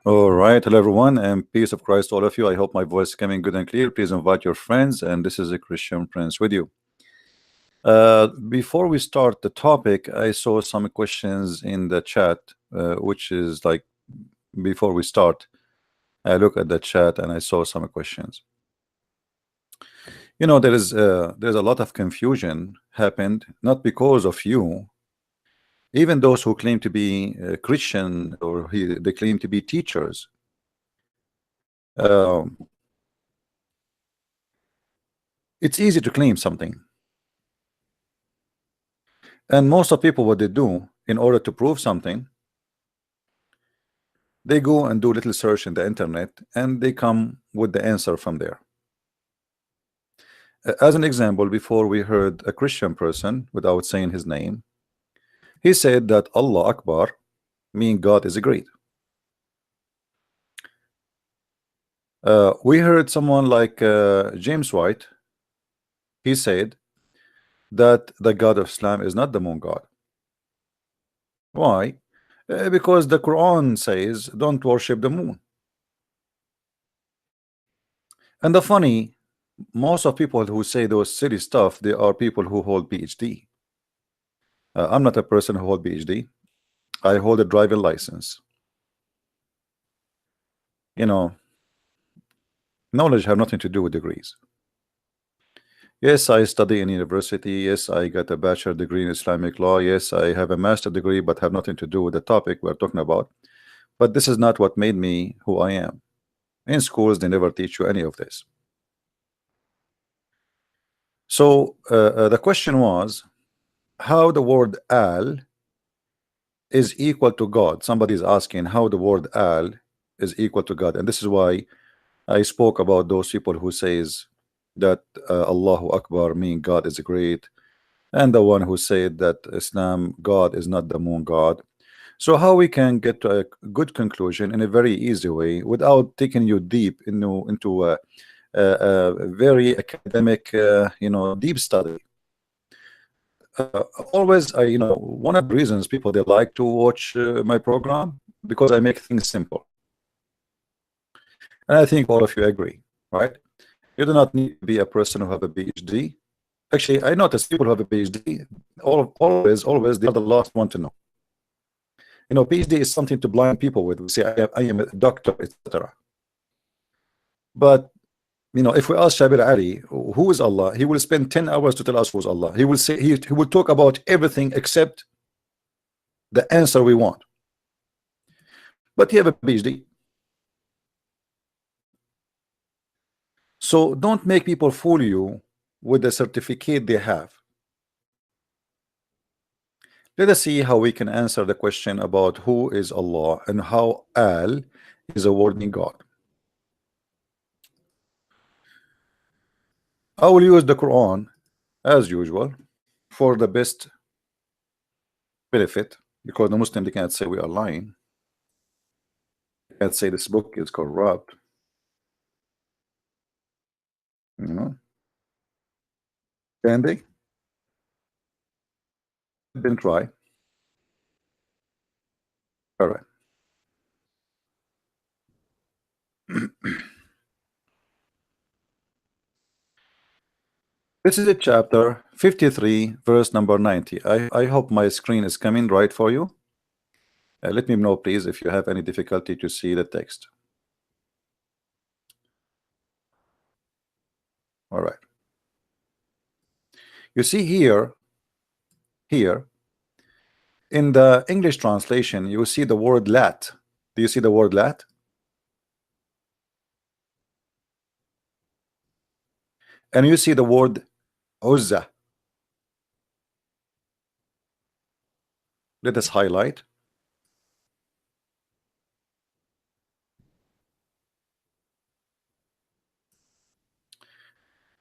All right, hello everyone, and peace of Christ to all of you. I hope my voice is coming good and clear. Please invite your friends, and this is a Christian Prince with you. Before we start the topic, I saw some questions in the chat, which is like before we start, I look at the chat and I saw some questions. You know, there's a lot of confusion happened, not because of you. Even those who claim to be Christian or they claim to be teachers. It's easy to claim something. And most of people, what they do in order to prove something, they go and do a little search in the internet and they come with the answer from there. As an example, before we heard a Christian person, without saying his name, he said that Allah Akbar means God is great. We heard someone like James White. He said that the God of Islam is not the moon God. Why? Because the Quran says don't worship the moon. And the funny, most of people who say those silly stuff, they are people who hold PhD. I'm not a person who hold PhD. I hold a driving license. You know, knowledge have nothing to do with degrees. Yes, I study in university. Yes, I got a bachelor degree in Islamic law. Yes, I have a master degree, but have nothing to do with the topic we're talking about. But this is not what made me who I am. In schools, they never teach you any of this. So the question was how the word al is equal to God. Somebody is asking how the word al is equal to God, and this is why I spoke about those people who says that Allahu Akbar mean God is great, and the one who said that Islam God is not the moon God. So how we can get to a good conclusion in a very easy way without taking you deep into a very academic, you know, deep study. Always, you know, one of the reasons people they like to watch my program because I make things simple, and I think all of you agree, right? You do not need to be a person who have a PhD. Actually, I notice people who have a PhD always they are the last one to know. You know, PhD is something to blind people with. We say I am a doctor, etc. But you know, if we ask Shabir Ali, who is Allah, he will spend 10 hours to tell us who is Allah. He will say he will talk about everything except the answer we want. But he have a PhD. So don't make people fool you with the certificate they have. Let us see how we can answer the question about who is Allah and how al is a word in God. I will use the Quran as usual for the best benefit, because the Muslim they can't say we are lying. They can't say this book is corrupt. You know, can they? Didn't try. All right. This is a chapter 53, verse number 90. I hope my screen is coming right for you. Let me know, please, if you have any difficulty to see the text. All right. You see here in the English translation, you see the word lat. Do you see the word lat? And you see the word Uzza. Let us highlight.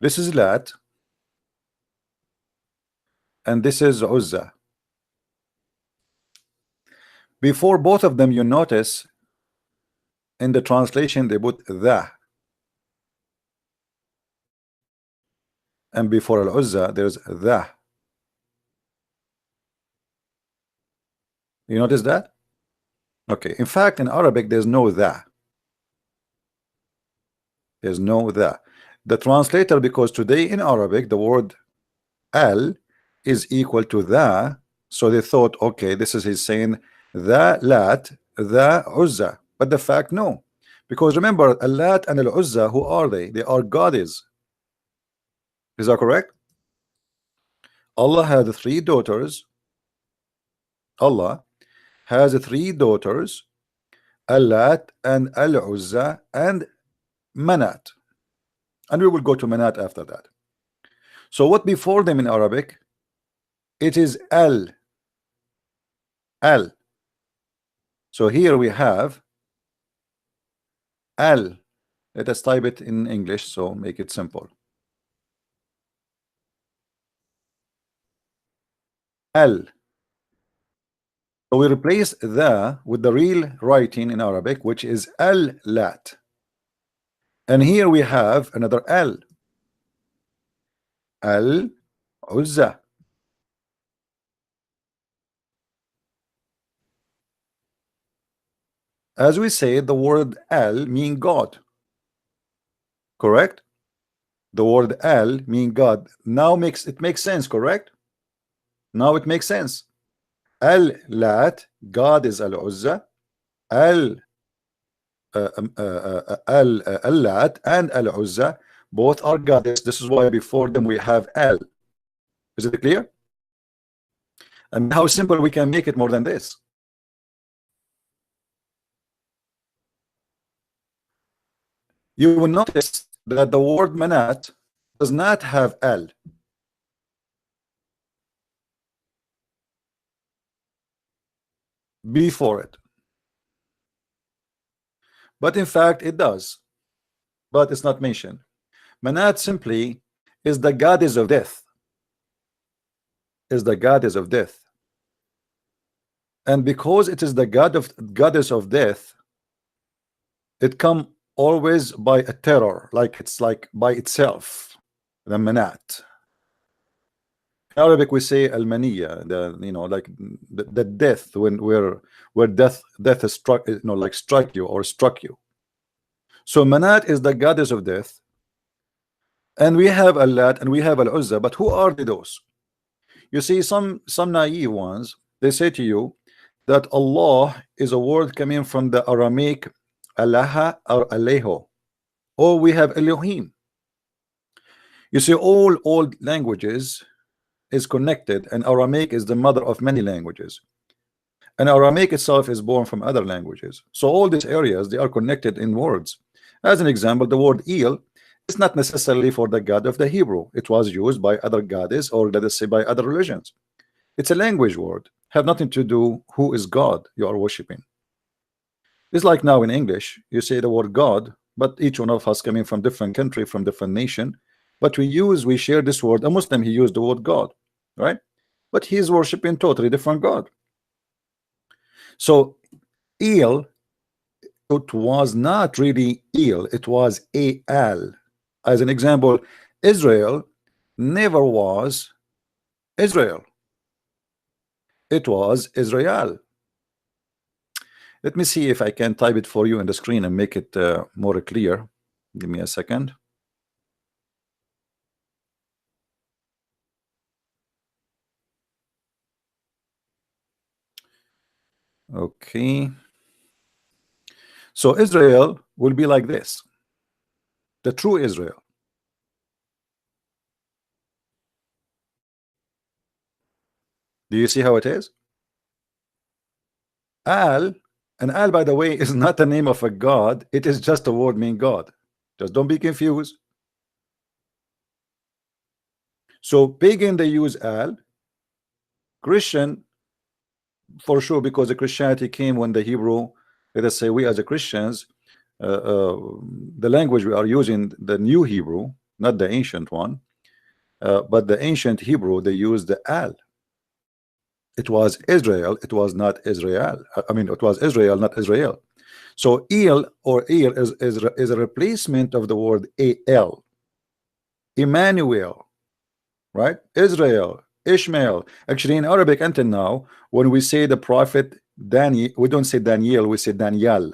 This is lat, and this is Uzza. Before both of them, you notice in the translation they put the, and before al-Uzza there's the. You notice that? Okay. In fact, in Arabic, there's no the. There's no the. The translator, because today in Arabic, the word al is equal to the, so they thought, okay, this is he's saying the Lat, the Uzza. But the fact, no. Because remember, Al-Lat and Al-Uzza, who are they? They are goddesses. Is that correct? Allah had 3 daughters. Allah has 3 daughters, Al-Lat and Al-Uzza and Manat. And we will go to Manat after that. So what before them in Arabic? It is Al. Al. So here we have Al. Let us type it in English, so make it simple. Al. So we replace the with the real writing in Arabic, which is Al-Lat. And here we have another Al. Al-Uzza. As we say, the word Al mean God. Correct? The word Al mean God. Now it makes sense, correct? Now it makes sense. Al-Lat, God is Al-Uzza. Al-Lat and Al-Uzza, both are goddess. This is why before them we have Al. Is it clear? And how simple we can make it more than this. You will notice that the word Manat does not have Al. before it. But in fact it does, but it's not mentioned. Manat simply is the goddess of death, is the goddess of death. And because it is the goddess of death, it come always by a terror, like it's like by itself, the Manat. In Arabic we say al-maniya, like the death, where death is struck, like struck you or struck you. So Manat is the goddess of death, and we have Al-Lat and we have Al-Uzza. But who are those? You see, some naive ones, they say to you that Allah is a word coming from the Aramaic Allah or Aleho, or we have Elohim. You see, all old languages is connected, and Aramaic is the mother of many languages, and Aramaic itself is born from other languages. So all these areas, they are connected in words. As an example, the word El is not necessarily for the God of the Hebrew. It was used by other goddesses, or let us say by other religions. It's a language word, have nothing to do who is God you are worshiping. It's like now in English, you say the word God, but each one of us coming from different country, from different nation, but we share this word. A Muslim, he used the word God, right? But he's worshiping totally different God. So El, it was not really El, it was Al. As an example, Israel never was Israel. It was Israel. Let me see if I can type it for you on the screen and make it more clear. Give me a second. Okay. So Israel will be like this. The true Israel. Do you see how it is? Al, and Al, by the way, is not the name of a god. It is just a word meaning God. Just don't be confused. So pagan, they use Al. Christian, for sure, because the Christianity came when the Hebrew, let us say we as a Christians, the language we are using, the new Hebrew, not the ancient one, but the ancient Hebrew, they used the Al. It was Israel, it was not Israel. I mean, it was Israel, not Israel. So El or El is a replacement of the word Al. Emmanuel, right? Israel, Ishmael. Actually, in Arabic until now, when we say the prophet Daniel, we don't say Daniel, we say Daniel.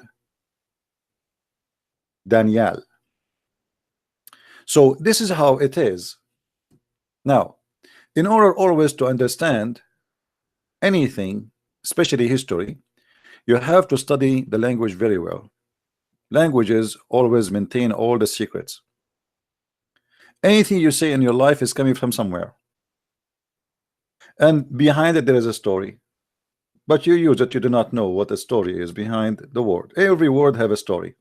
Daniel. So this is how it is. Now, in order always to understand anything, especially history, you have to study the language very well. Languages always maintain all the secrets. Anything you say in your life is coming from somewhere, and behind it there is a story, but you use it, you do not know what the story is behind the word. Every word have a story.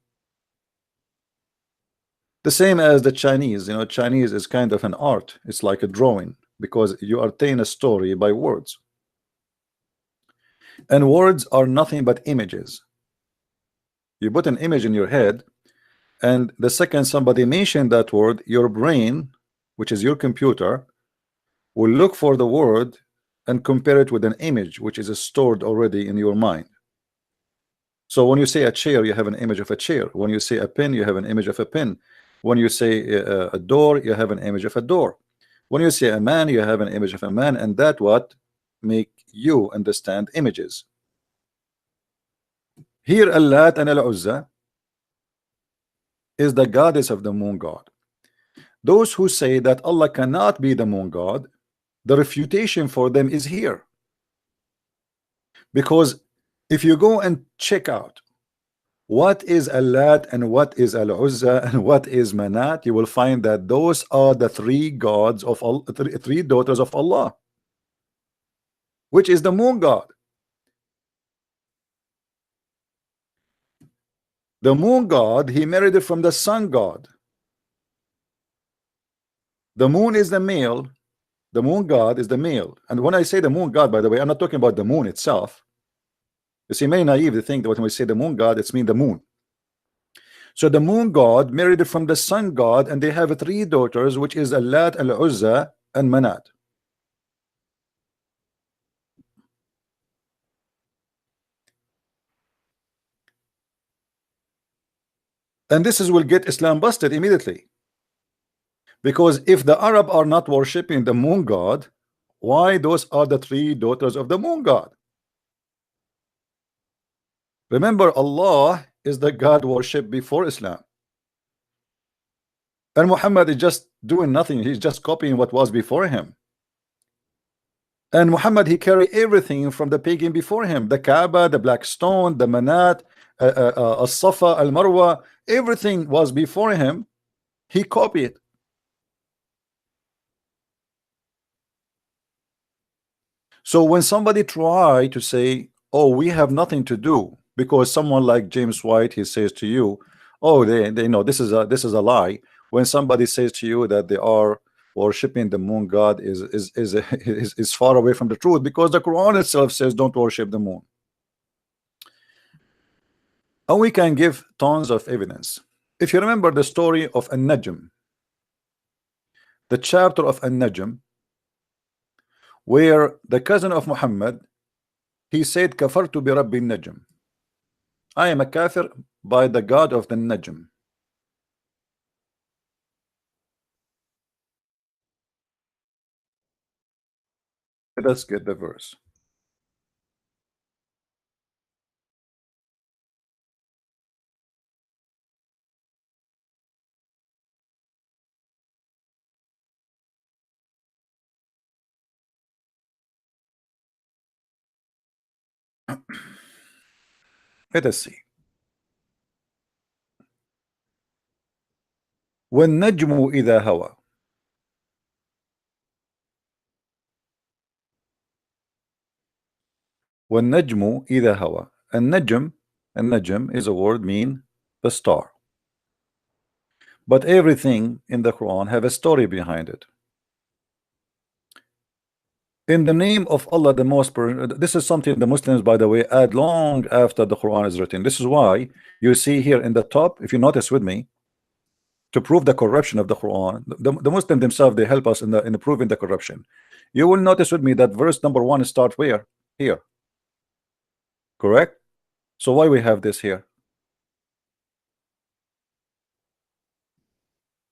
The same as the Chinese, you know, Chinese is kind of an art. It's like a drawing, because you attain a story by words, and words are nothing but images. You put an image in your head, and the second somebody mentioned that word, your brain, which is your computer, will look for the word and compare it with an image which is stored already in your mind. So when you say a chair, you have an image of a chair. When you say a pen, you have an image of a pen. When you say a door, you have an image of a door. When you say a man, you have an image of a man, and that what make you understand images. Here, Al-Lat and Al-Uzza is the goddess of the moon god. Those who say that Allah cannot be the moon god, the refutation for them is here. Because if you go and check out what is Al-Lat and what is Al-Uzza and what is Manat, you will find that those are the three gods of Allah, three daughters of Allah, which is the moon god. The moon god, he married it from the sun god. The moon is the male, the moon god is the male. And when I say the moon god, by the way, I'm not talking about the moon itself. You see, many naive they think that when we say the moon god, it's mean the moon. So the moon god married it from the sun god, and they have three daughters, which is Al-Lat, Al-Uzza, and Manat. And this is will get Islam busted immediately. Because if the Arab are not worshiping the moon god, why those are the three daughters of the moon god? Remember, Allah is the God worship before Islam. And Muhammad is just doing nothing. He's just copying what was before him. And Muhammad, he carried everything from the pagan before him. The Kaaba, the black stone, the Manat, As-Safa, Al-Marwa, everything was before him. He copied. So when somebody try to say, oh, we have nothing to do, because someone like James White, he says to you, oh, they know this is a lie. When somebody says to you that they are worshiping the moon god is far away from the truth, because the Quran itself says don't worship the moon. And we can give tons of evidence. If you remember the story of An-Najm, the chapter of An-Najm, where the cousin of Muhammad, he said, Kafartu bi Rabbi Najm, I am a kafir by the God of the Najm. Let's get the verse. Let us see. وَالنَّجْمُ إِذَا هَوَى, وَالنَّجْمُ إِذَا هَوَى. النجم is a word mean the star. But everything in the Quran have a story behind it. In the name of Allah, the most, this is something the Muslims, by the way, add long after the Quran is written. This is why you see here in the top, if you notice with me, to prove the corruption of the Quran, the Muslims themselves, they help us in proving the corruption. You will notice with me that verse number 1 starts where? Here. Correct? So why we have this here?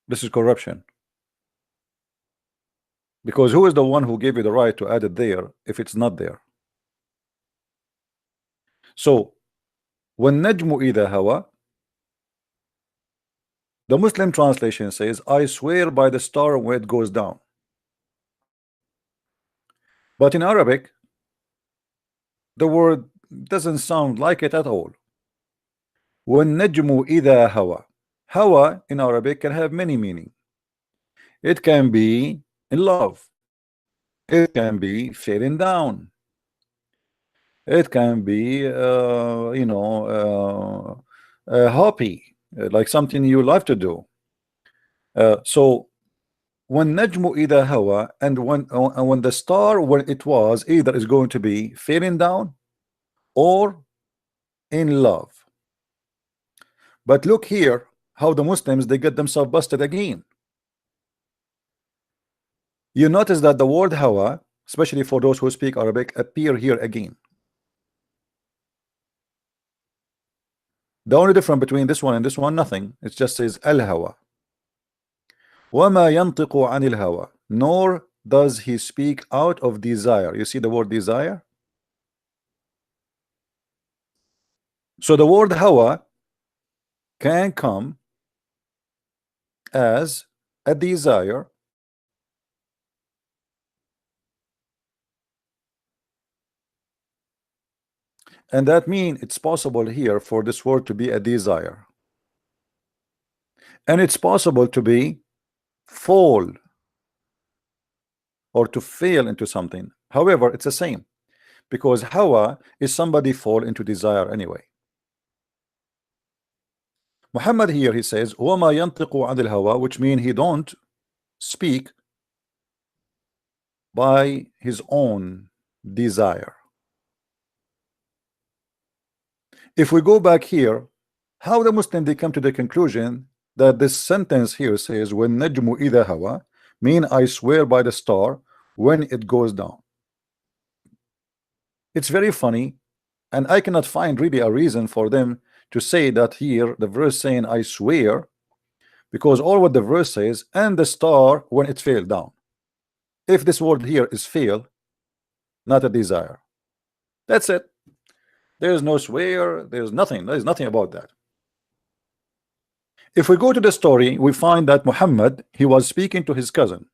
This is corruption. Because who is the one who gave you the right to add it there if it's not there? So وَالنَّجْمُ إِذَا هَوَى, the Muslim translation says, I swear by the star when it goes down. But in Arabic, the word doesn't sound like it at all. وَالنَّجْمُ إِذَا هَوَى. Hawa in Arabic can have many meanings. It can be in love. It can be falling down. It can be, happy, like something you love to do. So when najmu ida hawa, and when the star, when it was, either is going to be falling down or in love. But look here how the Muslims, they get themselves busted again. You notice that the word hawa, especially for those who speak Arabic, appear here again. The only difference between this one and this one, nothing. It just says al-hawa. وَمَا يَنْطِقُ عَنِ الْهَوَى. Nor does he speak out of desire. You see the word desire? So the word hawa can come as a desire, and that means it's possible here for this word to be a desire, and it's possible to be fall or to fail into something. However, it's the same, because hawa is somebody fall into desire anyway. Muhammad here, he says وَمَا يَنْطِقُ عَنِ الْهَوَى, which means he don't speak by his own desire. If we go back here, how the Muslim they come to the conclusion that this sentence here says when najmu ida hawa, mean I swear by the star when it goes down. It's very funny, and I cannot find really a reason for them to say that here the verse saying I swear, because all what the verse says, and the star when it fell down. If this word here is fail, not a desire, that's it. There's no swear, there's nothing about that. If we go to the story, we find that Muhammad, he was speaking to his cousin.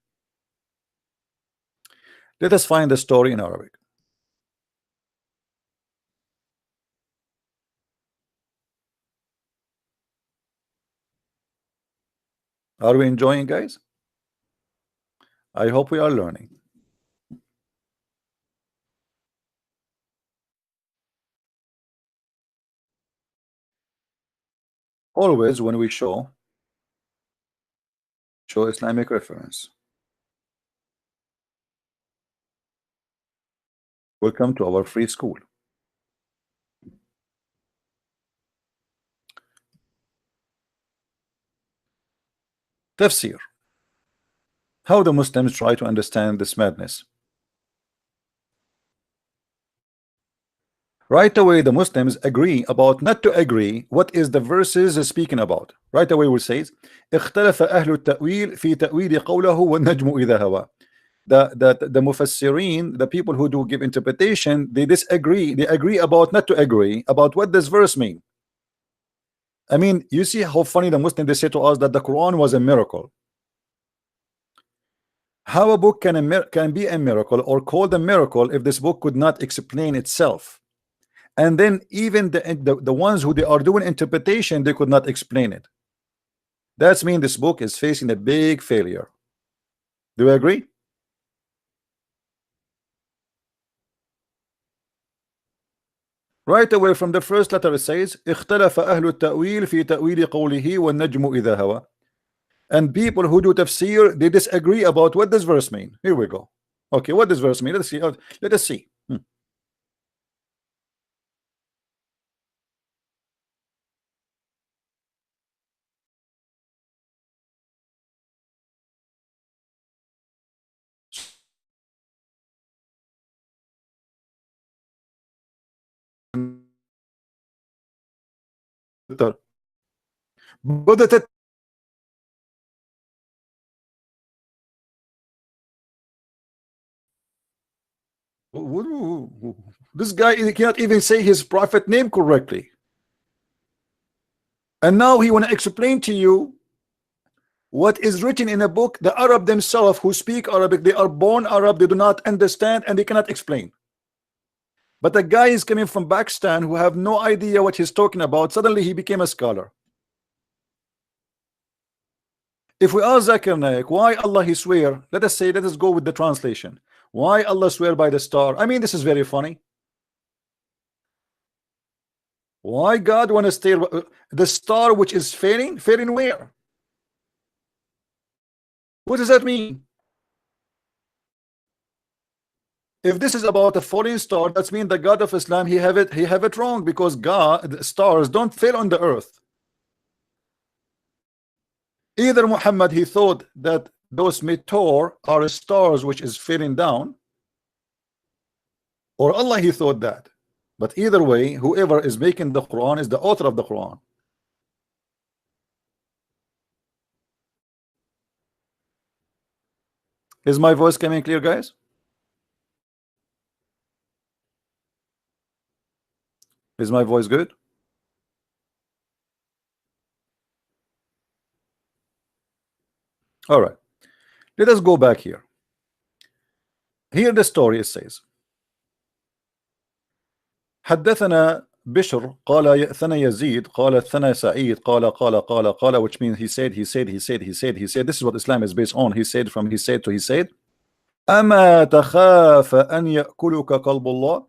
Let us find the story in Arabic. Are we enjoying, guys? I hope we are learning. Always when we show Islamic reference. Welcome to our free school. Tafsir. How the Muslims try to understand this madness. Right away the Muslims agree about not to agree what is the verses speaking about. Right away we say اختلف أهل التأويل في تأويل قوله والنجم إذا هوى. The mufassirin, the people who do give interpretation, they disagree. They agree about not to agree about what this verse mean. I mean, you see how funny the Muslims, they say to us that the Quran was a miracle. How a book can be a miracle or called a miracle if this book could not explain itself? And then even the ones who they are doing interpretation, they could not explain it. That's mean this book is facing a big failure. Do you agree? Right away from the first letter it says اختلف أهل التأويل في تأويل قوله والنجم إذا هوى. And people who do tafsir, they disagree about what this verse mean. Here we go. Okay, what does verse mean? Let's see. Let us see. بدأت This guy, he cannot even say his prophet name correctly. And now he want to explain to you what is written in a book. The Arab themselves who speak Arabic, they are born Arab, they do not understand and they cannot explain. But the guy is coming from Pakistan who have no idea what he's talking about. Suddenly he became a scholar. If we ask Zakir Naik, why Allah he swear, let us go with the translation. Why Allah swear by the star? I mean, this is very funny. Why God want to stay the star which is failing where? What does that mean? If this is about a falling star, that means the God of Islam he have it wrong, because God, stars don't fail on the earth. Either Muhammad he thought that those meteor are stars which is falling down, or Allah he thought that. But either way, whoever is making the Quran is the author of the Quran. Is my voice coming clear, guys? Is my voice good? All right, let us go back here. Here the story it says حدثنا بشر قال يأثنى يزيد قال ثنى سعيد قال, which means he said. This is what Islam is based on. He said to he said أما تخاف أن يأكلك قلب الله.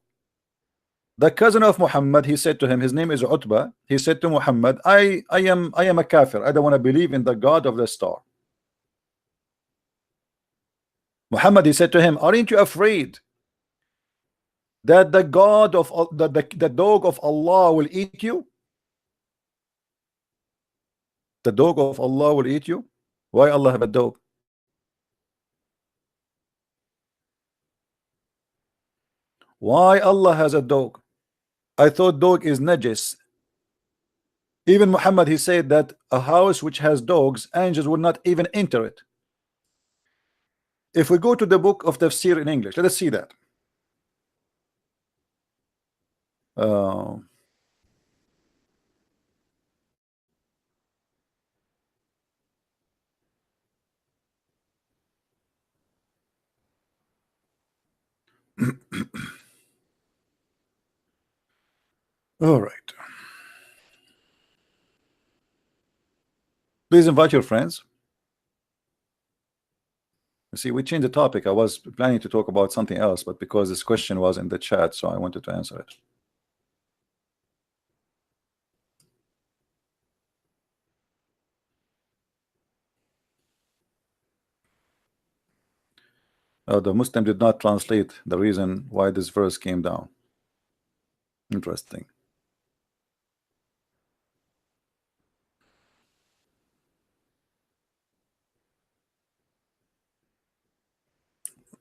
The cousin of Muhammad, he said to him, his name is Utbah, he said to Muhammad, I am a kafir, I don't want to believe in the God of the star. Muhammad, he said to him, aren't you afraid that the God of the dog of Allah will eat you? The dog of Allah will eat you? Why Allah have a dog? Why Allah has a dog? I thought dog is najis. Even Muhammad, he said that a house which has dogs, angels will not even enter it. If we go to the book of tafsir in English, let us see that. All right. Please invite your friends. You see, we changed the topic. I was planning to talk about something else, but because this question was in the chat, so I wanted to answer it. The Muslim did not translate the reason why this verse came down. Interesting.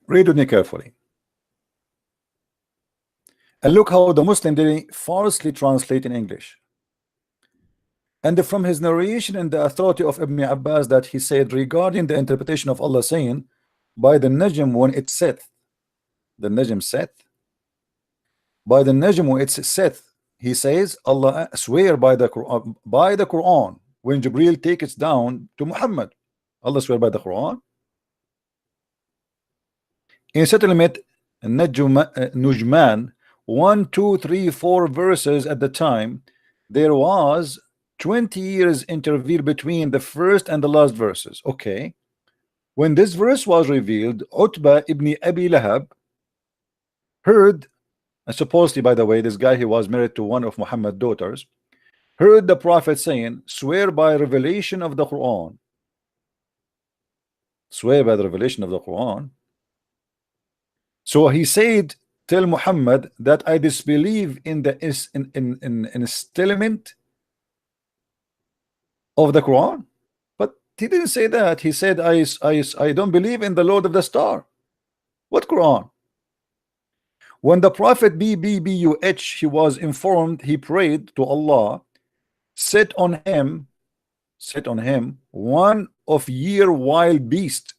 Read with me carefully. And look how the Muslim did falsely translate in English. And from his narration and the authority of Ibn Abbas that he said regarding the interpretation of Allah saying, by the Najm when it saith, the Najm saith, by the Najm when it saith, he says, Allah swear by the Quran when Jibril takes it down to Muhammad. Allah swear by the Quran. In settlement Nujman 1, 2, 3, 4 verses at the time, there was 20 years interval between the first and the last verses. Okay, when this verse was revealed, Utbah ibn Abi Lahab heard, and supposedly, by the way, this guy, he was married to one of Muhammad's daughters, heard the Prophet saying, swear by revelation of the Quran. Swear by the revelation of the Quran. So he said, tell Muhammad that I disbelieve in the installment of the Quran. But he didn't say that. He said, I don't believe in the Lord of the Star. What Quran? When the Prophet BBBUH, he was informed, he prayed to Allah, set on him one of year wild beast,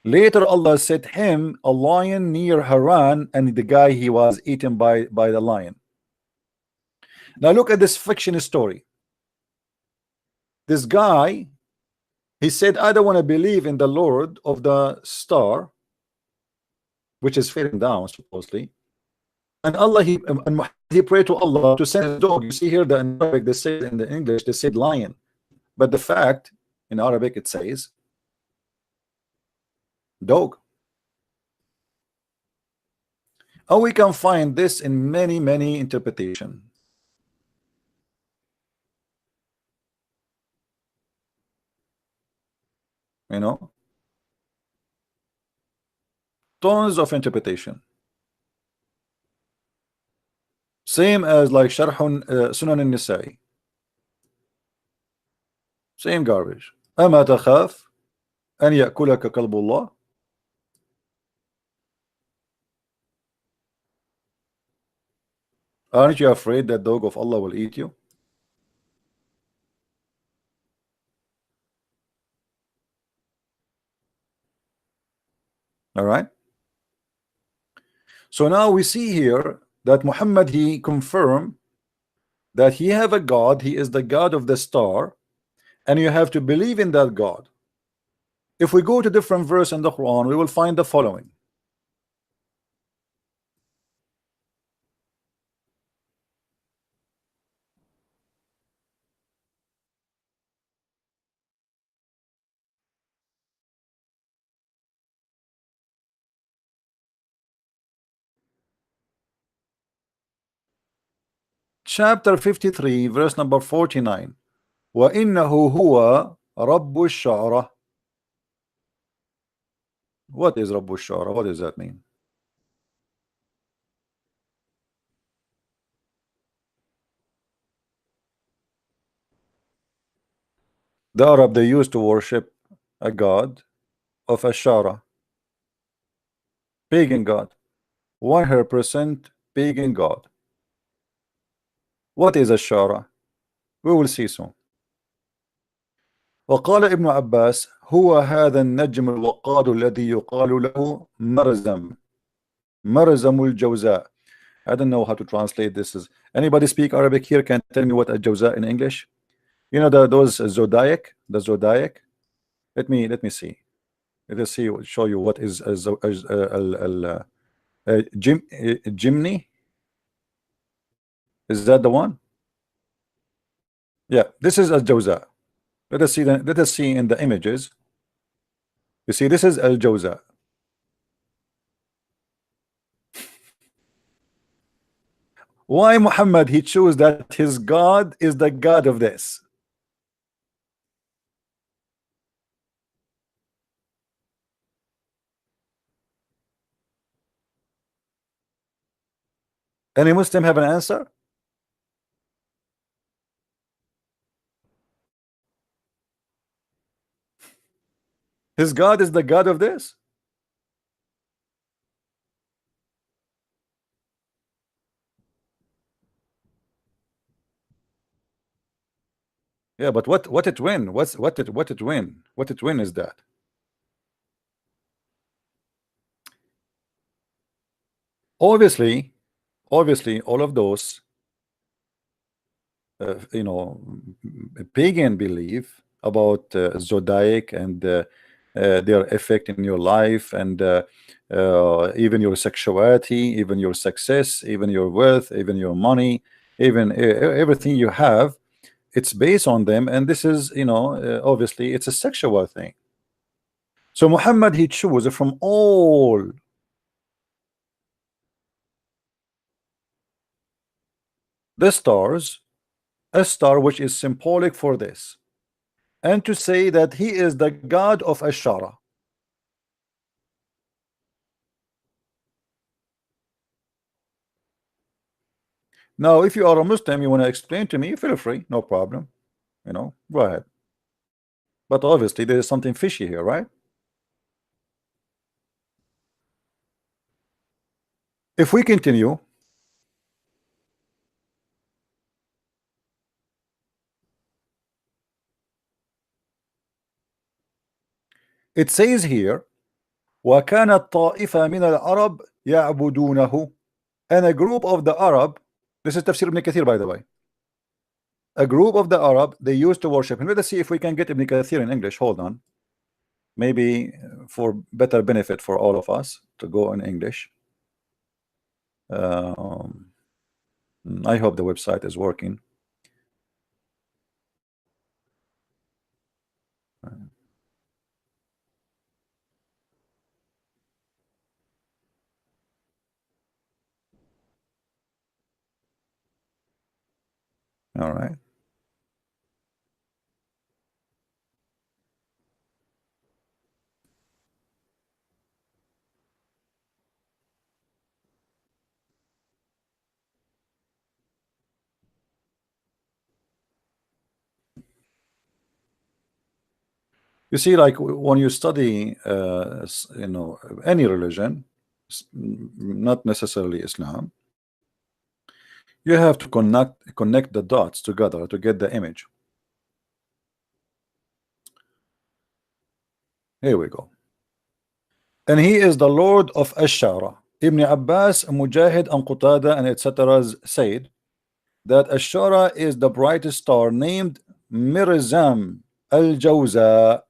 Later Allah set him a lion near Haran, and the guy he was eaten by the lion. Now look at this fiction story. This guy, he said, I don't want to believe in the Lord of the star, which is falling down supposedly. And Allah, he prayed to Allah to send a dog. You see here that in Arabic they say, in the English they said lion, but the fact in Arabic it says dog. And we can find this in many interpretations. You know, tons of interpretation. Same as like Sharh Sunan al-Nisa'i. Same garbage. أما تخاف أن يأكلك كلب الله. Aren't you afraid that dog of Allah will eat you? All right. So now we see here that Muhammad, he confirmed that he have a God. He is the God of the star, and you have to believe in that God. If we go to different verse in the Quran, we will find the following. Chapter 53, verse number 49. وَإِنَّهُ هُوَ رَبُّ الشَّعْرَةِ. What is رَبُّ الشَّعْرَةِ? What does that mean? The Arab, they used to worship a god of Ashara, pagan god, 100% pagan god. What is Ashara? We will see soon. وقال ابن عباس هو هذا النجم الوقاد الذي يقال له مرزم الجوزاء. I don't know how to translate this. Is anybody speak Arabic here? Can tell me what a jawza in English? You know those zodiac, the zodiac. Let me see. Let us see. Show you what is a Jimny. Is that the one? Yeah, this is a jawza. Let us see. Let us see in the images. You see, this is al jawza. Why Muhammad he chose that his God is the God of this? Any Muslim have an answer? His God is the God of this? Yeah, but what it win? What it win? What it win is that? Obviously, all of those you know, pagan belief about zodiac and their effect in your life, and even your sexuality, even your success, even your wealth, even your money, even everything you have, it's based on them. And this is, you know, obviously it's a sexual thing. So Muhammad he chose from all the stars a star which is symbolic for this, and to say that he is the God of Ashara. Now if you are a Muslim, you want to explain to me, feel free, no problem, you know, go ahead. But obviously there is something fishy here, right? If we continue, it says here وكانت طائفة من العرب يعبدونه, and a group of the Arab, this is Tafsir Ibn Kathir by the way, a group of the Arab, they used to worship him. Let us see if we can get Ibn Kathir in English. Hold on, maybe for better benefit for all of us to go in English. I hope the website is working. All right. You see, like when you study, you know, any religion, not necessarily Islam, you have to connect the dots together to get the image. Here we go. And he is the Lord of Ash-Shara. Ibn Abbas, Mujahid, and Qatada, and etc. said that Ash-Shara is the brightest star named Mirzam al-Jawza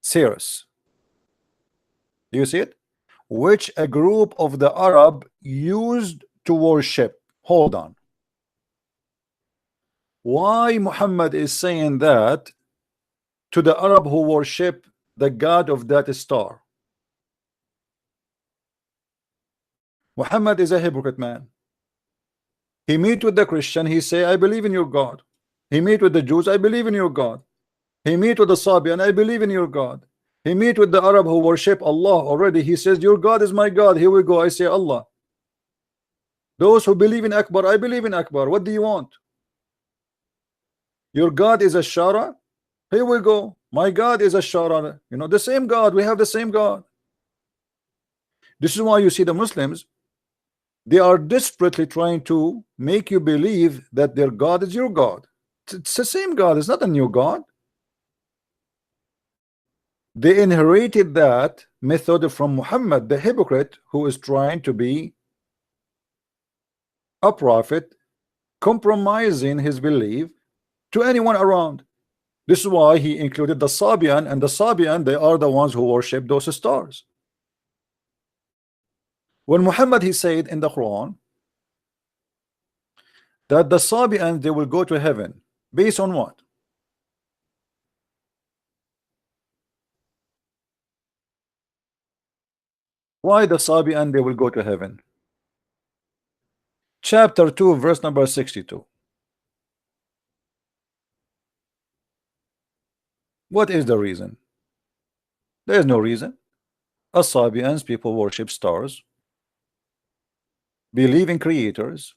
Sirius. Do you see it? Which a group of the Arab used to worship. Hold on. Why Muhammad is saying that to the Arab who worship the god of that star? Muhammad is a hypocrite man. He meet with the Christian, he say, I believe in your God. He meet with the Jews, I believe in your God. He meet with the Sabian, I believe in your God. He meet with the Arab who worship Allah already. He says, your God is my God. Here we go. I say Allah. Those who believe in Akbar, I believe in Akbar. What do you want? Your God is a Shara. Here we go. My God is a Shara. You know, the same God. We have the same God. This is why you see the Muslims, they are desperately trying to make you believe that their God is your God. It's the same God. It's not a new God. They inherited that method from Muhammad, the hypocrite, who is trying to be a prophet, compromising his belief to anyone around. This is why he included the Sabian, and the Sabian, they are the ones who worship those stars. When Muhammad, he said in the Quran that the Sabian, they will go to heaven, based on what? Why the Sabian, they will go to heaven? Chapter 2, verse number 62. What is the reason? There is no reason. As Sabians, people worship stars, believe in creators,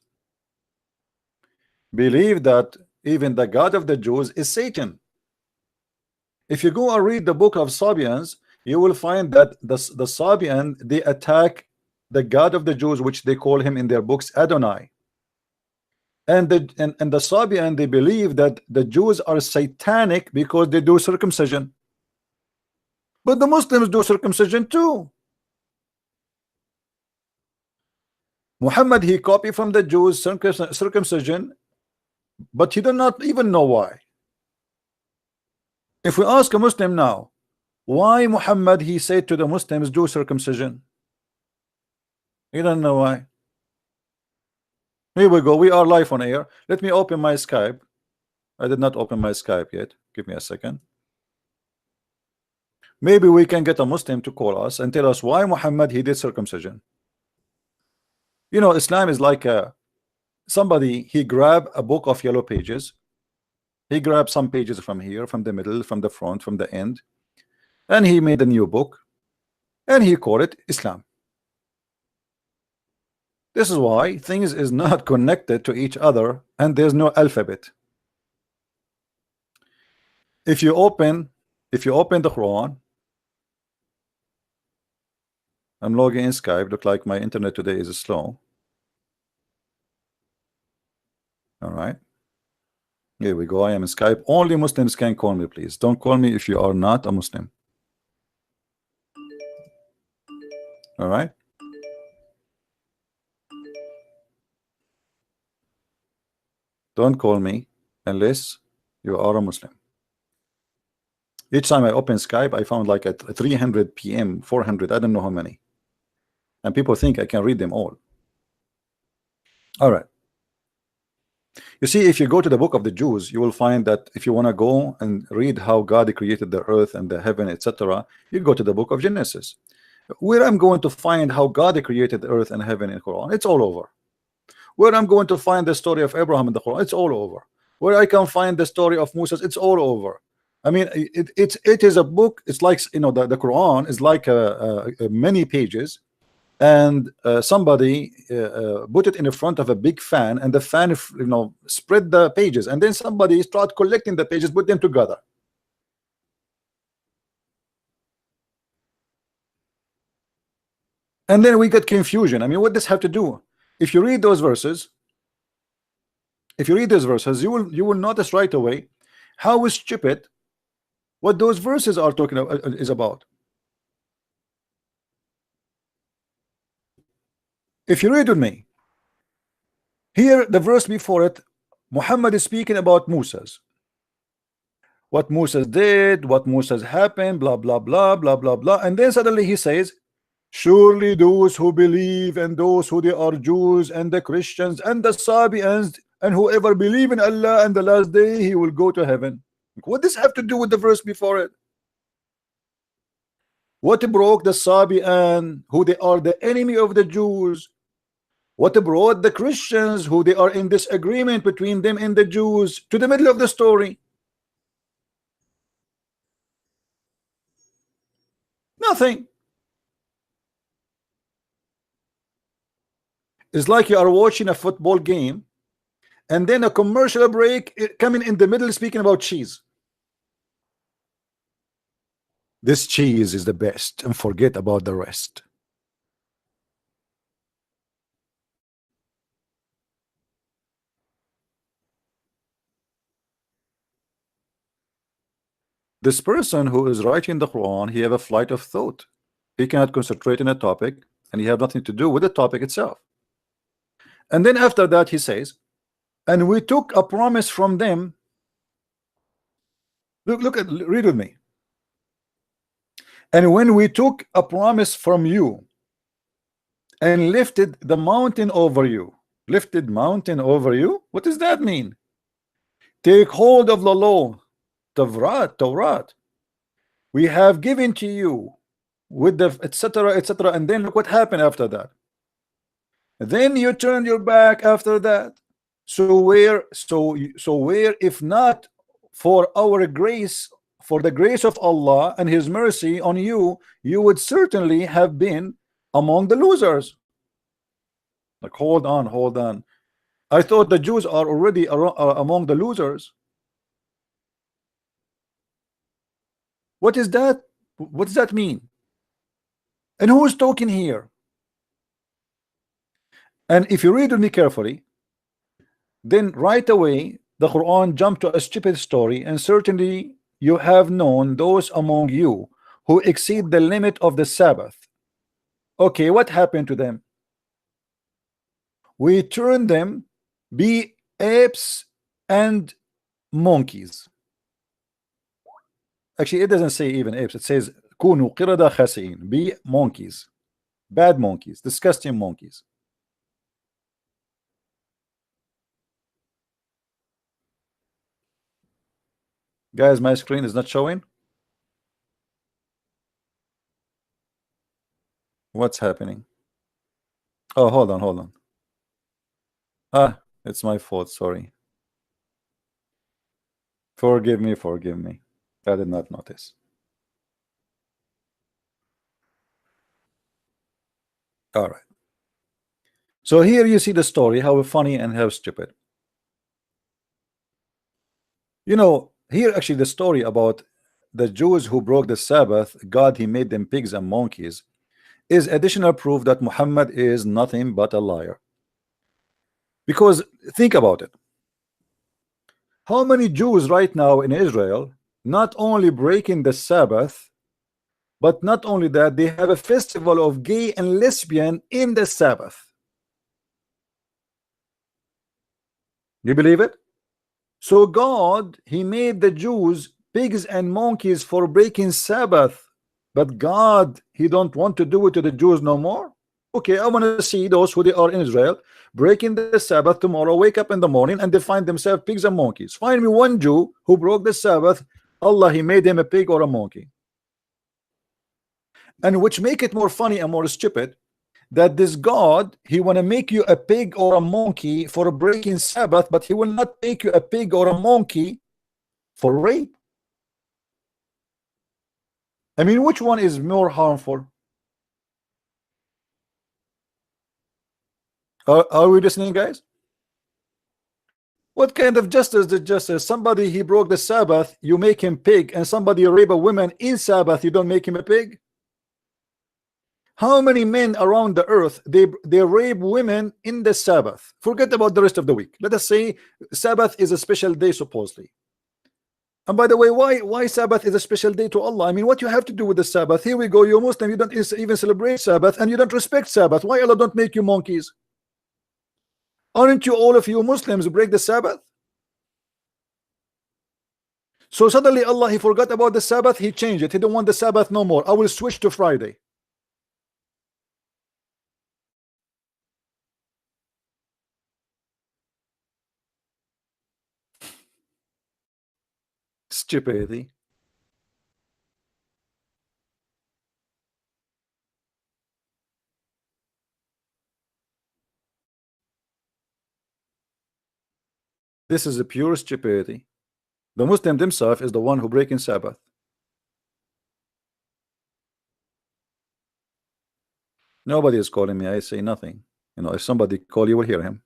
believe that even the God of the Jews is Satan. If you go and read the book of Sabians, you will find that the Sabian, they attack the God of the Jews, which they call him in their books Adonai. And the Sabian, they believe that the Jews are satanic because they do circumcision. But the Muslims do circumcision too. Muhammad, he copied from the Jews circumcision, but he did not even know why. If we ask a Muslim now, why Muhammad, he said to the Muslims, do circumcision? He don't know why. Here we go. We are live on air. Let me open my Skype. I did not open my Skype yet. Give me a second. Maybe we can get a Muslim to call us and tell us why Muhammad, he did circumcision. You know, Islam is like somebody, he grabbed a book of yellow pages. He grabbed some pages from here, from the middle, from the front, from the end, and he made a new book, and he called it Islam. This is why things is not connected to each other, and there's no alphabet. If you open the Quran, I'm logging in Skype. Look like my internet today is slow. All right, here we go. I am in Skype. Only Muslims can call me, please. Don't call me if you are not a Muslim. All right. Don't call me unless you are a Muslim. Each time I open Skype, I found like at 300 p.m., 400, I don't know how many. And people think I can read them all. All right. You see, if you go to the book of the Jews, you will find that if you want to go and read how God created the earth and the heaven, etc., you go to the book of Genesis. Where I'm going to find how God created the earth and heaven in the Quran, it's all over. Where I'm going to find the story of Abraham in the Quran, it's all over. Where I can find the story of Moses, it's all over. I mean, it is a book. It's like, you know, the Quran is like many pages, and somebody put it in the front of a big fan, and the fan, you know, spread the pages, and then somebody start collecting the pages, put them together. And then we get confusion. I mean, what does have to do? If you read those verses, you will notice right away how stupid what those verses are talking about is about. If you read with me, here the verse before it, Muhammad is speaking about Moses. What Moses did, what Moses happened, blah blah blah blah blah blah, and then suddenly he says, surely those who believe and those who they are Jews and the Christians and the Sabians and whoever believe in Allah and the last day, he will go to heaven. What does have to do with the verse before it? What broke the Sabian, who they are the enemy of the Jews? What brought the Christians, who they are in disagreement between them and the Jews, to the middle of the story? Nothing. It's like you are watching a football game, and then a commercial break coming in the middle speaking about cheese. This cheese is the best, and forget about the rest. This person who is writing the Quran, he have a flight of thought. He cannot concentrate on a topic, and he have nothing to do with the topic itself. And then after that he says, and we took a promise from them. Read with me. And when we took a promise from you and lifted the mountain over you. Lifted mountain over you? What does that mean? Take hold of the law, Torah. We have given to you with the etc., etc. And then look what happened after that. Then you turned your back after that. So where if not for our grace, for the grace of Allah and his mercy on you, you would certainly have been among the losers. Like, hold on. I thought the Jews are already among the losers. What is that? What does that mean? And who is talking here? And if you read with me carefully, then right away the Quran jumped to a stupid story, and certainly you have known those among you who exceed the limit of the Sabbath. Okay, what happened to them? We turned them be apes and monkeys. Actually, it doesn't say even apes. It says kunu qirada khasi'in, be monkeys, bad monkeys, disgusting monkeys. Guys, my screen is not showing. What's happening? Oh, hold on. Ah, it's my fault. Sorry. Forgive me. I did not notice. All right. So here you see the story, how funny and how stupid. You know, here actually the story about the Jews who broke the Sabbath, God, he made them pigs and monkeys, is additional proof that Muhammad is nothing but a liar. Because think about it. How many Jews right now in Israel not only breaking the Sabbath, But not only that, they have a festival of gay and lesbian in the Sabbath. You believe it? So God, he made the Jews pigs and monkeys for breaking Sabbath, but God, he don't want to do it to the Jews no more. Okay, I want to see those who they are in Israel breaking the Sabbath tomorrow, wake up in the morning and they find themselves pigs and monkeys. Find me one Jew who broke the Sabbath, Allah, he made him a pig or a monkey. And which make it more funny and more stupid, that this God, he want to make you a pig or a monkey for breaking Sabbath, but he will not make you a pig or a monkey for rape. I mean, which one is more harmful? Are we listening, guys? What kind of justice is justice? Somebody, he broke the Sabbath, you make him pig, and somebody rape a woman in Sabbath, you don't make him a pig? How many men around the earth they rape women in the Sabbath? Forget about the rest of the week. Let us say Sabbath is a special day supposedly. And by the way, why Sabbath is a special day to Allah? I mean, what you have to do with the Sabbath? Here we go, you're Muslim, you don't even celebrate Sabbath, and you don't respect Sabbath. Why Allah don't make you monkeys? Aren't you, all of you Muslims, break the Sabbath? So suddenly Allah, he forgot about the Sabbath, he changed it. He don't want the Sabbath no more. I will switch to Friday. Stupidity. This is a pure stupidity. The Muslim himself is the one who breaking Sabbath. Nobody is calling me. I say nothing. You know, if somebody call, you will hear him.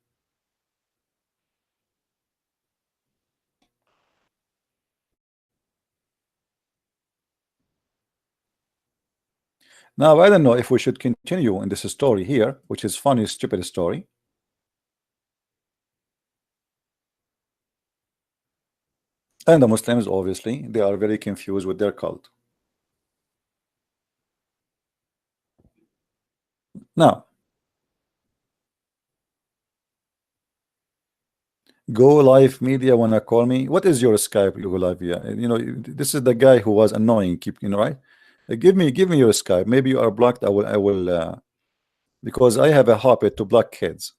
Now, I don't know if we should continue in this story here, which is funny, stupid story. And the Muslims, obviously, they are very confused with their cult. Now, Go Live Media wanna call me. What is your Skype, Go Live? Yeah, you know, this is the guy who was annoying. Keep, you know, right? Give me your Skype. Maybe you are blocked. I will, because I have a habit to block kids.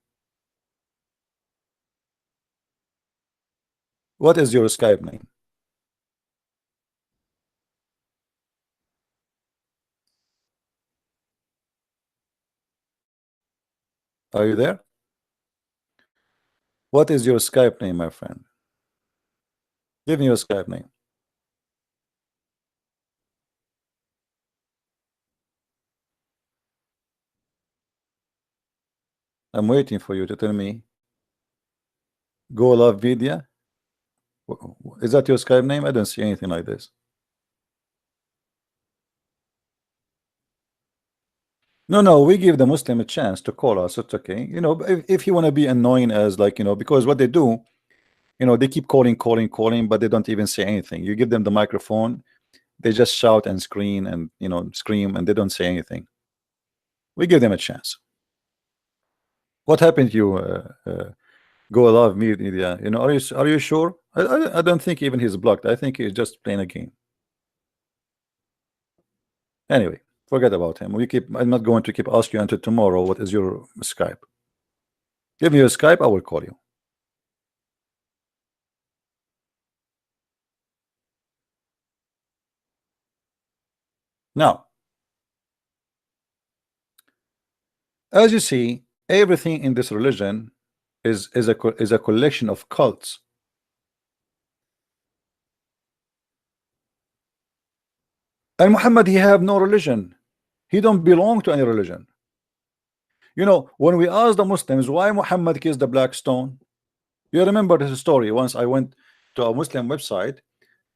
What is your Skype name? Are you there? What is your Skype name, my friend? Give me your Skype name. I'm waiting for you to tell me. Go Love Vidya. Is that your Skype name? I don't see anything like this. No, we give the Muslim a chance to call us. It's okay. You know, if you want to be annoying as like, you know, because what they do, you know, they keep calling, but they don't even say anything. You give them the microphone, they just shout and scream and, you know, scream, and they don't say anything. We give them a chance. What happened to you? Go Love Media. You know, are you sure? I don't think even he's blocked. I think he's just playing a game. Anyway, forget about him. I'm not going to keep asking you until tomorrow. What is your Skype? Give me your Skype. I will call you. Now, as you see, everything in this religion is a collection of cults. And Muhammad, he have no religion. He don't belong to any religion. You know, when we ask the Muslims why Muhammad kissed the black stone, you remember this story. Once I went to a Muslim website,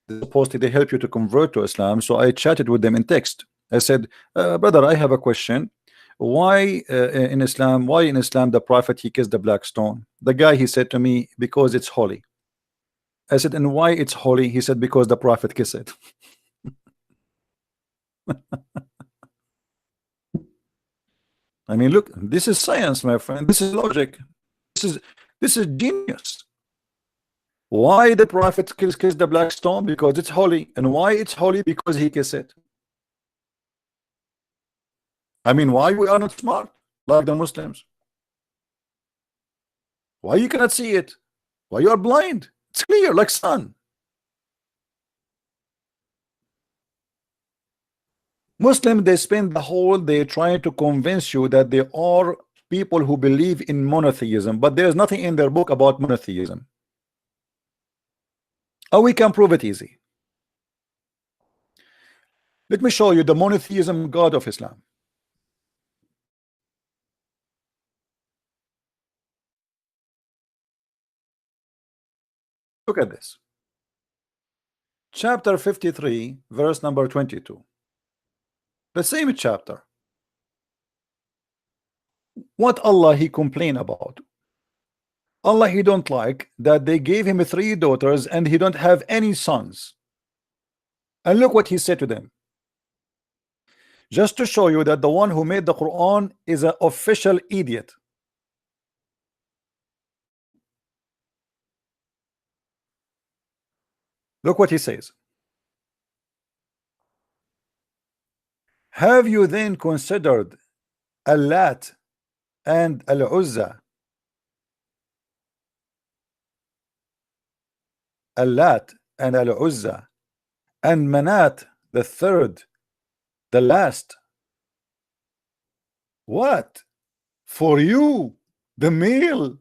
supposedly they help you to convert to Islam. So I chatted with them in text. I said, brother, I have a question. Why in Islam the Prophet, he kissed the black stone? The guy, he said to me, because it's holy. I said, and why it's holy? He said, because the Prophet kissed it. I mean, look, this is science, my friend. This is logic. This is genius. Why the prophet kiss the black stone? Because it's holy. And why it's holy? Because he kissed it. I mean, why we are not smart like the Muslims? Why you cannot see it? Why you are blind? It's clear like sun. Muslims, they spend the whole day trying to convince you that they are people who believe in monotheism, but there's nothing in their book about monotheism. Oh, we can prove it easy. Let me show you the monotheism God of Islam. Look at this. Chapter 53, verse number 22. The same chapter. What Allah he complained about? Allah he don't like that they gave him 3 daughters and he don't have any sons. And look what he said to them. Just to show you that the one who made the Quran is an official idiot. Look what he says. Have you then considered Al-Lat and Al-Uzza? Al-Lat and Al-Uzza and Manat, the third, the last. What? For you, the male,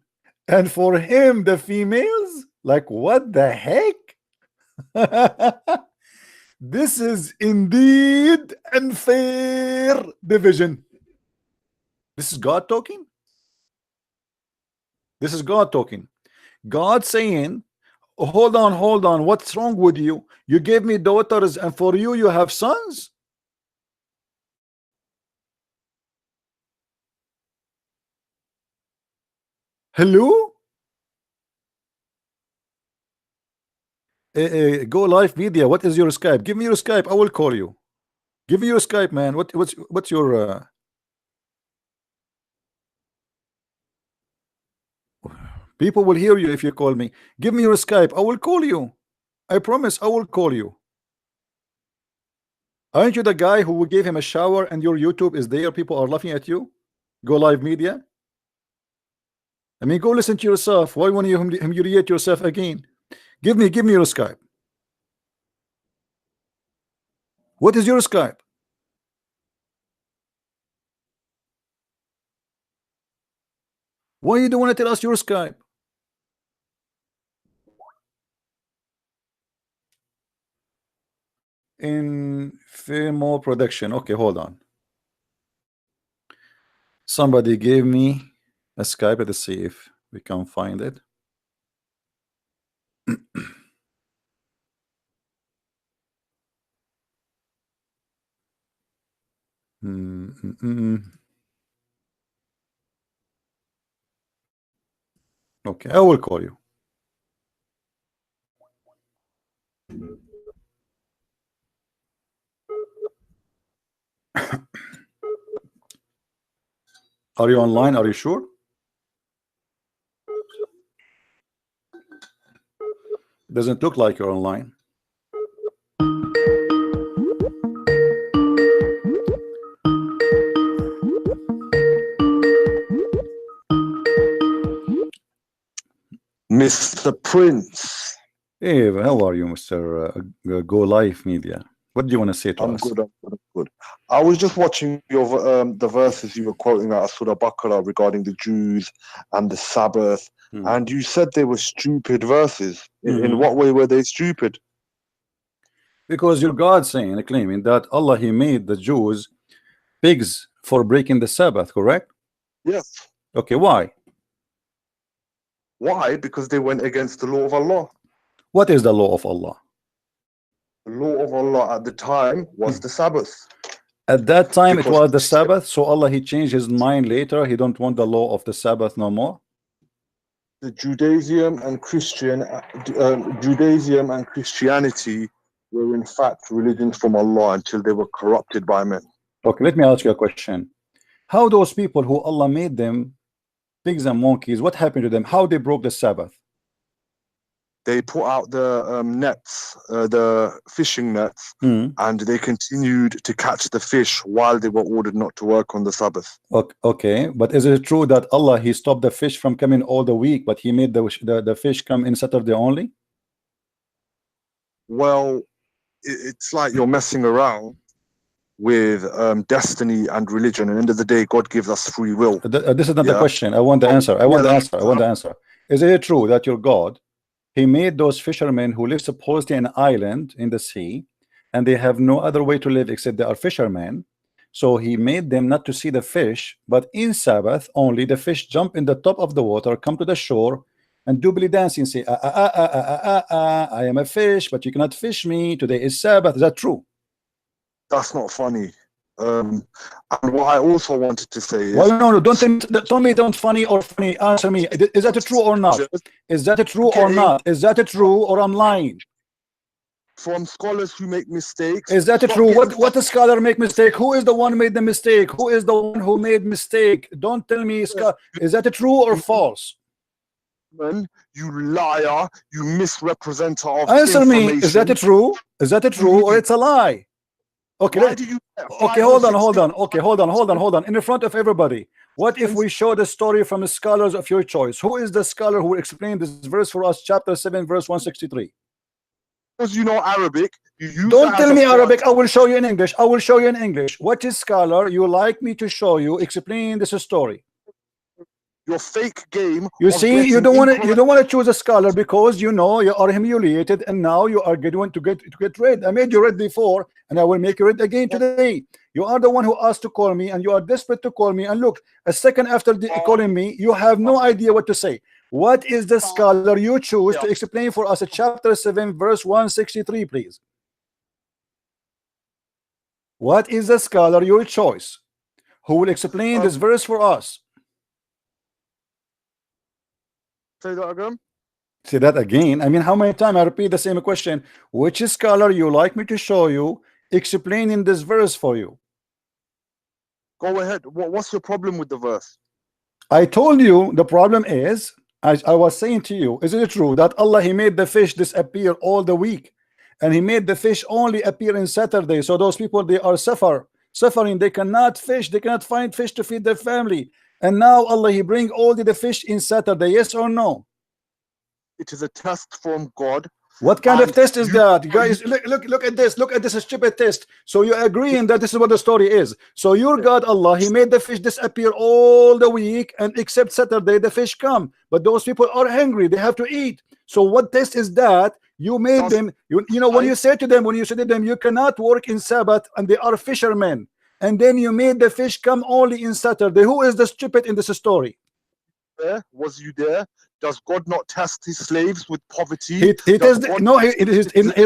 and for him, the females? Like, what the heck? This is indeed unfair division. This is God talking. This is God talking. God saying, hold on, what's wrong with you? You gave me daughters and for you you have sons. Hello? Go live media. What is your Skype? Give me your Skype. I will call you. Give me your Skype, man. What's your people will hear you if you call me. Give me your Skype. I will call you. I promise I will call you. Aren't you the guy who gave him a shower and your YouTube is there? People are laughing at you. Go live media. I mean, go listen to yourself. Why want you humiliate yourself again? Give me your Skype. What is your Skype? Why you don't want to tell us your Skype? In more production. Okay, hold on. Somebody gave me a Skype. Let's see if we can find it. Okay, I will call you. Are you online? Are you sure? Doesn't look like you're online. Mr. Prince. Hey, how are you, Mr. Go Live Media? What do you want to say to I'm us? good. I'm good. I was just watching your the verses you were quoting out of Surah Baqarah regarding the Jews and the Sabbath, and you said they were stupid verses. In what way were they stupid? Because your God saying and claiming that Allah he made the Jews pigs for breaking the Sabbath, correct? Yes. Okay, why? Why? Because they went against the law of Allah. What is the law of Allah? The law of Allah at the time was the Sabbath. At that time Because it was the Sabbath, so Allah he changed his mind later. He don't want the law of the Sabbath no more. The Judaism and Christianity were in fact religions from Allah until they were corrupted by men. Okay, let me ask you a question. How those people who Allah made them pigs and monkeys, what happened to them? How they broke the Sabbath? They put out the nets, the fishing nets, and they continued to catch the fish while they were ordered not to work on the Sabbath. Okay, but is it true that Allah, he stopped the fish from coming all the week, but he made the fish come in Saturday only? Well, it's like you're messing around with destiny and religion. At the end of the day, God gives us free will. This is not the question. I want the answer. I want the answer. Is it true that your God, he made those fishermen who live supposedly in an island in the sea, and they have no other way to live except they are fishermen? So he made them not to see the fish, but in Sabbath only the fish jump in the top of the water, come to the shore, and do belly dancing, say, I am a fish, but you cannot fish me. Today is Sabbath. Is that true? That's not funny. And what I also wanted to say is... Well, no, don't tell me don't funny or funny. Answer me. Is that true or not? Is that true or not? Is that true or I'm lying? From scholars who make mistakes... Is that true? What a scholar make mistake? Who is the one made the mistake? Who is the one who made mistake? Don't tell me. Is that true or false? When you liar, you misrepresenter of Answer me. Is that true? Is that true or it's a lie? Okay, hold on. Okay, hold on. In the front of everybody, what if we show the story from the scholars of your choice? Who is the scholar who explained this verse for us, chapter 7, verse 163? Because you know Arabic. Don't tell me Arabic. I will show you in English. I will show you in English. What is scholar you like me to show you? Explain this story. Your fake game. You see, you don't want to choose a scholar because you know you are humiliated, and now you are going to get read. I made you read before, and I will make you read again today. You are the one who asked to call me, and you are desperate to call me. And look, a second after calling me, you have no idea what to say. What is the scholar you choose to explain for us a chapter 7, verse 163, please? What is the scholar your choice who will explain this verse for us? Say that again. Say that again. I mean, how many times I repeat the same question? Which scholar you like me to show you explaining this verse for you? Go ahead. What's your problem with the verse? I told you the problem is, as I was saying to you, is it true that Allah, he made the fish disappear all the week, and he made the fish only appear in Saturday? So those people, they are suffering. They cannot fish. They cannot find fish to feed their family. And now Allah, he bring all the fish in Saturday. Yes or no? It is a test from God. What kind of test is that, guys? Look at this. Look at this stupid test. So you're agreeing that this is what the story is. So your God Allah, he made the fish disappear all the week, and except Saturday the fish come. But those people are hungry. They have to eat. So what test is that? You made them. You know when you say to them, you cannot work in Sabbath, and they are fishermen. And then you made the fish come only in Saturday. Who is the stupid in this story? Was you there? Does God not test his slaves with poverty? He is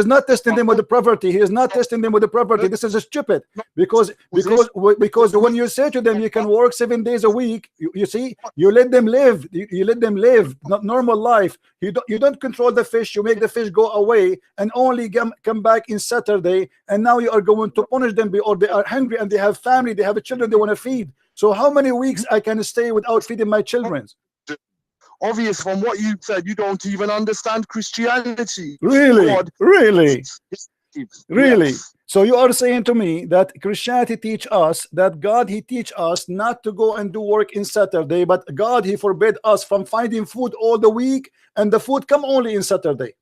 not testing them with the poverty. He is not testing them with the poverty. This is stupid. Because when you say to them you can work 7 days a week, you see, you let them live. You let them live not normal life. You don't control the fish. You make the fish go away and only come back in Saturday. And now you are going to punish them, or they are hungry and they have family, they have children they want to feed. So how many weeks I can stay without feeding my children? Obvious from what you said, you don't even understand Christianity. Really? God, really? Really? Yes. So you are saying to me that Christianity teach us that God, he teach us not to go and do work in Saturday, but God, he forbid us from finding food all the week, and the food come only in Saturday.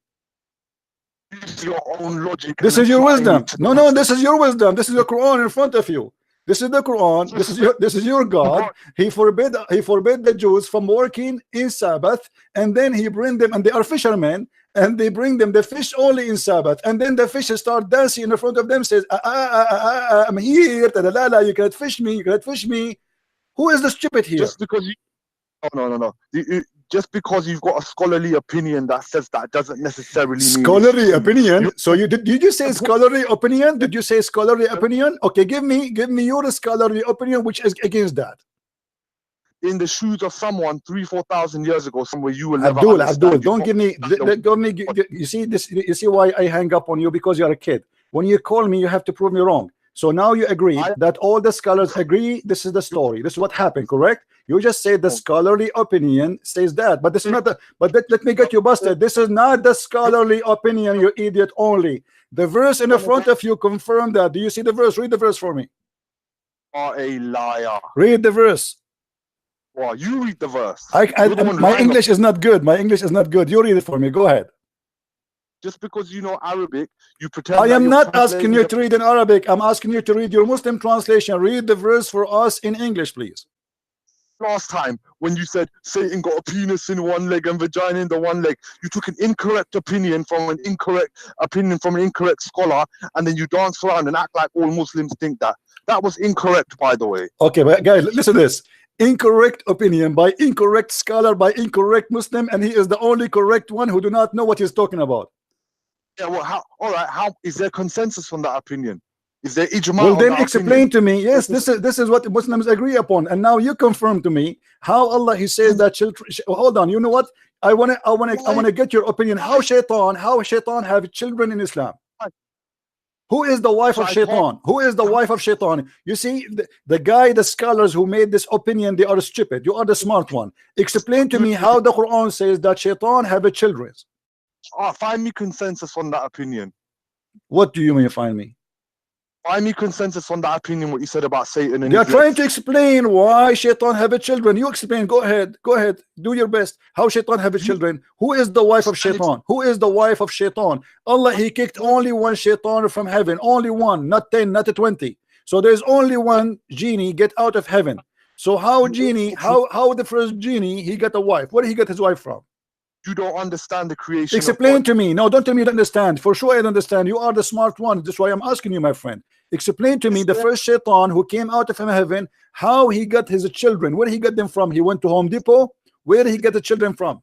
Use your own logic. This is your wisdom. No, this is your wisdom. This is the Quran in front of you. This is the Quran. This is your God. He forbid the Jews from working in Sabbath, and then he bring them, and they are fishermen, and they bring them the fish only in Sabbath, and then the fish start dancing in front of them, says, I'm here, you cannot fish me, you cannot fish me. Who is the stupid here? Just because no. Just because you've got a scholarly opinion that says that doesn't necessarily mean scholarly opinion. So did you say scholarly opinion? Did you say scholarly opinion? Okay, give me your scholarly opinion which is against that. in the shoes of someone 3,000-4,000 years ago, somewhere you will never Abdul, understand. don't give me. You see this. You see why I hang up on you? Because you're a kid. When you call me, you have to prove me wrong. So now you agree that all the scholars agree this is the story. This is what happened, correct? You just say the scholarly opinion says that, but this is not the. But let me get you busted. This is not the scholarly opinion, you idiot. Only the verse in the front of you confirm that. Do you see the verse? Read the verse for me. Are a liar. Read the verse. Well, you read the verse. My English is not good. My English is not good. You read it for me. Go ahead. Just because you know Arabic, you pretend. I am not asking you to read in Arabic. I'm asking you to read your Muslim translation. Read the verse for us in English, please. Last time when you said Satan got a penis in one leg and vagina in the one leg, you took an incorrect opinion from an incorrect scholar, and then you dance around and act like all Muslims think that. That was incorrect, by the way. Okay, but guys, listen to this. Incorrect opinion by incorrect scholar by incorrect Muslim, and he is the only correct one who do not know what he's talking about. Yeah, well, how is there consensus on that opinion? Is there ijma? Well, then explain to me. Yes, this is what Muslims agree upon, and now you confirm to me how Allah He says that children. Hold on, you know what? I wanna get your opinion. How shaitan have children in Islam? Who is the wife of shaitan? Who is the wife of shaitan? You see, the scholars who made this opinion, they are stupid. You are the smart one. Explain to me how the Quran says that shaitan have children. Find me consensus on that opinion. What do you mean find me? Find me consensus on that opinion, what you said about Satan. And they are trying to explain why shaitan have children. You explain. Go ahead. Do your best. How shaitan have children? Who is the wife of shaitan? Who is the wife of shaitan? Allah, He kicked only one shaitan from heaven. Only one, not 10, not 20. So there's only one genie get out of heaven. So how the first genie, he got a wife? Where did he get his wife from? You don't understand the creation. Explain to me. No, don't tell me you don't understand. For sure I don't understand. You are the smart one. That's why I'm asking you, my friend. Explain to me the first shaitan who came out of heaven, how he got his children. Where he got them from? He went to Home Depot. Where did he get the children from?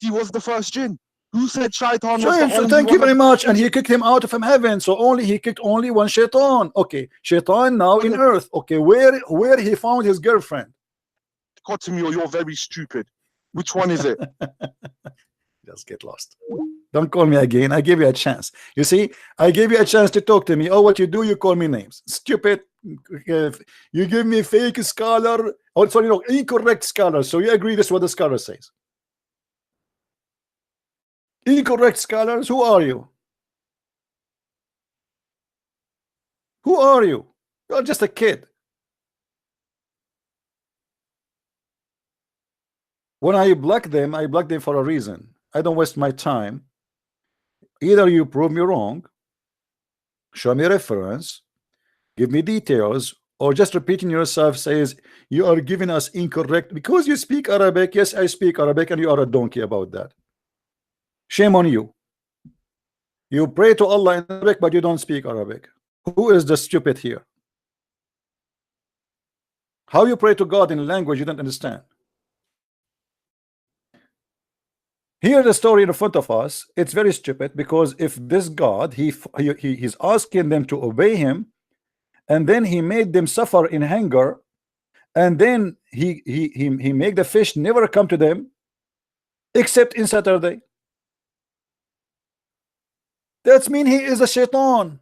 He was the first jinn. Who said shaitan was the only thank you very much. And he kicked him out of heaven. So he kicked only one shaitan. Okay, shaitan now in earth. Okay, where he found his girlfriend? God to me, or you're very stupid. Which one is it? Just get lost. Don't call me again. I gave you a chance. You see, I gave you a chance to talk to me. Oh, what you do, you call me names. Stupid. You give me fake scholar. Oh, sorry, no, incorrect scholar. So you agree this is what the scholar says. Incorrect scholars. Who are you? Who are you? You're just a kid. When I block them for a reason. I don't waste my time. Either you prove me wrong, show me reference, give me details, or just repeating yourself says you are giving us incorrect because you speak Arabic. Yes, I speak Arabic, and you are a donkey about that. Shame on you. You pray to Allah in Arabic, but you don't speak Arabic. Who is the stupid here? How you pray to God in a language you don't understand? Here the story in front of us, it's very stupid, because if this God, he's asking them to obey him, and then he made them suffer in hunger, and then he make the fish never come to them except in Saturday. That's mean he is a shaitan.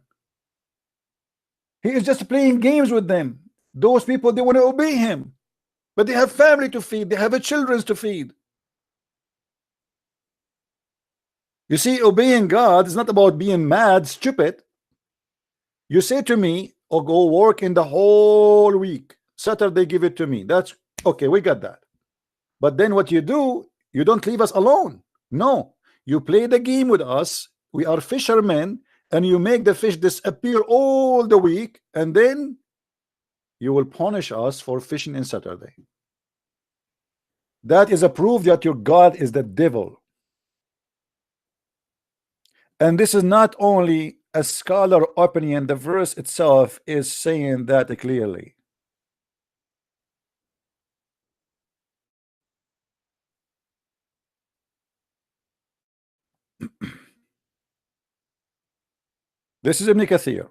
He is just playing games with them. Those people, they want to obey him, but they have family to feed, they have children to feed. You see, obeying God is not about being mad, stupid. You say to me, "Oh, go work in the whole week. Saturday, give it to me." That's okay. We got that. But then what you do, you don't leave us alone. No, you play the game with us. We are fishermen, and you make the fish disappear all the week, and then you will punish us for fishing in Saturday. That is a proof that your God is the devil. And this is not only a scholar opinion, the verse itself is saying that clearly. This is Ibn Kathir.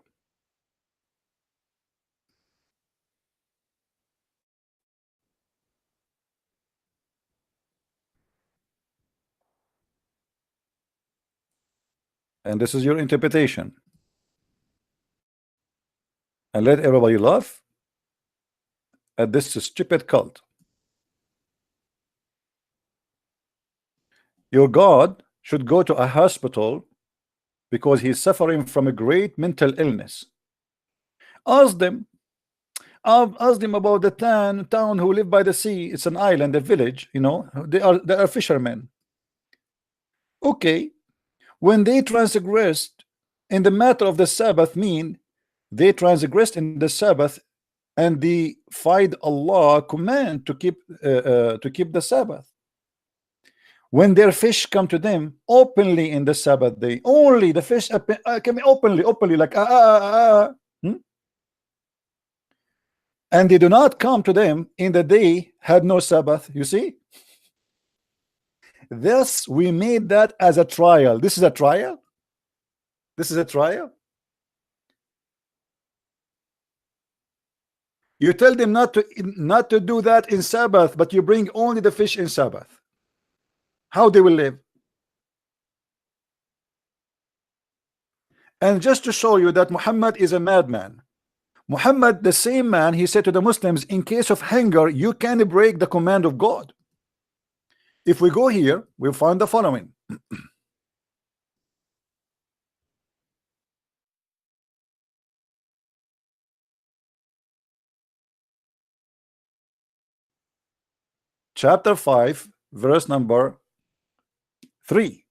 and this is your interpretation, and let everybody laugh at this stupid cult. Your God should go to a hospital because he's suffering from a great mental illness. Ask them. Ask them about the town who live by the sea. It's an island, a village. You know, they are fishermen. Okay, when they transgressed in the matter of the Sabbath, mean they transgressed in the Sabbath and they defied Allah command to keep the Sabbath. When their fish come to them openly in the Sabbath day, only the fish come openly like and they do not come to them in the day had no Sabbath. You see, thus we made that as a trial. This is a trial. This is a trial. You tell them not to do that in Sabbath, but you bring only the fish in Sabbath. How they will live? And just to show you that Muhammad is a madman, Muhammad, the same man, he said to the Muslims, in case of hunger, you can break the command of God. If we go here, we'll find the following. Chapter 5, verse number 3.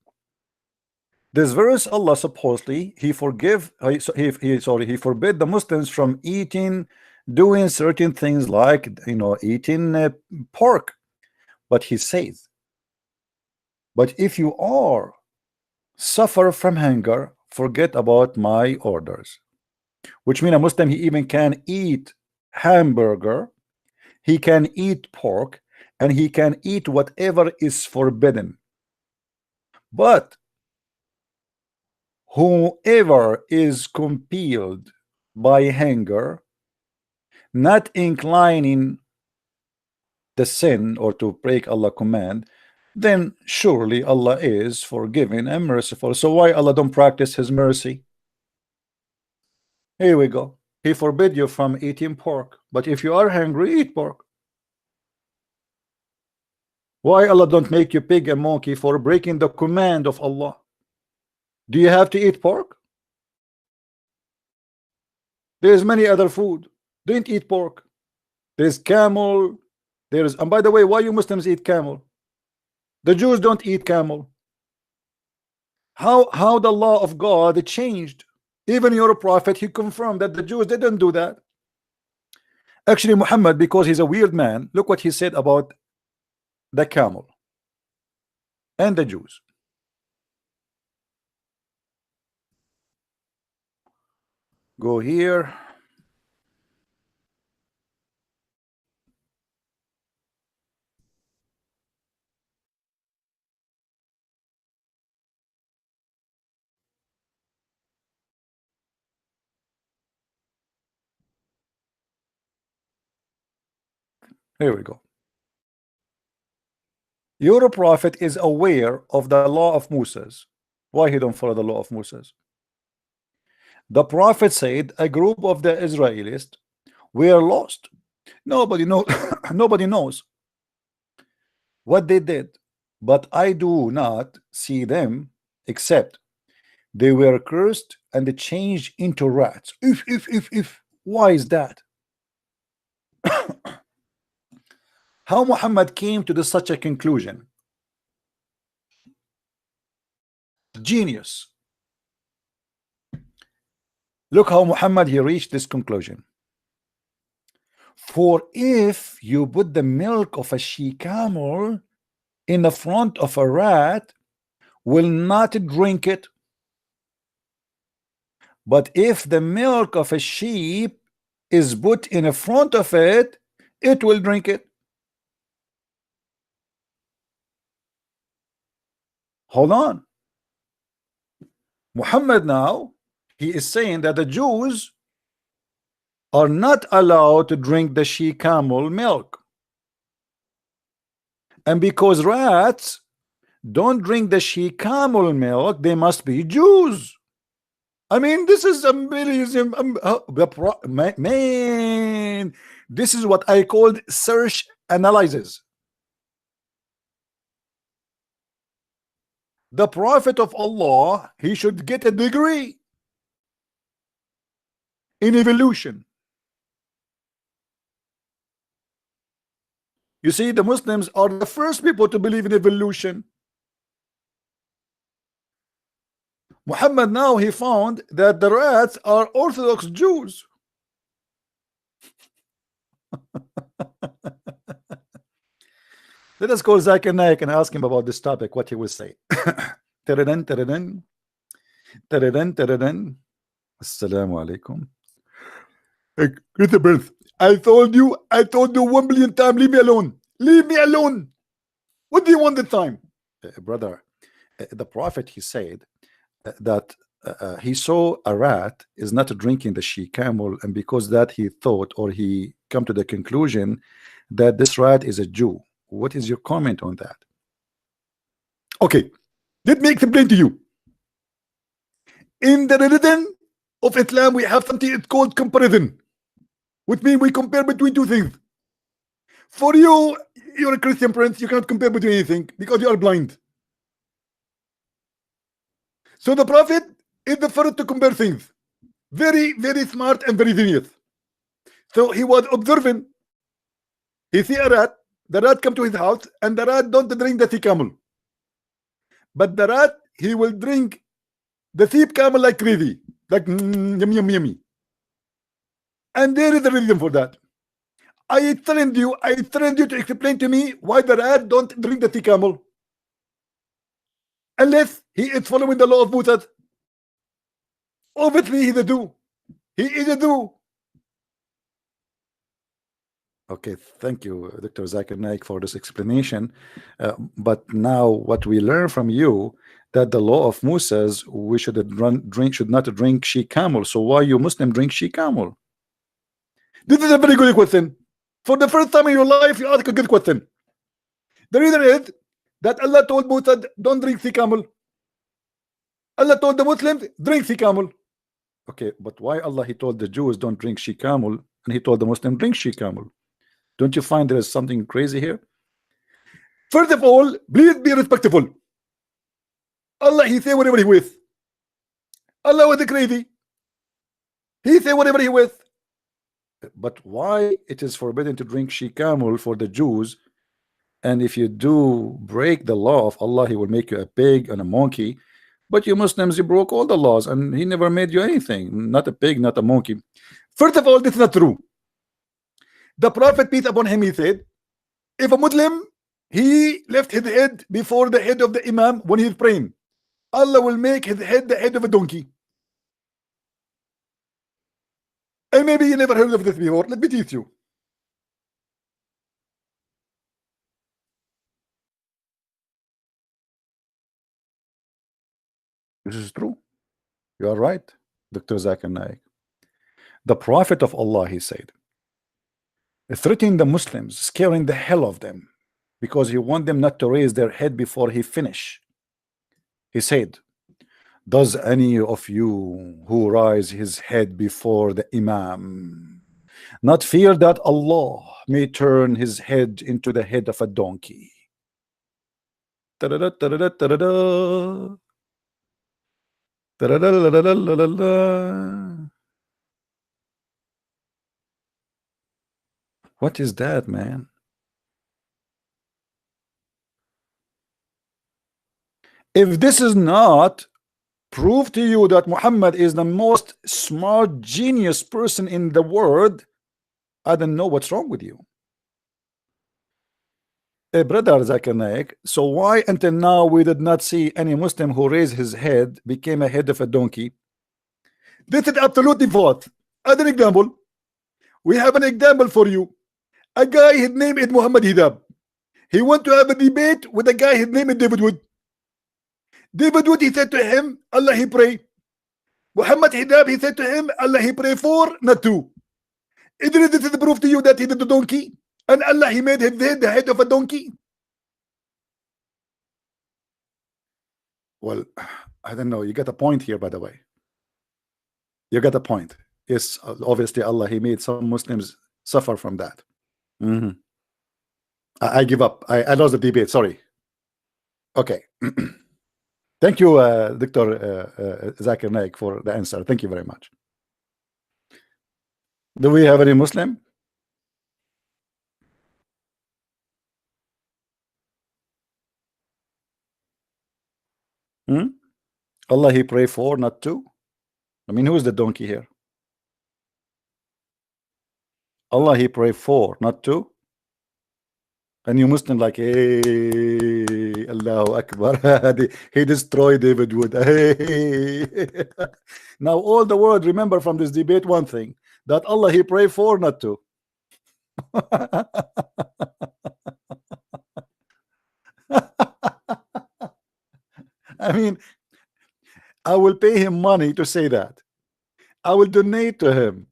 This verse, Allah supposedly he forbid the Muslims from doing certain things like eating pork. But he says, but if you are suffer from hunger, forget about my orders. Which means a Muslim, he even can eat hamburger, he can eat pork, and he can eat whatever is forbidden. But whoever is compelled by hunger, not inclining the sin or to break Allah's command, then surely Allah is forgiving and merciful. So why Allah don't practice his mercy? Here we go. He forbid you from eating pork, but if you are hungry, eat pork. Why Allah don't make you pig and monkey for breaking the command of Allah? Do you have to eat pork? There's many other food. Don't eat pork. There's camel. And by the way, why you Muslims eat camel? The Jews don't eat camel. How the law of God changed? Even your prophet, he confirmed that the Jews didn't do that. Actually, Muhammad, because he's a weird man, look what he said about the camel and the Jews. Go here. Here we go. Your prophet is aware of the law of Moses. Why he don't follow the law of Moses? The prophet said a group of the Israelis were lost. Nobody knows what they did, but I do not see them except they were cursed and they changed into rats. If why is that? How Muhammad came to such a conclusion? Genius. Look how Muhammad he reached this conclusion. For if you put the milk of a she-camel in the front of a rat, will not drink it. But if the milk of a sheep is put in the front of it, it will drink it. Hold on. Muhammad now, he is saying that the Jews are not allowed to drink the she-camel milk. And because rats, don't drink the she camel milk, they must be Jews. I mean, this is amazing. Man, this is what I called search analysis. The Prophet of Allah, he should get a degree in evolution. You see, the Muslims are the first people to believe in evolution. Muhammad now he found that the rats are Orthodox Jews. Let us call Zakir Naik and ask him about this topic, what he will say. Taradan, taradan, taradan, taradan. Assalamu alaikum. Christopher, I told you 1 billion times, leave me alone. Leave me alone. What do you want this time? Brother, the Prophet, he said that he saw a rat is not drinking the she camel, and because that he thought, or he come to the conclusion that this rat is a Jew. What is your comment on that? Okay, let me explain to you. In the religion of Islam, we have something it's called comparison, which means we compare between two things. For you, you're a Christian prince, you cannot compare between anything because you are blind. So the Prophet is the first to compare things. Very, very smart and very genius. So he was observing. He see a rat. The rat come to his house, and the rat don't drink the sea camel. But the rat, he will drink the sea camel like crazy, like yummy, yummy, yummy. And there is a reason for that. I threatened you to explain to me why the rat don't drink the sea camel. Unless he is following the law of Moses. Obviously, he's a Jew. He is a Jew. Okay, thank you, Dr. Zakir Naik, for this explanation. But now, what we learn from you that the law of Moses, we should not drink she camel. So why you Muslim drink she camel? This is a very good question. For the first time in your life, you ask a good question. The reason is that Allah told Moses, don't drink sea camel. Allah told the Muslims, drink sea camel. Okay, but why Allah he told the Jews don't drink she camel, and he told the Muslims drink she camel? Don't you find there is something crazy here? First of all, please be respectful. Allah he say whatever he with. Allah was crazy. He say whatever he with. But why it is forbidden to drink she camel for the Jews? And if you do break the law of Allah, he will make you a pig and a monkey. But you Muslims, you broke all the laws, and he never made you anything. Not a pig, not a monkey. First of all, this is not true. The Prophet, peace upon him, he said, if a Muslim, he left his head before the head of the Imam when he's praying, Allah will make his head the head of a donkey. And maybe you never heard of this before. Let me teach you. This is true. You are right, Dr. Zakir Naik. The Prophet of Allah, he said, threatening the Muslims, scaring the hell of them, because he want them not to raise their head before he finish. He said, does any of you who rise his head before the Imam not fear that Allah may turn his head into the head of a donkey? Ta-da-da, ta-da-da, ta-da-da. Ta-da-da-da-da-da-da-da. What is that, man? If this is not prove to you that Muhammad is the most smart genius person in the world, I don't know what's wrong with you. Brother Zakir Naik, so why until now we did not see any Muslim who raised his head became a head of a donkey? This is absolutely false. As an example, we have an example for you. A guy, his name is Muhammad Hidab. He went to have a debate with a guy, his name is David Wood. David Wood, he said to him, Allah he pray. Muhammad Hidab, he said to him, Allah he pray for, not two. Isn't this the proof to you that he did the donkey? And Allah he made his head the head of a donkey? Well, I don't know. You get a point here, by the way. You got a point. Yes, obviously Allah, he made some Muslims suffer from that. I give up. I lost the debate. Sorry. Okay. Thank you, Dr. Zakir Naik, for the answer. Thank you very much. Do we have any Muslim? Allah he pray for, not to. I mean, who is the donkey here? Allah he pray for, not to. And you Muslim like, hey, Allahu Akbar. He destroyed David Wood. Hey. Now all the world remember from this debate one thing, that Allah he pray for, not to. I mean, I will pay him money to say that. I will donate to him.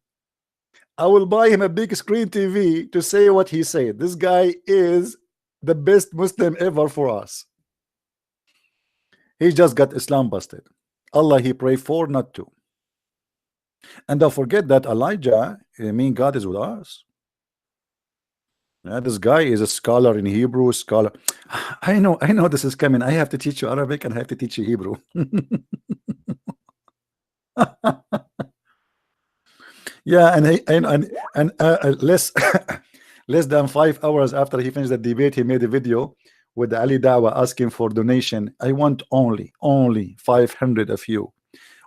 I will buy him a big screen TV to say what he said. This guy is the best Muslim ever for us. He just got Islam busted. Allah he pray for, not to. And don't forget that Elijah, I mean, God is with us. Yeah, this guy is a scholar in Hebrew, scholar. I know this is coming. I have to teach you Arabic and I have to teach you Hebrew. Yeah, and less less than 5 hours after he finished the debate, he made a video with the Ali Dawa asking for donation. I want only 500 of you,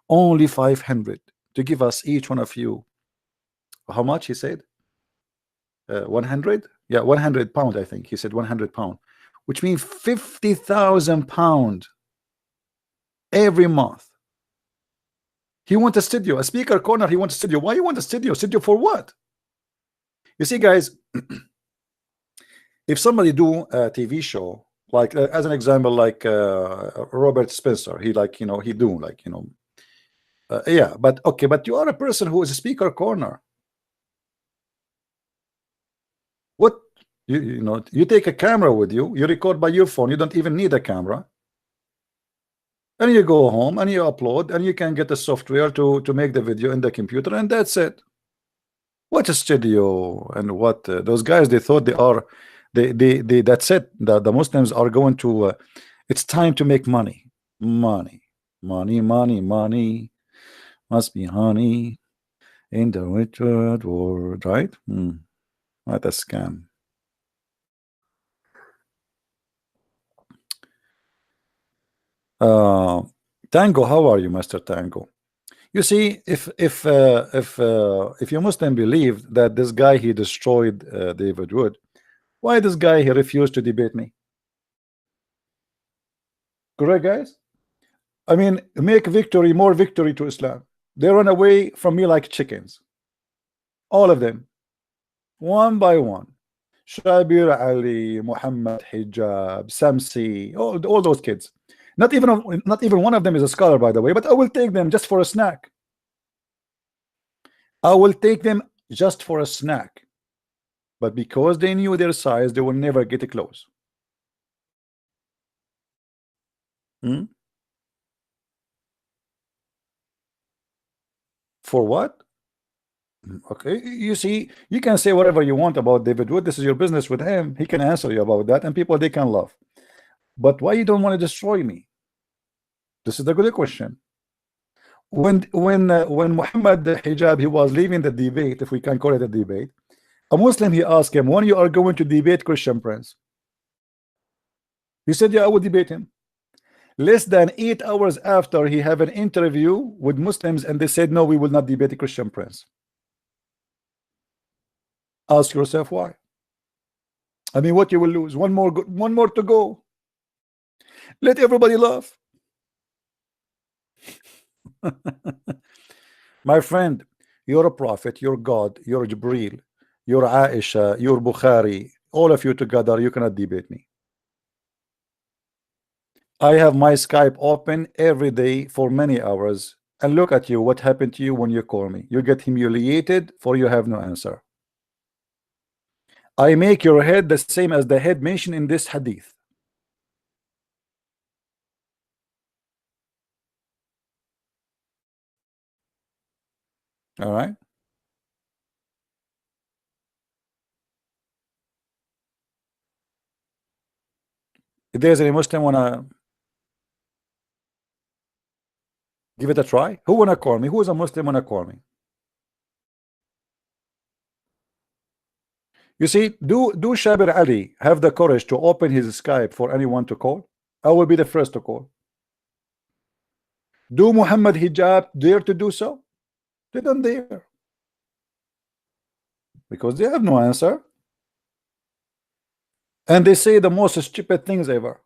only 500 to give us each one of you. How much he said? 100? Yeah, 100 pound. I think he said 100 pound, which means 50,000 pound every month. He wants a studio, a speaker corner. He wants a studio. Why you want a studio? Studio for what? You see, guys, if somebody do a TV show, like as an example, like Robert Spencer, he like, he do like, yeah, but okay, but you are a person who is a speaker corner. What you take a camera with you, you record by your phone, you don't even need a camera. And you go home and you upload and you can get the software to make the video in the computer, and that's it. What a studio. And what those guys, they thought they that's it. The Muslims are going to it's time to make money. Money must be honey in the Richard world, right? What a scam. Tango, how are you, Master Tango? You see, if you Muslim believe that this guy he destroyed David Wood, why this guy he refused to debate me? Correct, guys? I mean, make victory more victory to Islam. They run away from me like chickens, all of them, one by one. Shabir Ali, Muhammad Hijab, Samsi, all those kids. Not even one of them is a scholar, by the way, but I will take them just for a snack. I will take them just for a snack. But because they knew their size, they will never get close. For what? Okay, you see, you can say whatever you want about David Wood. This is your business with him. He can answer you about that, and people, they can laugh. But why you don't want to destroy me? This is the good question. When Muhammad Hijab, he was leaving the debate, if we can call it a debate, a Muslim, he asked him, when you are going to debate Christian Prince? He said, yeah, I would debate him. Less than 8 hours after, he have an interview with Muslims, and they said, no, we will not debate the Christian Prince. Ask yourself why. I mean, what you will lose? One more to go. Let everybody laugh. My friend, you're a prophet, you're God, you're Jibreel, you're Aisha, you're Bukhari, all of you together, you cannot debate me. I have my Skype open every day for many hours, and look at you, what happened to you when you call me? You get humiliated, for you have no answer. I make your head the same as the head mentioned in this hadith. All right. If there's any Muslim wanna give it a try, who wanna call me? Who is a Muslim wanna call me? You see, do Shabir Ali have the courage to open his Skype for anyone to call? I will be the first to call. Do Muhammad Hijab dare to do so? They don't dare, because they have no answer, and they say the most stupid things ever.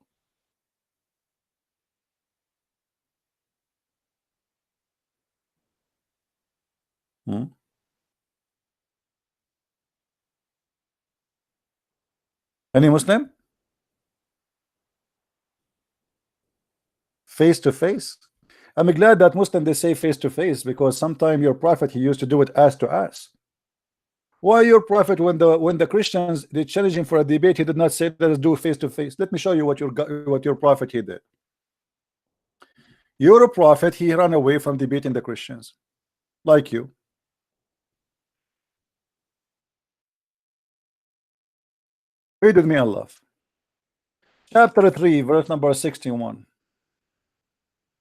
Any Muslim? Face to face. I'm glad that Muslim they say face to face, because sometime your prophet he used to do it ass to ass. Why your prophet, when the Christians they challenged him for a debate, he did not say let us do face to face? Let me show you what your prophet he did. Your prophet he ran away from debating the Christians, like you. Read with me, Allah. Chapter 3, verse number 61.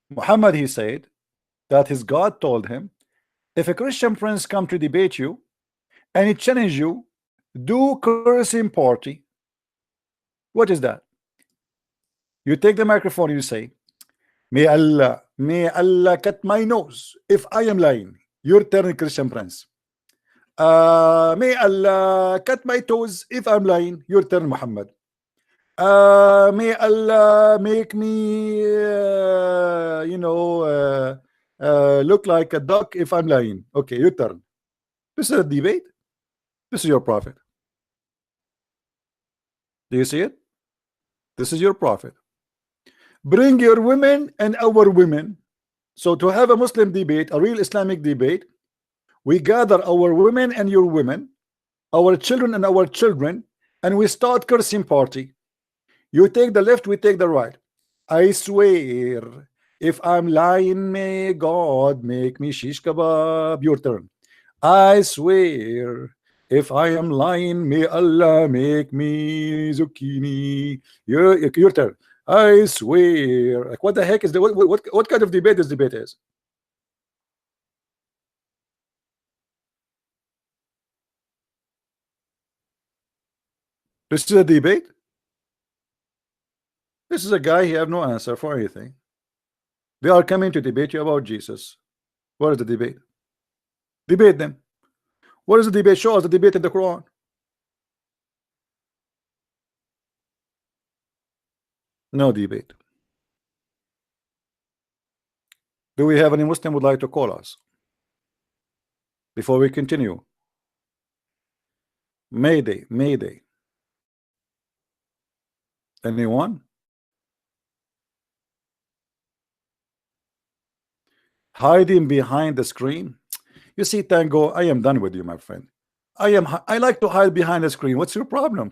Muhammad he said that his God told him, if a Christian prince come to debate you and he challenge you, do cursing party. What is that? You take the microphone, you say, may Allah cut my nose if I am lying. Your turn, Christian prince. May Allah cut my toes if I'm lying. Your turn, Muhammad. May Allah make me look like a duck if I'm lying. Okay, your turn. This is a debate. This is your prophet. Do you see it? This is your prophet. Bring your women and our women. So to have a Muslim debate, a real Islamic debate, we gather our women and your women, our children and our children, and we start cursing party. You take the left, we take the right. I swear, if I'm lying, may God make me shish kebab. Your turn. I swear, if I am lying, may Allah make me zucchini. Your turn. I swear. Like, what the heck is the what kind of debate this debate is? This is a debate. This is a guy he have no answer for anything. They are coming to debate you about Jesus. What is the debate? Debate them. What is the debate? Show us the debate in the Quran. No debate. Do we have any Muslim would like to call us before we continue? Mayday, Mayday. Anyone? Hiding behind the screen. You see, Tango, I am done with you, my friend. I like to hide behind the screen. What's your problem?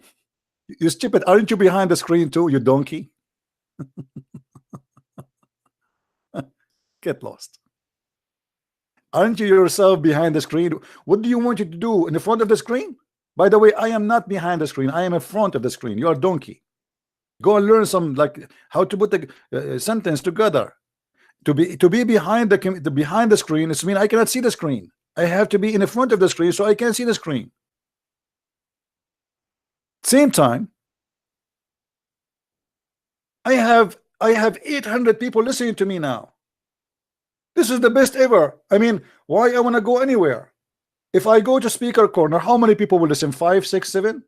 You stupid. Aren't you behind the screen too, you donkey? Get lost. Aren't you yourself behind the screen? What do you want you to do in the front of the screen? By the way, I am not behind the screen. I am in front of the screen. You are donkey. Go and learn some, like, how to put the sentence together. To be behind the screen, it means I cannot see the screen. I have to be in the front of the screen so I can see the screen. Same time, I have 800 people listening to me now. This is the best ever. I mean, why I want to go anywhere? If I go to speaker corner, how many people will listen? 5, 6, 7?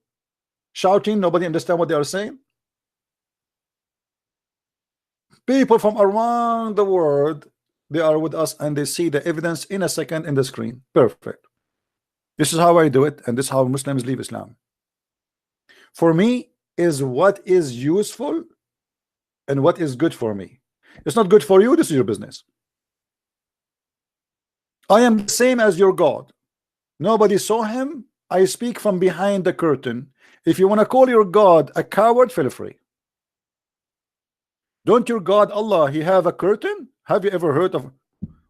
Shouting, nobody understand what they are saying. People from around the world, they are with us and they see the evidence in a second in the screen. Perfect. This is how I do it, and this is how Muslims leave Islam. For me, is what is useful and what is good for me. It's not good for you, this is your business. I am the same as your God. Nobody saw him. I speak from behind the curtain. If you want to call your God a coward, feel free. Don't your God Allah, he have a curtain? Have you ever heard of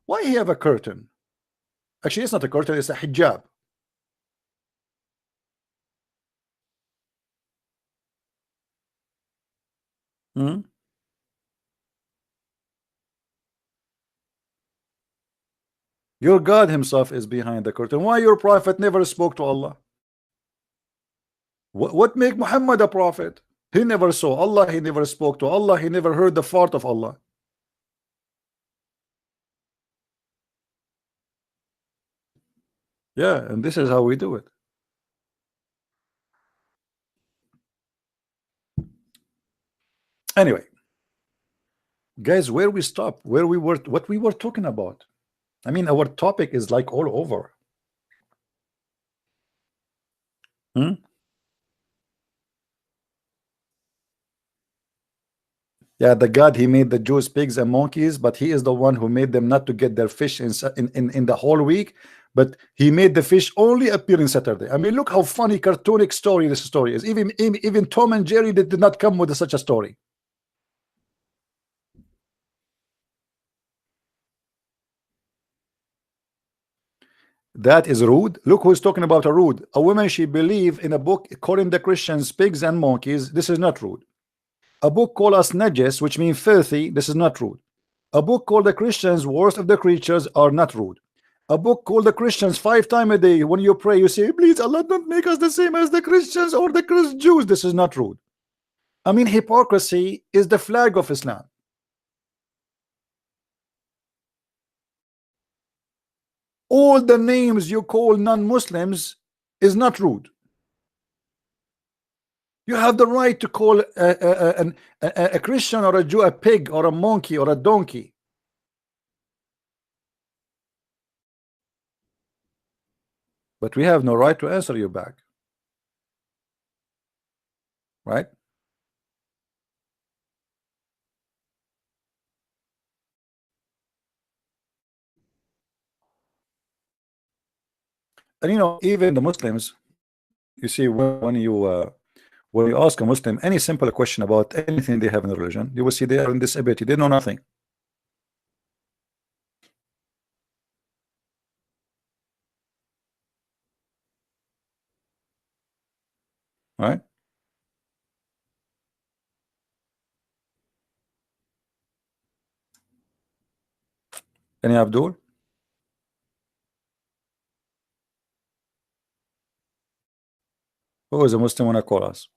why he have a curtain? Actually, it's not a curtain, it's a hijab. Hmm? Your God himself is behind the curtain. Why your prophet never spoke to Allah? What make Muhammad a prophet? He never saw Allah, he never spoke to Allah, he never heard the fart of Allah. Yeah, and this is how we do it. Anyway, guys, where we stop, where we were, what we were talking about. I mean, our topic is like all over. Hmm? Yeah, the God, he made the Jews pigs and monkeys, but he is the one who made them not to get their fish in the whole week, but he made the fish only appear in Saturday. I mean, look how funny, cartoonic story this story is. Even Tom and Jerry did not come with such a story. That is rude. Look who's talking about a rude. A woman, she believe in a book calling the Christians pigs and monkeys. This is not rude. A book called us najis, which means filthy. This is not rude. A book called the Christians worst of the creatures are not rude. A book called the Christians 5 times a day. When you pray, you say, please Allah, don't make us the same as the Christians or the Jews. This is not rude. I mean, hypocrisy is the flag of Islam. All the names you call non-Muslims is not rude. You have the right to call a Christian or a Jew a pig or a monkey or a donkey. But we have no right to answer you back. Right? And you know, even the Muslims, you see, when you ask a Muslim any simple question about anything they have in the religion, you will see they are in disability, they know nothing. Right? Any Abdul? Who is a Muslim wanna call us?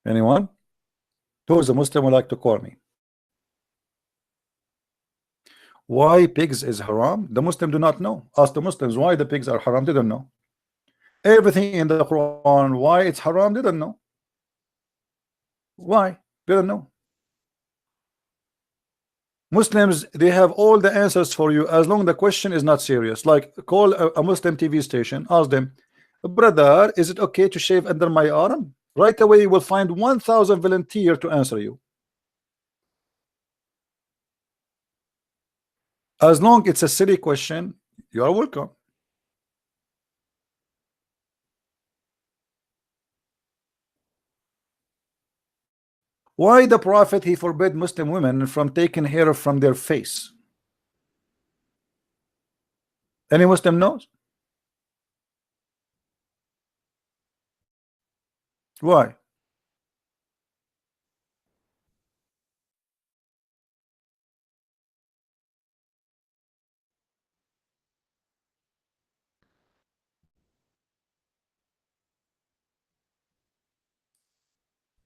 Anyone? Who is a Muslim would like to call me? Why pigs is haram? The Muslim do not know. Ask the Muslims why the pigs are haram. They don't know. Everything in the Quran, why it's haram, they don't know. Why? They don't know. Muslims, they have all the answers for you as long the question is not serious. Like call a Muslim TV station, ask them, brother, is it okay to shave under my arm? Right away you will find 1,000 volunteers to answer you. As long it's a silly question, you are welcome. Why the Prophet he forbid Muslim women from taking hair from their face? Any Muslim knows? Why?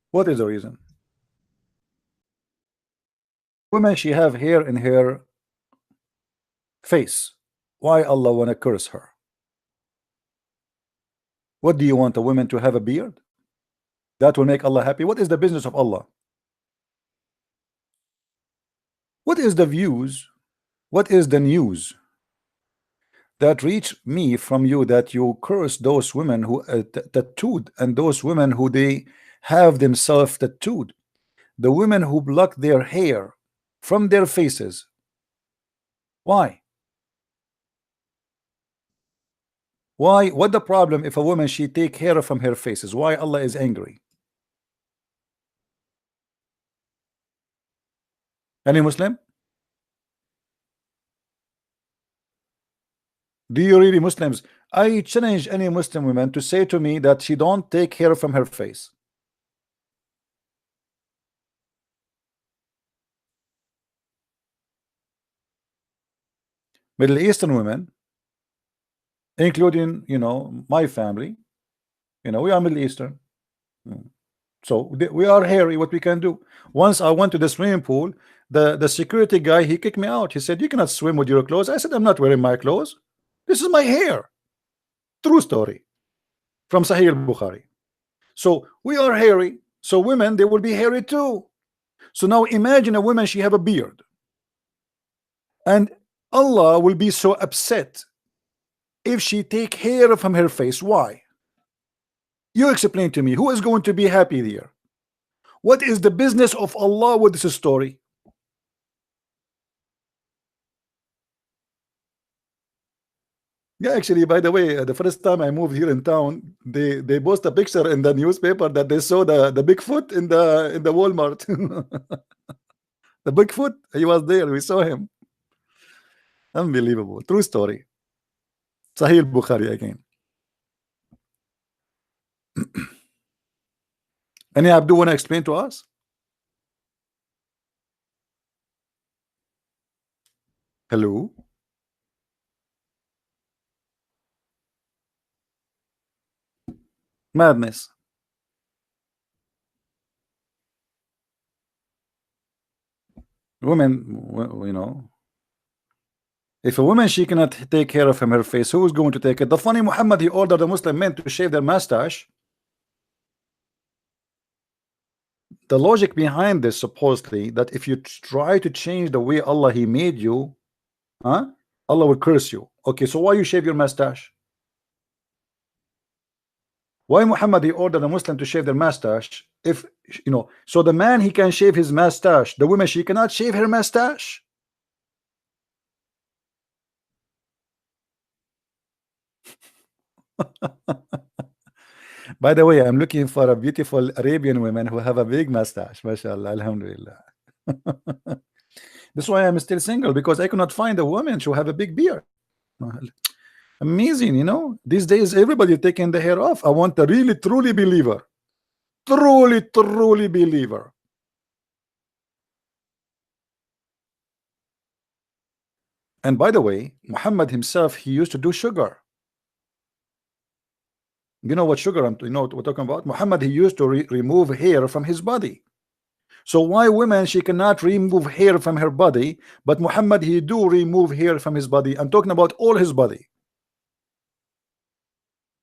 What is the reason? Woman, she have hair in her face. Why Allah wanna curse her? What do you want a woman to have a beard? That will make Allah happy. What is the business of Allah? What is the views? What is the news that reach me from you that you curse those women who tattooed and those women who they have themselves tattooed, the women who block their hair from their faces. Why? Why? What the problem if a woman she take hair from her faces? Why Allah is angry? Any Muslim? Do you really Muslims? I challenge any Muslim woman to say to me that she don't take hair from her face. Middle Eastern women, including my family, we are Middle Eastern. So we are hairy. What we can do? Once I went to the swimming pool, the security guy, he kicked me out. He said, "You cannot swim with your clothes." I said, "I'm not wearing my clothes. This is my hair." True story from Sahih al-Bukhari. So we are hairy. So women, they will be hairy too. So now imagine a woman, she have a beard, and Allah will be so upset if she take hair from her face. Why? You explain to me. Who is going to be happy there? What is the business of Allah with this story? Yeah, actually, by the way, the first time I moved here in town, they post a picture in the newspaper that they saw the Bigfoot in the Walmart. The Bigfoot, he was there. We saw him. Unbelievable. True story. Sahih Bukhari again. Any Abdu want to explain to us? Hello? Madness. Women, if a woman she cannot take care of her face, who is going to take it? The funny Muhammad, he ordered the Muslim men to shave their mustache. The logic behind this, supposedly, that if you try to change the way Allah he made you, Allah will curse you. Okay, so why you shave your mustache? Why Muhammad he ordered a Muslim to shave their mustache? If so the man he can shave his mustache, the woman she cannot shave her mustache. By the way, I'm looking for a beautiful Arabian woman who have a big mustache. MashaAllah, alhamdulillah. That's why I'm still single, because I cannot find a woman who have a big beard. Amazing, these days everybody taking the hair off. I want a really truly believer, truly believer. And by the way, Muhammad himself, he used to do sugar. You know what sugar what we're talking about? Muhammad, he used to remove hair from his body. So why women she cannot remove hair from her body, but Muhammad he do remove hair from his body? I'm talking about all his body.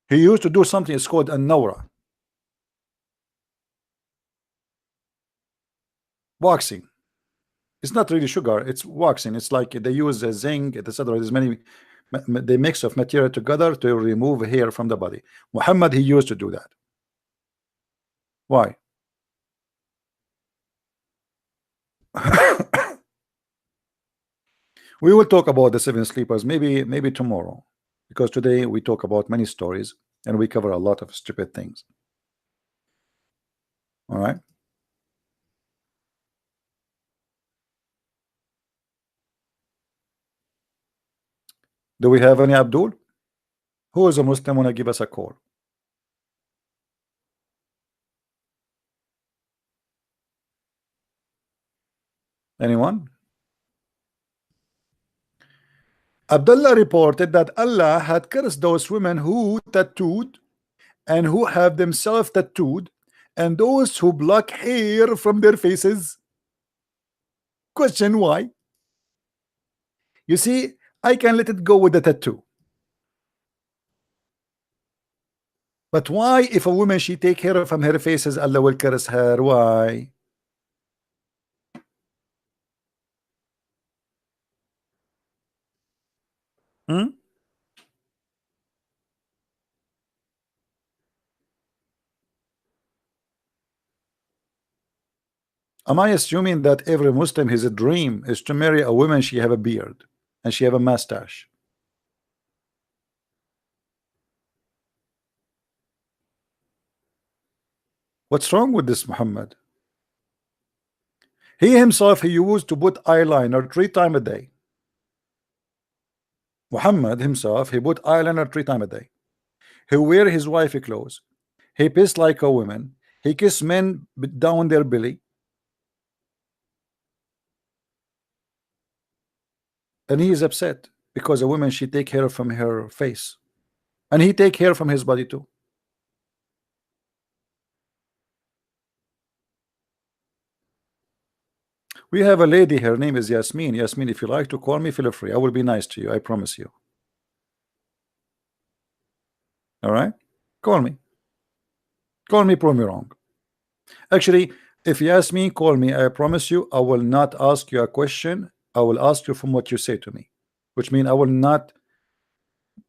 He used to do something, it's called an-nawra, waxing. It's not really sugar, it's waxing. It's like they use a zinc, etc. There's many, they mix of material together to remove hair from the body. Muhammad he used to do that. Why? We will talk about the seven sleepers maybe tomorrow, because today we talk about many stories and we cover a lot of stupid things. All right. Do we have any Abdul? Who is a Muslim want to give us a call? Anyone? Abdullah reported that Allah had cursed those women who tattooed and who have themselves tattooed, and those who block hair from their faces. Question why? You see, I can let it go with the tattoo. But why if a woman she take hair from her faces, Allah will curse her? Why? Am I assuming that every Muslim, his dream is to marry a woman she have a beard and she have a mustache? What's wrong with this Muhammad? He himself, he used to put eyeliner 3 times a day. Muhammad himself, he put eyeliner 3 times a day. He wear his wifey clothes. He pissed like a woman. He kiss men down their belly. And he is upset because a woman, she take hair from her face. And he take hair from his body too. We have a lady, her name is Yasmin. Yasmin, if you like to call me, feel free. I will be nice to you, I promise you. All right? Call me. Call me, prove me wrong. Actually, if Yasmin call me, I promise you, I will not ask you a question. I will ask you from what you say to me, which means I will not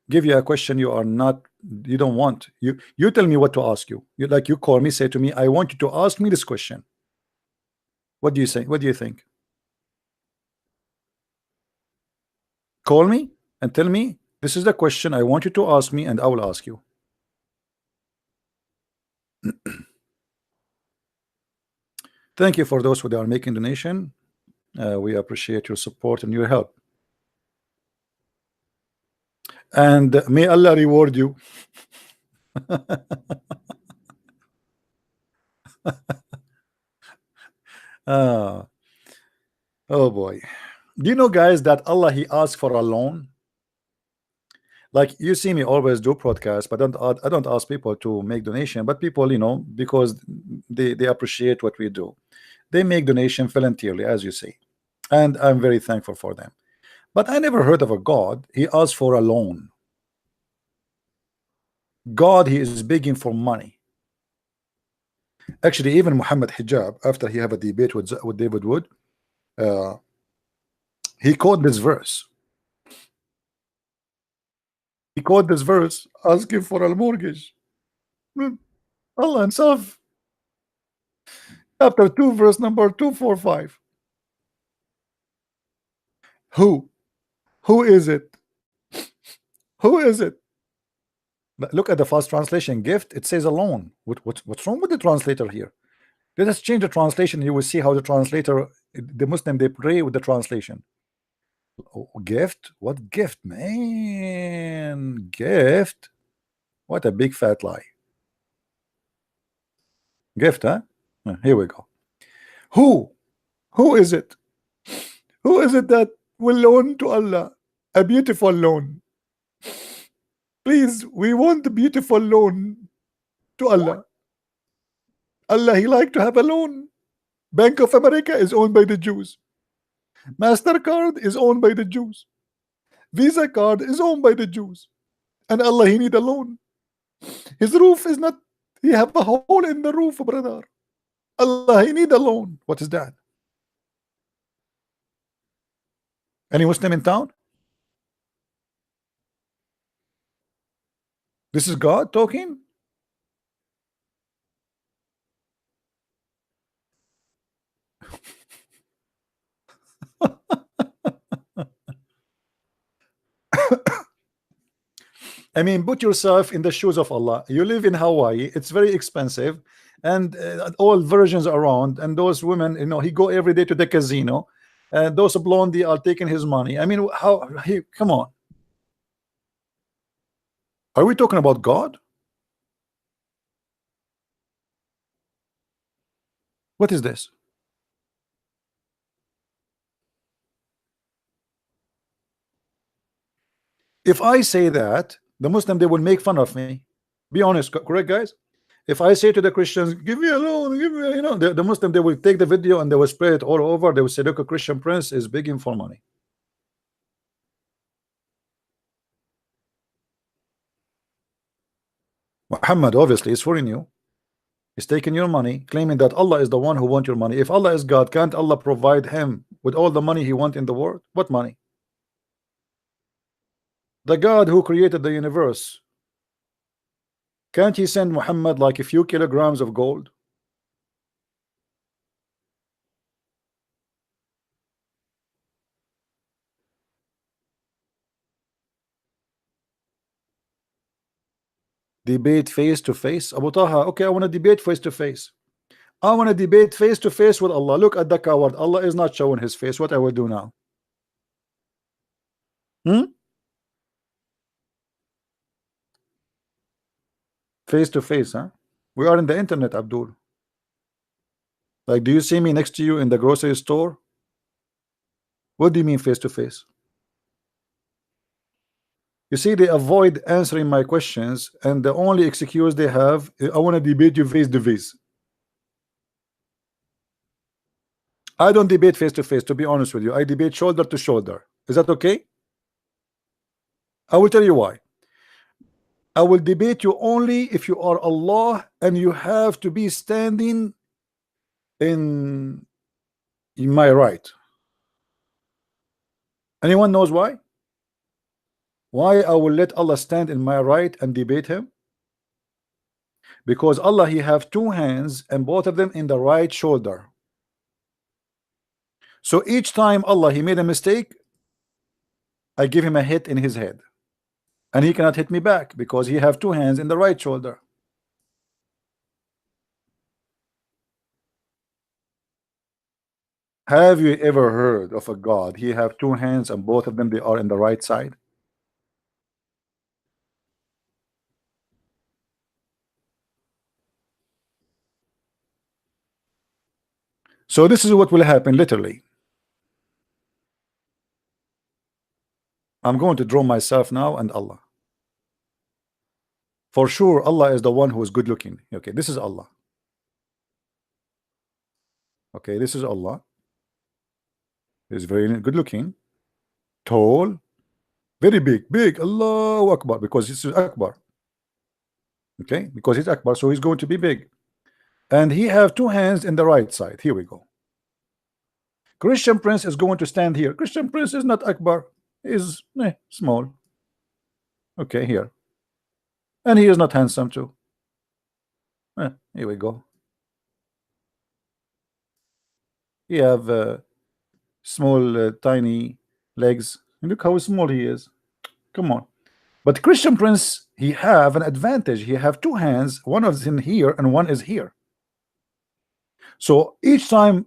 give you a question you don't want. You tell me what to ask you. You call me, say to me, I want you to ask me this question. What do you say? What do you think? Call me and tell me this is the question I want you to ask me, and I will ask you. Thank you for those who are making donation. We appreciate your support and your help. And may Allah reward you. Oh boy. Do you know, guys, that Allah, he asked for a loan? Like, you see me always do podcasts, but I don't ask people to make donation, but people, you know, because they appreciate what we do, they make donation voluntarily, as you see, and I'm very thankful for them. But I never heard of a God he asked for a loan. God, he is begging for money. Actually, even Muhammad Hijab, after he have a debate with David Wood, he quoted this verse. He quoted this verse asking for a mortgage. Allah himself, chapter 2, verse number 245. Who is it? Who is it? Look at the fast translation, gift. It says a loan. What's wrong with the translator here? Let us change the translation. You will see how the translator, the Muslim, they pray with the translation. Oh, gift? What gift, man? Gift? What a big fat lie. Gift, huh? Here we go. Who is it? Who is it that will loan to Allah a beautiful loan? Please, we want the beautiful loan to Allah. Allah, he like to have a loan. Bank of America is owned by the Jews. MasterCard is owned by the Jews. Visa card is owned by the Jews. And Allah, he need a loan. His roof is not, he have a hole in the roof, brother. Allah, he need a loan. What is that? Any Muslim in town? This is God talking? I mean, put yourself in the shoes of Allah. You live in Hawaii, it's very expensive, and all versions around, and those women, you know, he go every day to the casino, and those blondie are taking his money. I mean, how he, come on. Are we talking about God? What is this? If I say that, the Muslim, they will make fun of me. Be honest, correct, guys? If I say to the Christians, give me a loan, give me, you know, the Muslim, they will take the video and they will spread it all over. They will say, look, a Christian prince is begging for money. Muhammad obviously is fooling you. He's taking your money, claiming that Allah is the one who wants your money. If Allah is God, can't Allah provide him with all the money he wants in the world? What money? The God who created the universe, can't he send Muhammad like a few kilograms of gold? Debate face to face. Abu Taha, okay, I want to debate face to face. I want to debate face to face with Allah. Look at the coward. Allah is not showing his face. What I will do now? Face to face, huh? We are in the internet, Abdul. Like, do you see me next to you in the grocery store? What do you mean face to face? You see, they avoid answering my questions, and the only excuse they have, I want to debate you face to face. I don't debate face to face, to be honest with you. I debate shoulder to shoulder. Is that okay? I will tell you why. I will debate you only if you are Allah and you have to be standing in my right. Anyone knows why? Why I will let Allah stand in my right and debate him? Because Allah, he have two hands and both of them in the right shoulder. So each time Allah he made a mistake, I give him a hit in his head, and he cannot hit me back because he have two hands in the right shoulder. Have you ever heard of a God he have two hands and both of them they are in the right side? So this is what will happen literally. I'm going to draw myself now and Allah. For sure, Allah is the one who is good looking. Okay, this is Allah. Okay, this is Allah. He's very good looking, tall, very big. Allahu Akbar, because this is Akbar. Okay, because he's Akbar, so he's going to be big. And he have two hands in the right side. Here we go. Christian Prince is going to stand here. Christian Prince is not Akbar, is small. Okay, here. And he is not handsome too. Here we go. He have small, tiny legs. And look how small he is. Come on. But Christian Prince, he have an advantage. He have two hands. One is in here and one is here. So each time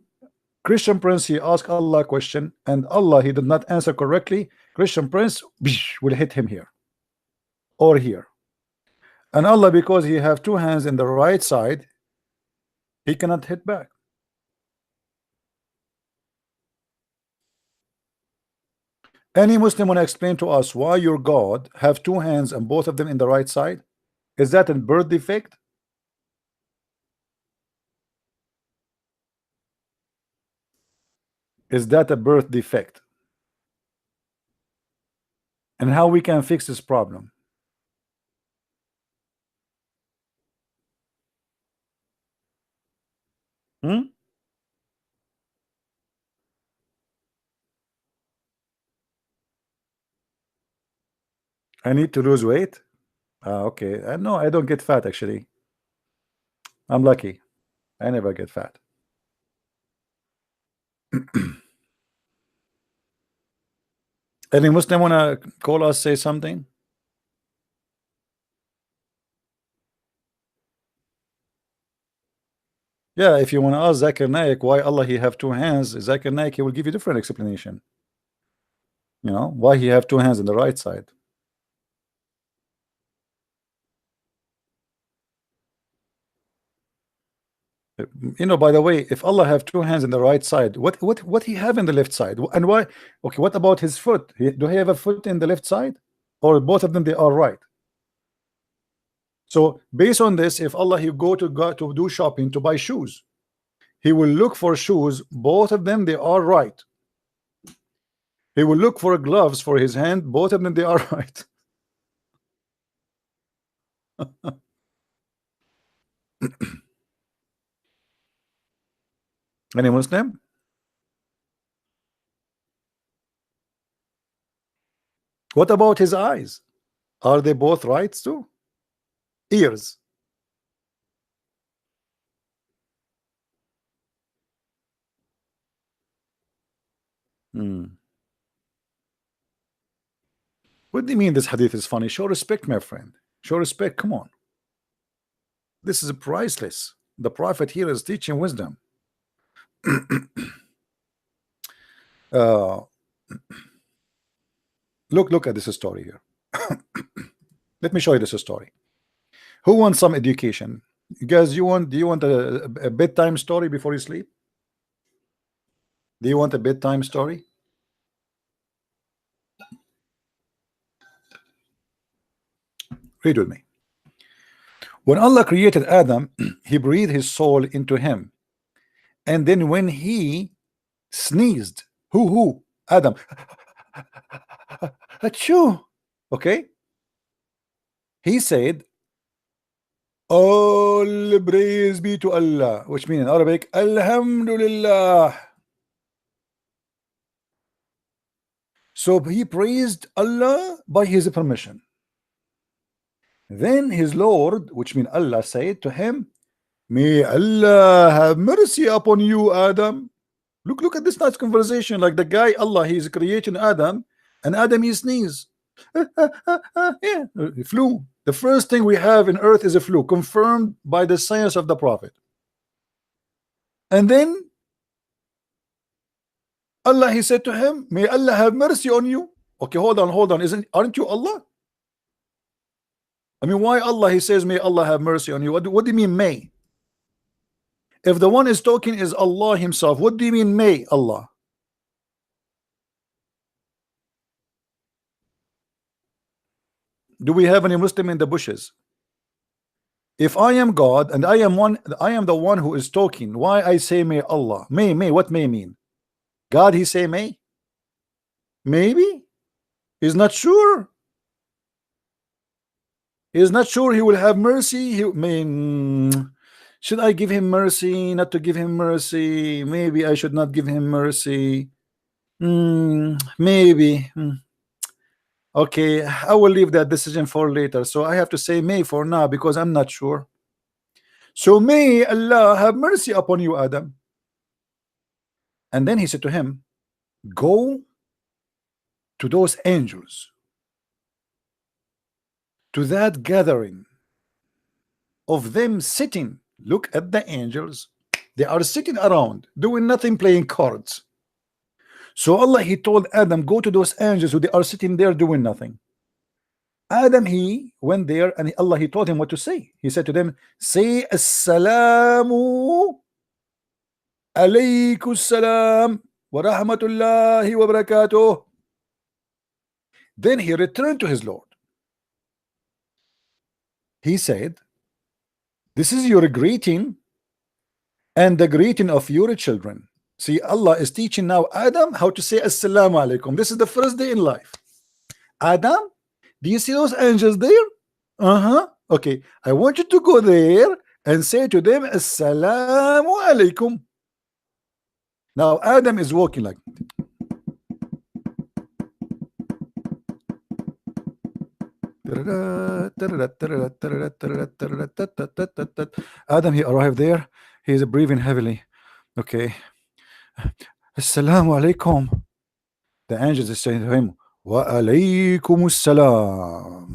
Christian Prince he asked Allah a question and Allah he did not answer correctly, Christian Prince will hit him here or here. And Allah, because he have two hands in the right side, he cannot hit back. Any Muslim want to explain to us why your God have two hands and both of them in the right side? Is that a birth defect? Is that a birth defect? And how we can fix this problem? I need to lose weight. Okay. No, I don't get fat actually. I'm lucky. I never get fat. Any Muslim wanna call us, say something? Yeah, if you want to ask Zakir Naik why Allah he have two hands, Zakir Naik he will give you different explanation. You know why he have two hands on the right side. You know, by the way, if Allah have two hands in the right side, what he have in the left side, and why? Okay, what about his foot? Do he have a foot in the left side, or both of them they are right? So based on this, if Allah he go to do shopping to buy shoes, he will look for shoes, both of them they are right. He will look for gloves for his hand, both of them they are right. Any Muslim? What about his eyes? Are they both right too? Ears. What do you mean this hadith is funny? Show respect, my friend. Show respect. Come on. This is priceless. The Prophet here is teaching wisdom. Look at this story here. Let me show you this story. Who wants some education? You guys, do you want a bedtime story before you sleep? Do you want a bedtime story? Read with me. When Allah created Adam, he breathed his soul into him, and then when he sneezed, who Adam, achoo, okay, he said, all praise be to Allah, which means in Arabic, Alhamdulillah. So he praised Allah by his permission. Then his Lord, which means Allah, said to him, may Allah have mercy upon you, Adam. Look at this nice conversation. Like the guy, Allah, he's creating Adam, and Adam, he sneezes. Yeah, flu. The first thing we have in earth is a flu, confirmed by the science of the Prophet. And then Allah, he said to him, may Allah have mercy on you. Okay, hold on. Aren't you Allah? I mean, why Allah, he says, may Allah have mercy on you? What do you mean may? If the one is talking is Allah himself, what do you mean may Allah? Do we have any Muslim in the bushes? If I am God and I am the one who is talking, why I say may Allah? May, what may mean? God, he say may? Maybe? He's not sure. He's not sure he will have mercy. Should I give him mercy? Not to give him mercy? Maybe I should not give him mercy. Maybe. Okay, I will leave that decision for later. So I have to say may for now because I'm not sure. So may Allah have mercy upon you, Adam. And then he said to him, go to those angels, to that gathering of them sitting. Look at the angels. They are sitting around doing nothing, playing cards. So Allah, he told Adam, go to those angels who they are sitting there doing nothing. Adam, he went there, and Allah, he told him what to say. He said to them, say assalamu alaykum salam wa rahmatullahi wa barakatuh. Then he returned to his Lord. He said, this is your greeting and the greeting of your children. See, Allah is teaching now Adam how to say assalamu alaikum. This is the first day in life. Adam, do you see those angels there? Okay, I want you to go there and say to them assalamu alaikum. Now Adam is walking like Adam, he arrived there. He is breathing heavily. Okay, assalamu alaikum. The angels is saying to him, wa alaykum assalam.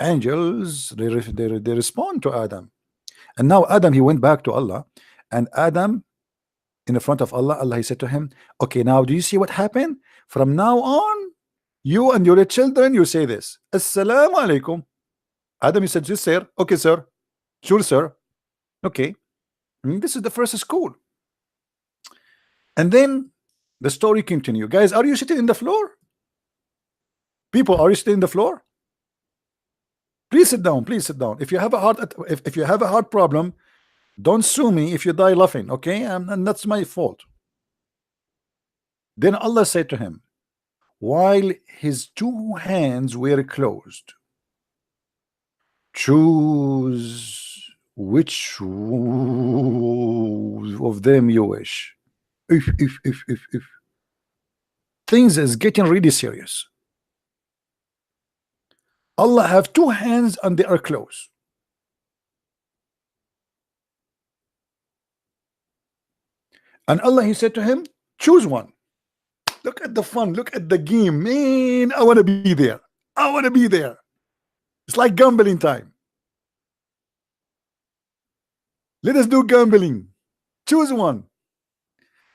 Angels, they respond to Adam. And now Adam, he went back to Allah, and Adam in the front of Allah, Allah, he said to him, okay, now do you see what happened? From now on, you and your children, you say this, assalamu alaikum. Adam, he said, yes, sir. Okay, sir. Sure, sir. Okay. This is the first school. And then the story continues. Guys, are you sitting in the floor? People, are you sitting in the floor? Please sit down. Please sit down. If you have a heart, if you have a heart problem, don't sue me if you die laughing. Okay, and that's my fault. Then Allah said to him, while his two hands were closed, choose which of them you wish. If things is getting really serious. Allah have two hands and they are closed. And Allah, he said to him, choose one. Look at the fun, look at the game, man. I want to be there. I want to be there. It's like gambling time. Let us do gambling. Choose one.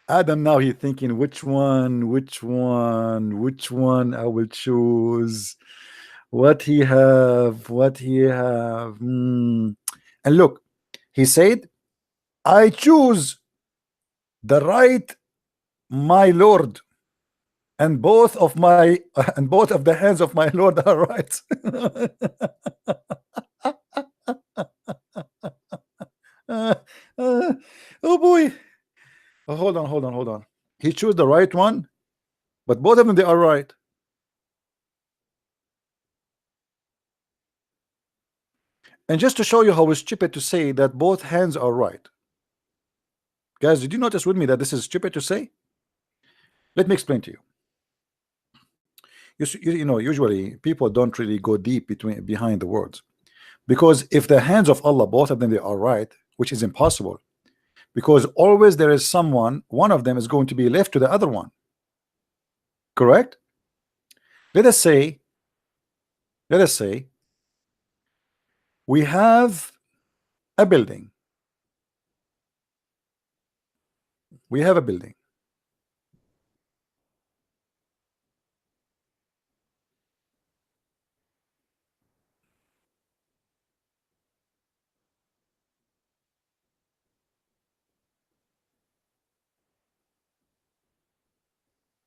Adam now he's thinking which one I will choose. What he have? And look, he said, I choose the right, my Lord, and both of the hands of my Lord are right. Oh boy. Oh, hold on. He chose the right one, but both of them they are right. And just to show you how it's stupid to say that both hands are right. Guys, did you notice with me that this is stupid to say? Let me explain to you. You know, usually people don't really go deep behind the words, because if the hands of Allah, both of them, they are right, which is impossible, because always there is one of them is going to be left to the other one. Correct? Let us say we have a building.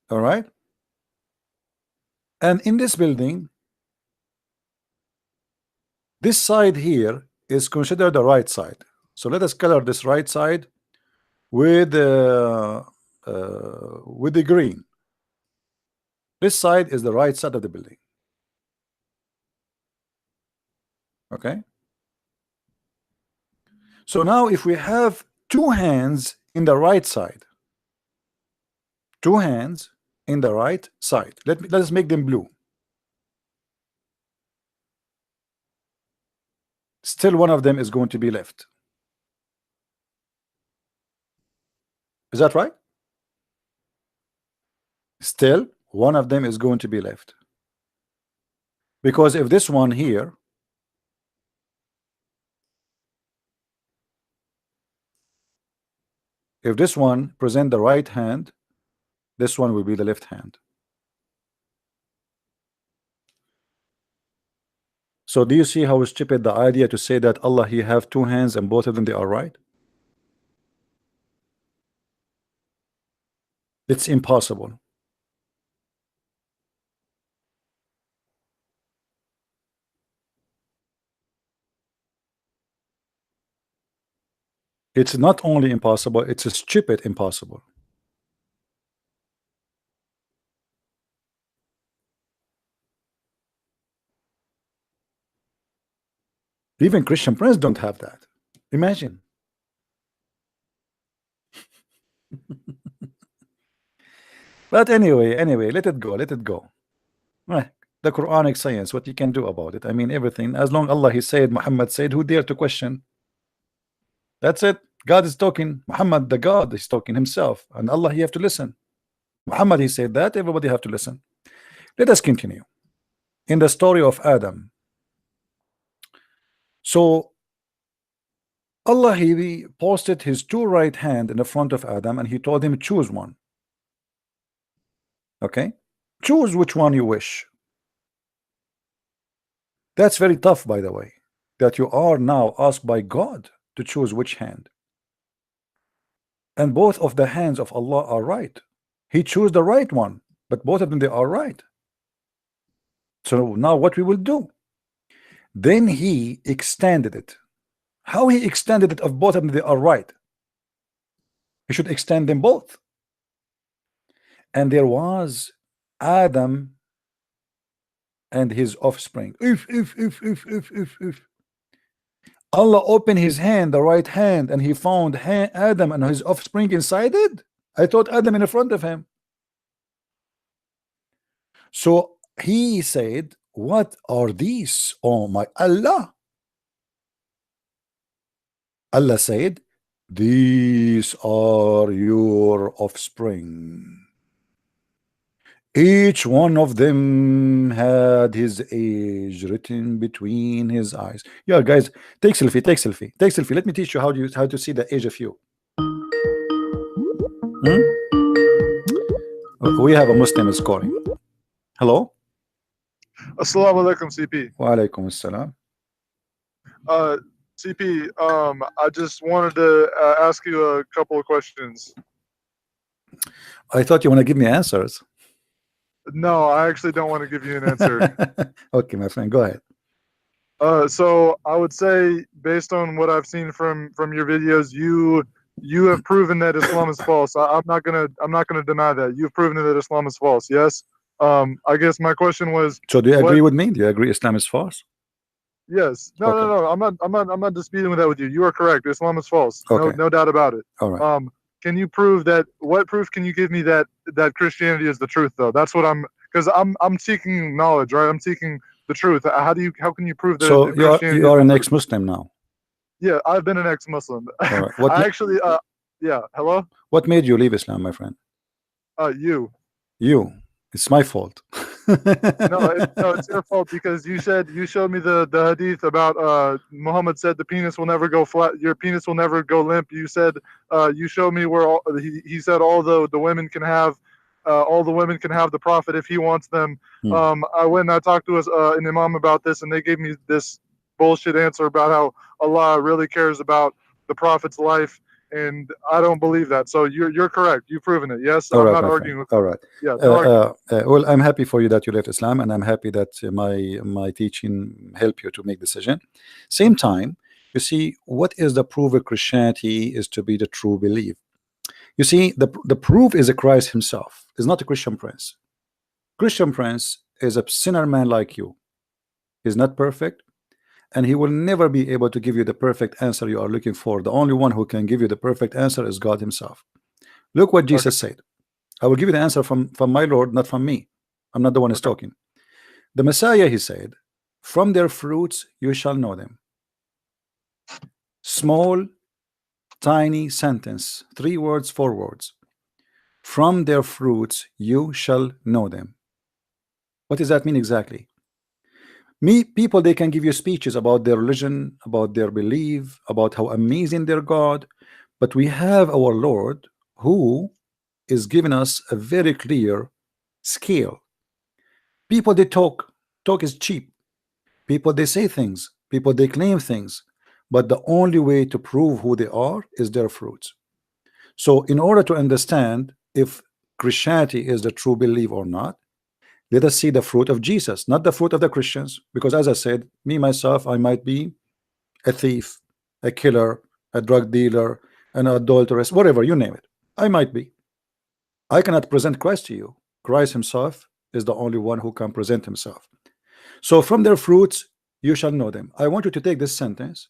All right, and in this building, this side here is considered the right side. So let us color this right side with the green. This side is the right side of the building. Okay. So now if we have two hands in the right side, let us make them blue. Still one of them is going to be left. Is that right? Still one of them is going to be left, because if this one here, if this one present the right hand, this one will be the left hand. So do you see how stupid the idea to say that Allah he have two hands and both of them they are right? It's impossible. It's not only impossible, it's a stupid impossible. Even Christian friends don't have that. Imagine. But anyway, let it go. The Quranic science, what you can do about it? I mean, everything. As long Allah he said, Muhammad said, who dare to question? That's it. God is talking. Muhammad, the God, is talking himself, and Allah, you have to listen. Muhammad, he said that. Everybody have to listen. Let us continue in the story of Adam. So Allah he posted his two right hand in the front of Adam, and he told him choose one. Okay, choose which one you wish. That's very tough, by the way, that you are now asked by God to choose which hand. And both of the hands of Allah are right. He chose the right one, but both of them they are right. So now what we will do? Then he extended it. How he extended it of both of them they are right? He should extend them both. And there was Adam and his offspring. If Allah opened his hand, the right hand, and he found Adam and his offspring inside it. I thought Adam in the front of him. So he said, what are these? Oh my Allah. Allah said, these are your offspring. Each one of them had his age written between his eyes. Yeah, guys, take selfie, take selfie, take selfie. Let me teach you how to see the age of you. We have a Muslim is calling. Hello. Assalamu alaikum, CP. Wa alaikum assalam. CP, I just wanted to ask you a couple of questions. I thought you want to give me answers. No, I actually don't want to give you an answer. Okay, my friend, go ahead. So I would say, based on what I've seen from your videos, you have proven that Islam is false. I'm not gonna deny that. You've proven that Islam is false. Yes. I guess my question was. So do you agree with me? Do you agree Islam is false? Yes. No, Okay. no. I'm not disputing with that with you. You are correct. Islam is false. Okay. No doubt about it. All right. Can you prove that? What proof can you give me that Christianity is the truth, though? That's what because I'm seeking knowledge, right? I'm seeking the truth. How can you prove that? So Christianity you are an ex-Muslim now. Yeah, I've been an ex-Muslim. All right. What I actually, yeah. Hello. What made you leave Islam, my friend? You. It's my fault. No, it's your fault, because you showed me the hadith about Muhammad said the penis will never go flat, your penis will never go limp. You said you showed me where he said all the women can have the prophet if he wants them. I went and I talked to an imam about this, and they gave me this bullshit answer about how Allah really cares about the prophet's life. And I don't believe that. So you're correct. You've proven it. Yes, All I'm right, not my arguing friend. with. All right. Yeah. No Well, I'm happy for you that you left Islam, and I'm happy that my teaching helped you to make decision. Same time, you see, what is the proof of Christianity is to be the true belief. You see, the proof is a Christ himself. Is not a Christian prince. Christian prince is a sinner man like you. He's not perfect, and he will never be able to give you the perfect answer you are looking for. The only one who can give you the perfect answer is God himself. Look what Jesus said. I will give you the answer from my Lord, not from me. I'm not the one who's talking. The Messiah, he said, from their fruits you shall know them. Small, tiny sentence, 3 words, 4 words. From their fruits you shall know them. What does that mean exactly? People, they can give you speeches about their religion, about their belief, about how amazing their God, but we have our Lord who is giving us a very clear scale. People, they talk is cheap. People, they say things. People, they claim things, but the only way to prove who they are is their fruits. So in order to understand if Christianity is the true belief or not, let us see the fruit of Jesus, not the fruit of the Christians. Because as I said, me myself, I might be a thief, a killer, a drug dealer, an adulteress, whatever, you name it. I might be. I cannot present Christ to you. Christ himself is the only one who can present himself. So from their fruits you shall know them. I want you to take this sentence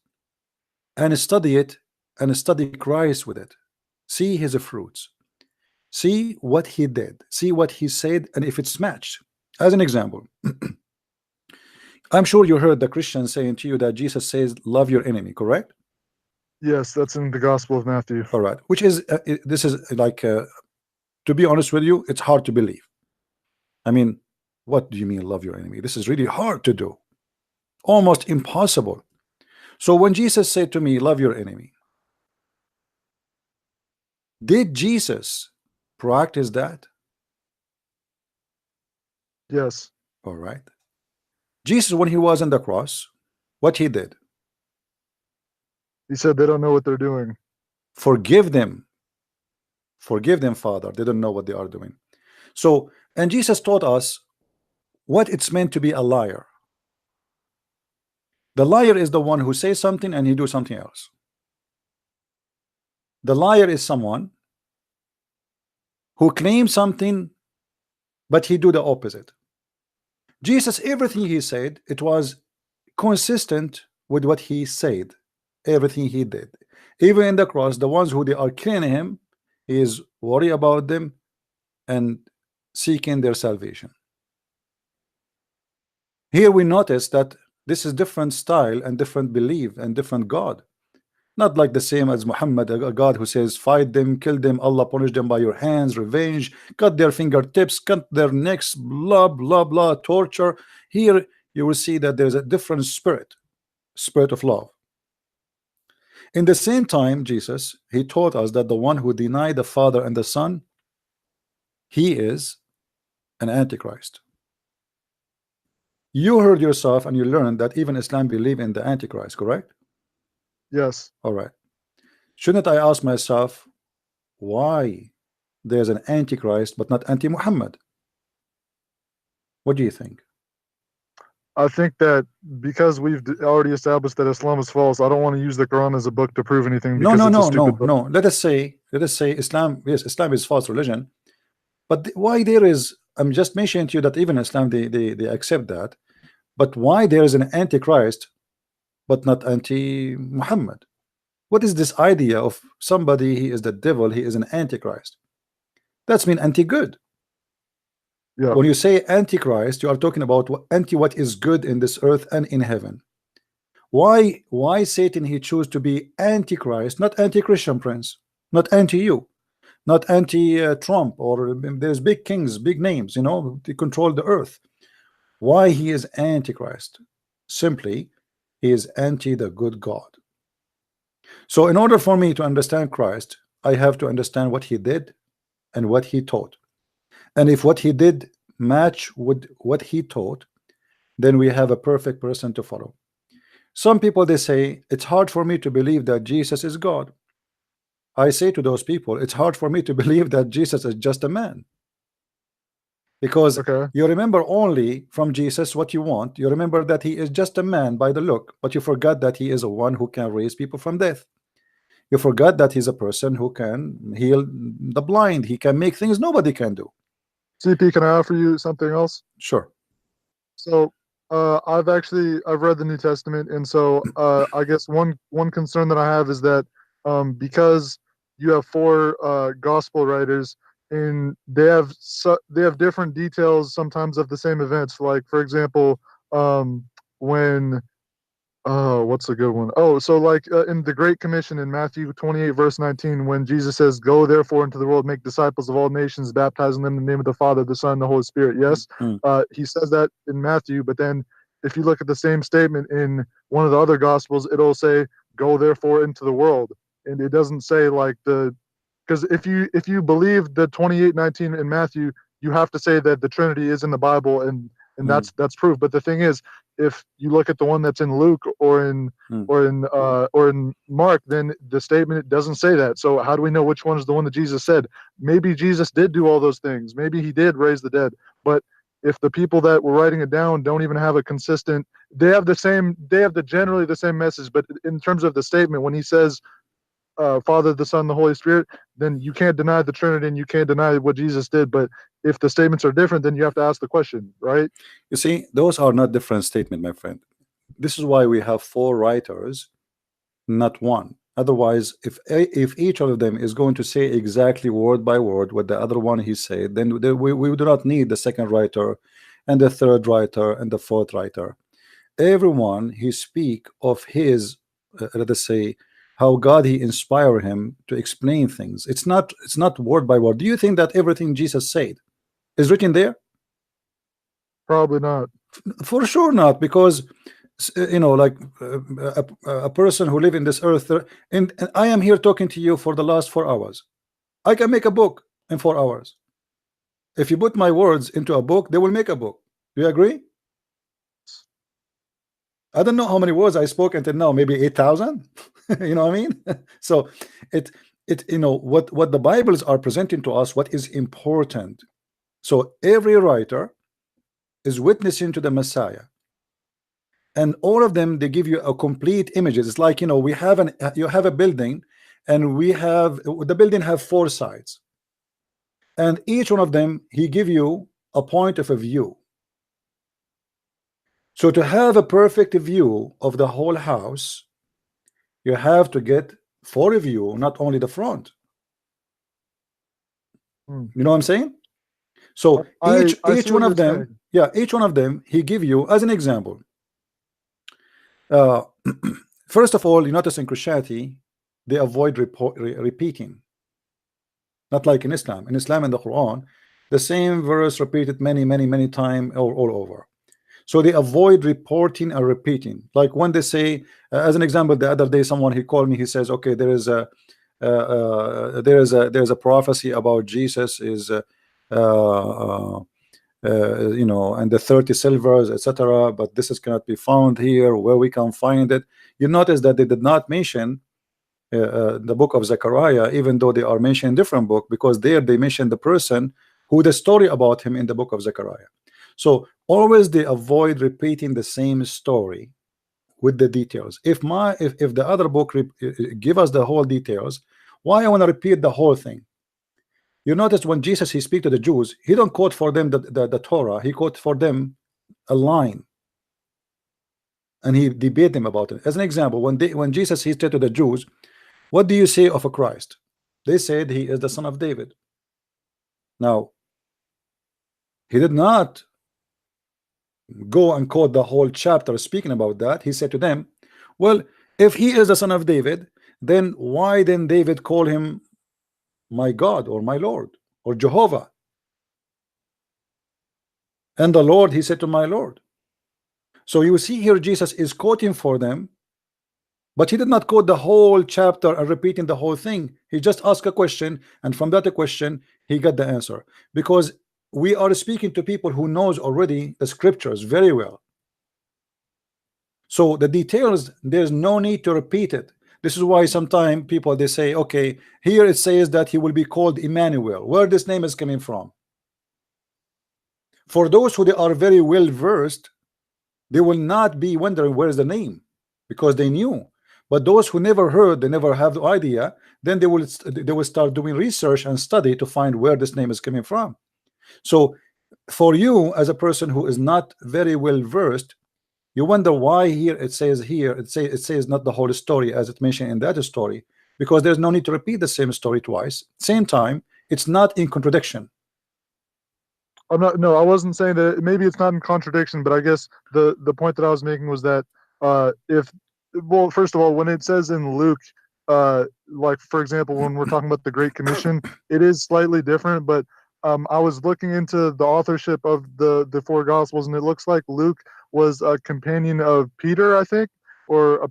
and study it, and study Christ with it. See his fruits. See what he did. See what he said, and if it's matched. As an example, I'm sure you heard the Christian saying to you that Jesus says, love your enemy, correct? Yes, that's in the Gospel of Matthew. All right. Which is, this is like, to be honest with you, it's hard to believe. I mean, what do you mean love your enemy? This is really hard to do. Almost impossible. So when Jesus said to me, love your enemy, did Jesus practice that? Yes. All right. Jesus, when he was on the cross, what he did? He said they don't know what they're doing. Forgive them. Forgive them, Father. They don't know what they are doing. So, and Jesus taught us what it's meant to be a liar. The liar is the one who says something and he do something else. The liar is someone who claims something but he do the opposite. Jesus, everything he said, it was consistent with what he said. Everything he did, even in the cross, the ones who they are killing him, he is worried about them and seeking their salvation. Here we notice that this is different style and different belief and different God. Not like the same as Muhammad, a God who says, fight them, kill them, Allah punish them by your hands, revenge, cut their fingertips, cut their necks, blah, blah, blah, torture. Here you will see that there's a different spirit, spirit of love. In the same time, Jesus, he taught us that the one who denied the Father and the Son, he is an Antichrist. You heard yourself and you learned that even Islam believe in the Antichrist, correct? Yes. All right. Shouldn't I ask myself why there's an Antichrist but not anti-Muhammad? What do you think? I think that because we've already established that Islam is false, I don't want to use the Quran as a book to prove anything. No, Because no, it's a no, stupid no, book. no. Let us say Islam. Yes, Islam is false religion. But why there is? I'm just mentioning to you that even Islam they accept that. But why there is an Antichrist but not anti-Muhammad? What is this idea of somebody, he is the devil, he is an Antichrist? That's mean anti-good. Yeah. When you say Antichrist, you are talking about what is good in this earth and in heaven. Why Satan he choose to be Antichrist, not anti-Christian, Prince, not anti-you, not anti-Trump, or there's big kings, big names, you know, they control the earth. Why he is Antichrist? Simply, he is anti the good God. So in order for me to understand Christ, I have to understand what he did and what he taught. And if what he did match with what he taught, then we have a perfect person to follow. Some people, they say, it's hard for me to believe that Jesus is God. I say to those people, it's hard for me to believe that Jesus is just a man. Because you remember only from Jesus what you want. You remember that he is just a man by the look, but you forgot that he is a one who can raise people from death. You forgot that he's a person who can heal the blind. He can make things nobody can do. CP, can I offer you something else? Sure. So I've read the New Testament, and so I guess one concern that I have is that because you have 4 gospel writers, and they have different details sometimes of the same events. Like, for example, when what's a good one? Oh, so like in the Great Commission in Matthew 28 verse 19, when Jesus says, "Go therefore into the world, make disciples of all nations, baptizing them in the name of the Father, the Son, and the Holy Spirit." Yes, he says that in Matthew, but then if you look at the same statement in one of the other Gospels, it'll say, "Go therefore into the world," and it doesn't say like because if you believe the 28:19 in Matthew, you have to say that the Trinity is in the Bible, and that's proof. But the thing is, if you look at the one that's in Luke or in Mark, then the statement doesn't say that. So how do we know which one is the one that Jesus said? Maybe Jesus did do all those things. Maybe he did raise the dead. But if the people that were writing it down don't even have a consistent, they have generally the same message. But in terms of the statement, when he says Father, the Son, the Holy Spirit, then you can't deny the Trinity and you can't deny what Jesus did. But if the statements are different, then you have to ask the question, right? You see, those are not different statements, my friend. This is why we have 4 writers, not one. Otherwise, if each of them is going to say exactly word by word what the other one he said, then we do not need the second writer and the third writer and the fourth writer. Everyone he speak of his let us say how God he inspire him to explain things. It's not word by word. Do you think that everything Jesus said is written there? Probably not. For sure not, because you know, like a person who live in this earth, and I am here talking to you for the last 4 hours. I can make a book in 4 hours. If you put my words into a book, they will make a book. Do you agree? I don't know how many words I spoke until now, maybe 8,000. You know what I mean? So it you know what the Bibles are presenting to us, what is important. So every writer is witnessing to the Messiah, and all of them, they give you a complete images. It's like, you know, you have a building, and the building have 4 sides, and each one of them he give you a point of a view. So to have a perfect view of the whole house, you have to get 4 view, not only the front. You know what I'm saying? So each one of them, yeah, each one of them he give you as an example. First of all, you notice in Christianity they avoid repeating. Not like in Islam. In Islam and the Quran, the same verse repeated many times all over. So they avoid reporting and repeating. Like when they say, as an example, the other day someone he called me. He says, okay, there is a prophecy about Jesus is you know, and the 30 silvers, etc. But this is cannot be found here. Where we can find it? You notice that they did not mention the book of Zechariah, even though they are mentioned in different book, because there they mention the person who the story about him in the book of Zechariah. So always they avoid repeating the same story with the details. If the other book give us the whole details, why I want to repeat the whole thing? You notice when Jesus he speak to the Jews, he don't quote for them the Torah, he quote for them a line, and he debate them about it. As an example, when Jesus he said to the Jews, what do you say of a Christ? They said he is the son of David. Now he did not go and quote the whole chapter speaking about that. He said to them, well, if he is the son of David, then why didn't David call him my God or my Lord or Jehovah? And the Lord, he said to my Lord. So you see here Jesus is quoting for them, but he did not quote the whole chapter and repeating the whole thing. He just asked a question, and from that question he got the answer, because we are speaking to people who knows already the scriptures very well. So the details, there's no need to repeat it. This is why sometimes people they say, okay, here it says that he will be called Emmanuel. Where this name is coming from? For those who they are very well versed, they will not be wondering where is the name, because they knew. But those who never heard, they never have the idea, then they will start doing research and study to find where this name is coming from. So for you as a person who is not very well versed, you wonder why here it says not the whole story as it mentioned in that story, because there's no need to repeat the same story twice. Same time, it's not in contradiction. No, I wasn't saying that. Maybe it's not in contradiction, but I guess the point that I was making was that well, first of all, when it says in Luke, like for example, when we're talking about the Great Commission, it is slightly different. But I was looking into the authorship of the four Gospels, and it looks like Luke was a companion of Peter, I think, or a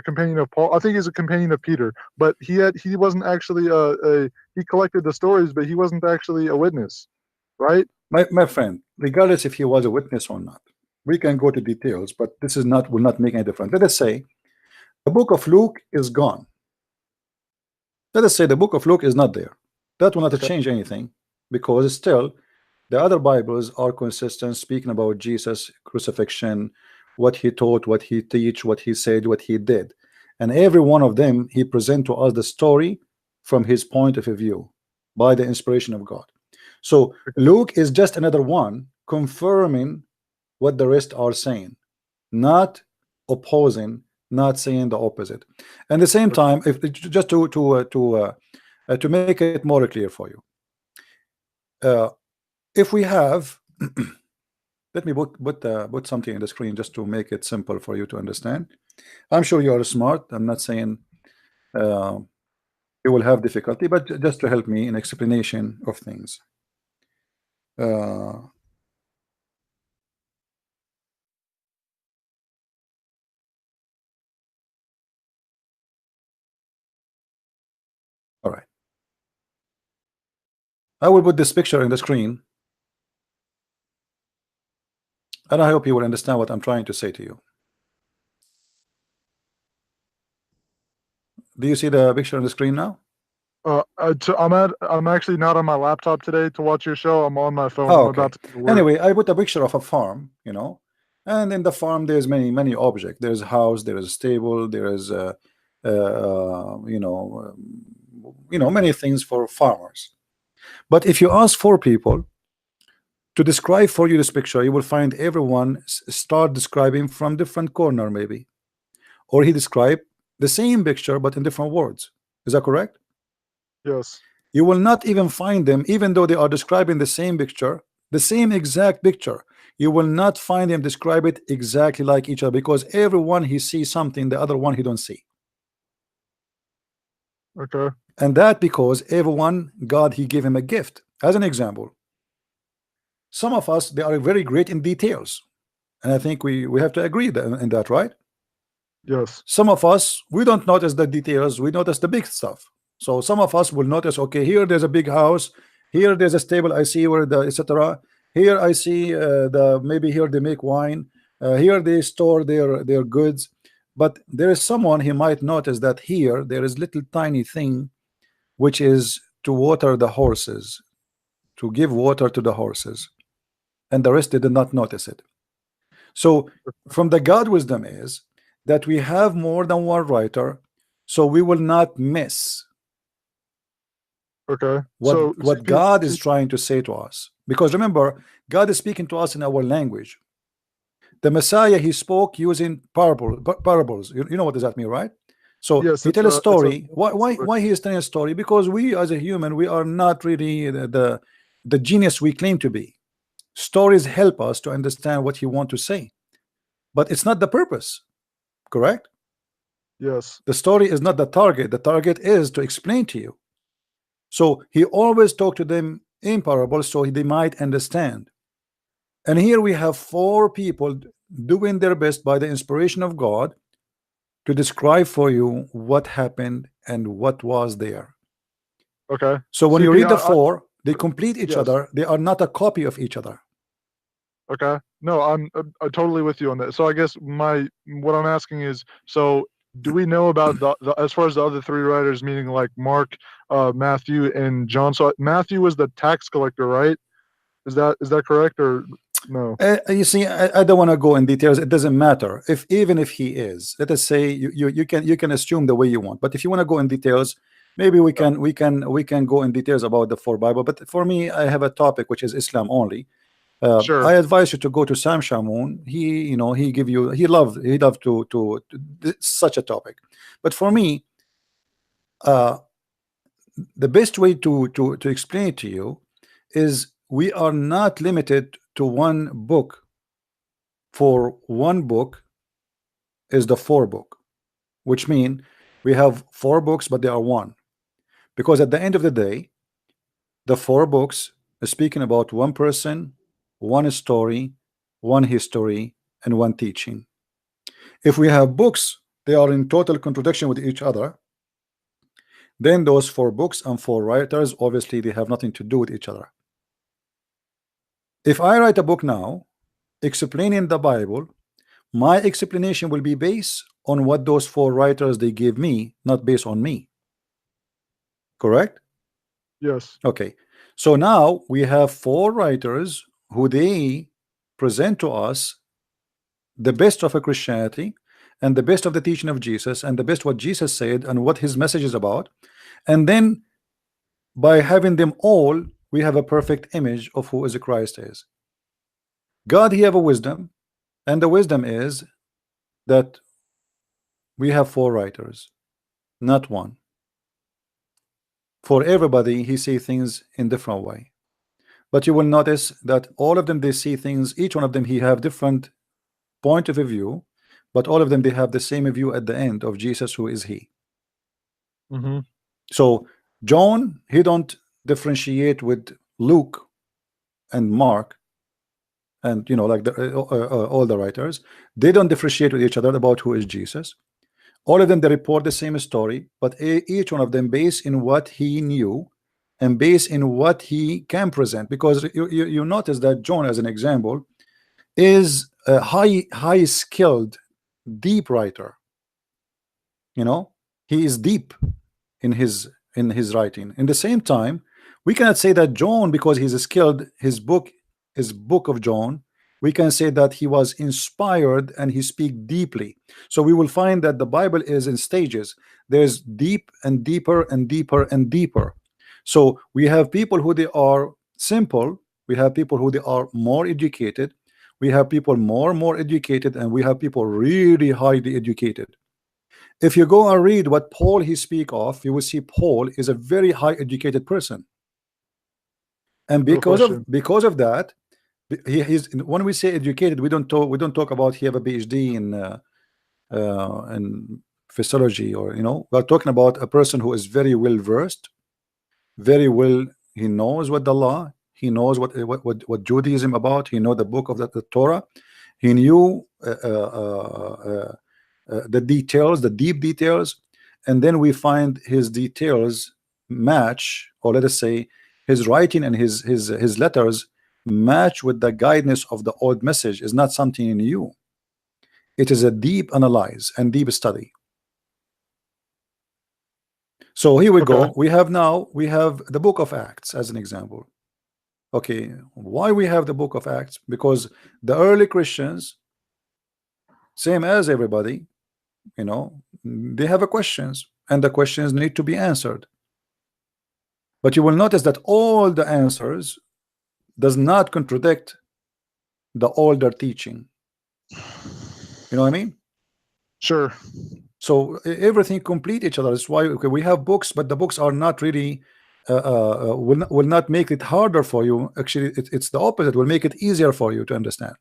companion of Paul. I think he's a companion of Peter, but he wasn't actually he collected the stories, but he wasn't actually a witness, right? My friend, regardless if he was a witness or not, we can go to details, but this will not make any difference. Let us say the book of Luke is gone. Let us say the book of Luke is not there. That will not change anything, because still the other Bibles are consistent, speaking about Jesus' crucifixion, what he taught, what he teach, what he said, what he did, and every one of them he present to us the story from his point of view by the inspiration of God. So Luke is just another one confirming what the rest are saying, not opposing, not saying the opposite. And at the same time, if just to make it more clear for you, if we have let me put something in the screen just to make it simple for you to understand. I'm sure you are smart. I'm not saying you will have difficulty, but just to help me in explanation of things. All right, I will put this picture in the screen, and I hope you will understand what I'm trying to say to you. Do you see the picture on the screen now? I'm actually not on my laptop today to watch your show. I'm on my phone. Oh, I'm okay. about to work. Anyway, I put a picture of a farm, you know, and in the farm there's many objects. There's a house, there is a stable, there is many things for farmers. But if you ask 4 people to describe for you this picture, you will find everyone start describing from different corner, maybe, or he described the same picture but in different words. Is that correct? Yes. You will not even find them, even though they are describing the same picture, the same exact picture. You will not find them describe it exactly like each other, because everyone he sees something, the other one he don't see. Okay. And that because everyone, God, he gave him a gift. As an example, some of us, they are very great in details. And I think we have to agree in that, right? Yes. Some of us, we don't notice the details, we notice the big stuff. So some of us will notice, okay, here there's a big house, here there's a stable, I see where the etc. Here I see maybe here they make wine, here they store their goods. But there is someone, he might notice that here there is little tiny thing, which is to water the horses, to give water to the horses, and the rest they did not notice it. So from the God wisdom is that we have more than one writer, so we will not miss Okay. what God is trying to say to us. Because remember, God is speaking to us in our language. The Messiah, he spoke using parables. You know what does that mean, right? So yes, he tell a story. Why he is telling a story? Because we as a human, we are not really the genius we claim to be. Stories help us to understand what he want to say, but it's not the purpose. Correct? Yes. The story is not the target. The target is to explain to you. So he always talked to them in parables so they might understand. And here we have four people doing their best by the inspiration of God to describe for you what happened and what was there. Okay. So when you read the four, they I complete each yes. other. They are not a copy of each other. Okay. No, I'm totally with you on that. So I guess what I'm asking is, so do we know about the as far as the other three writers, meaning like Mark, Matthew, and John? So Matthew was the tax collector, right? Is that correct or no? You see, I don't want to go in details. It doesn't matter even if he is. Let us say you can assume the way you want. But if you want to go in details, maybe we can go in details about the four Bible. But for me, I have a topic which is Islam only. Sure. I advise you to go to Sam Shamoun. He loved to such a topic. But for me, the best way to explain it to you is we are not limited to one book. For one book is the four book, which means we have four books, but they are one. Because at the end of the day, the four books are speaking about one person, one story, one history, and one teaching. If we have books, they are in total contradiction with each other, then those four books and four writers, obviously they have nothing to do with each other. If I write a book now explaining the Bible, my explanation will be based on what those four writers they give me, not based on me. Correct? Yes. Okay. So now we have four writers who they present to us the best of a Christianity and the best of the teaching of Jesus and the best what Jesus said and what his message is about. And then by having them all, we have a perfect image of who is a Christ is. God, he have a wisdom, and the wisdom is that we have four writers, not one. For everybody, he see things in different way. But you will notice that all of them, they see things, each one of them, he have different point of view, but all of them, they have the same view at the end of Jesus, who is he. Mm-hmm. So John, he don't differentiate with Luke and Mark, and like all the writers, they don't differentiate with each other about who is Jesus. All of them, they report the same story, but each one of them based in what he knew and based in what he can present. Because you notice that John, as an example, is a high skilled, deep writer. He is deep in his writing. In the same time, we cannot say that John, because he's skilled, his book of John, we can say that he was inspired and he speak deeply. So we will find that the Bible is in stages. There's deep and deeper and deeper and deeper. So we have people who they are simple, we have people who they are more educated, we have people more educated, and we have people really highly educated. If you go and read what Paul he speak of, you will see Paul is a very high educated person. And because of that, he's, when we say educated, we don't talk about he have a PhD in physiology, or we're talking about a person who is very well versed, very well. He knows what the law. He knows what Judaism about. He knows the book of the Torah. He knew the details, the deep details, and then we find his details match, or let us say his writing and his letters match with the guidance of the old message. Is not something new. It is a deep analyze and deep study. So here we go. We have the book of Acts as an example. Okay, why we have the book of Acts? Because the early Christians, same as everybody, they have questions, and the questions need to be answered. But you will notice that all the answers does not contradict the older teaching. You know what I mean? Sure. So everything complete each other. That's why we have books, but the books are not really will not make it harder for you. Actually, it's the opposite. Will make it easier for you to understand.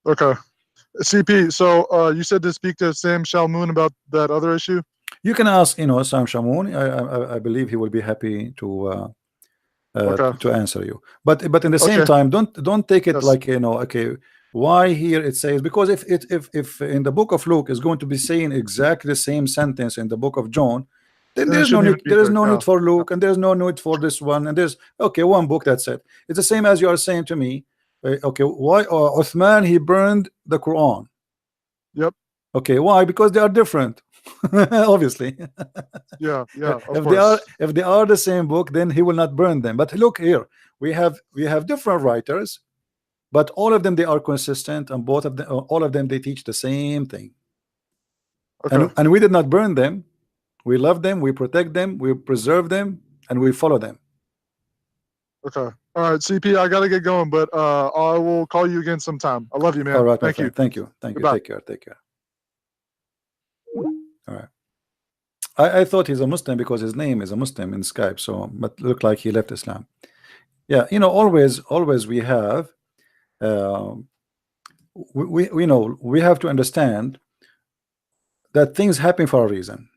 Okay. CP, so you said to speak to Sam Shalmoon about that other issue? You can ask, Sam Shamoun. I believe he will be happy to answer you. But in the same time, don't take it like okay. Why here it says, because if in the book of Luke is going to be saying exactly the same sentence in the book of John, then there is no need for Luke, and there's no need for this one, and there's one book, that's it. It's the same as you are saying to me, okay, why Uthman he burned the Quran? Yep. Okay, why? Because they are different. Obviously. Yeah. If they are the same book, then he will not burn them. But look here, we have different writers, but all of them they are consistent, and all of them they teach the same thing. And we did not burn them. We love them, we protect them, we preserve them, and we follow them. Okay. All right, CP, I gotta get going, but I will call you again sometime. I love you, man. All right, Thank you. Thank you. Goodbye. Take care. All right. I thought he's a Muslim because his name is a Muslim in Skype, so but look like he left Islam. Yeah, always we have we have to understand that things happen for a reason.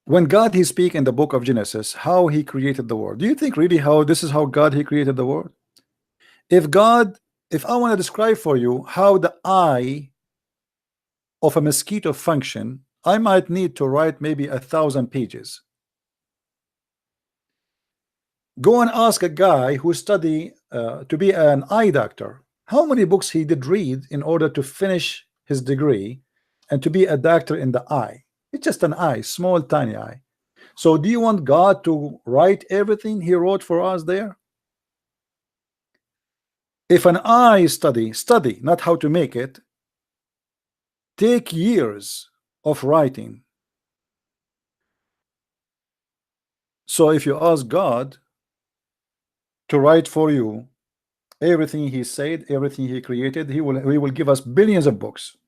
When God he speak in the book of Genesis how he created the world, do you think really this is how God he created the world? If I want to describe for you how the eye of a mosquito function, I might need to write maybe 1,000 pages. Go and ask a guy who study to be an eye doctor how many books he did read in order to finish his degree and to be a doctor in the eye. It's just an eye, small tiny eye. So do you want God to write everything he wrote for us there? If an eye study, not how to make it, take years of writing. So if you ask God to write for you everything he said, everything he created, he will give us billions of books.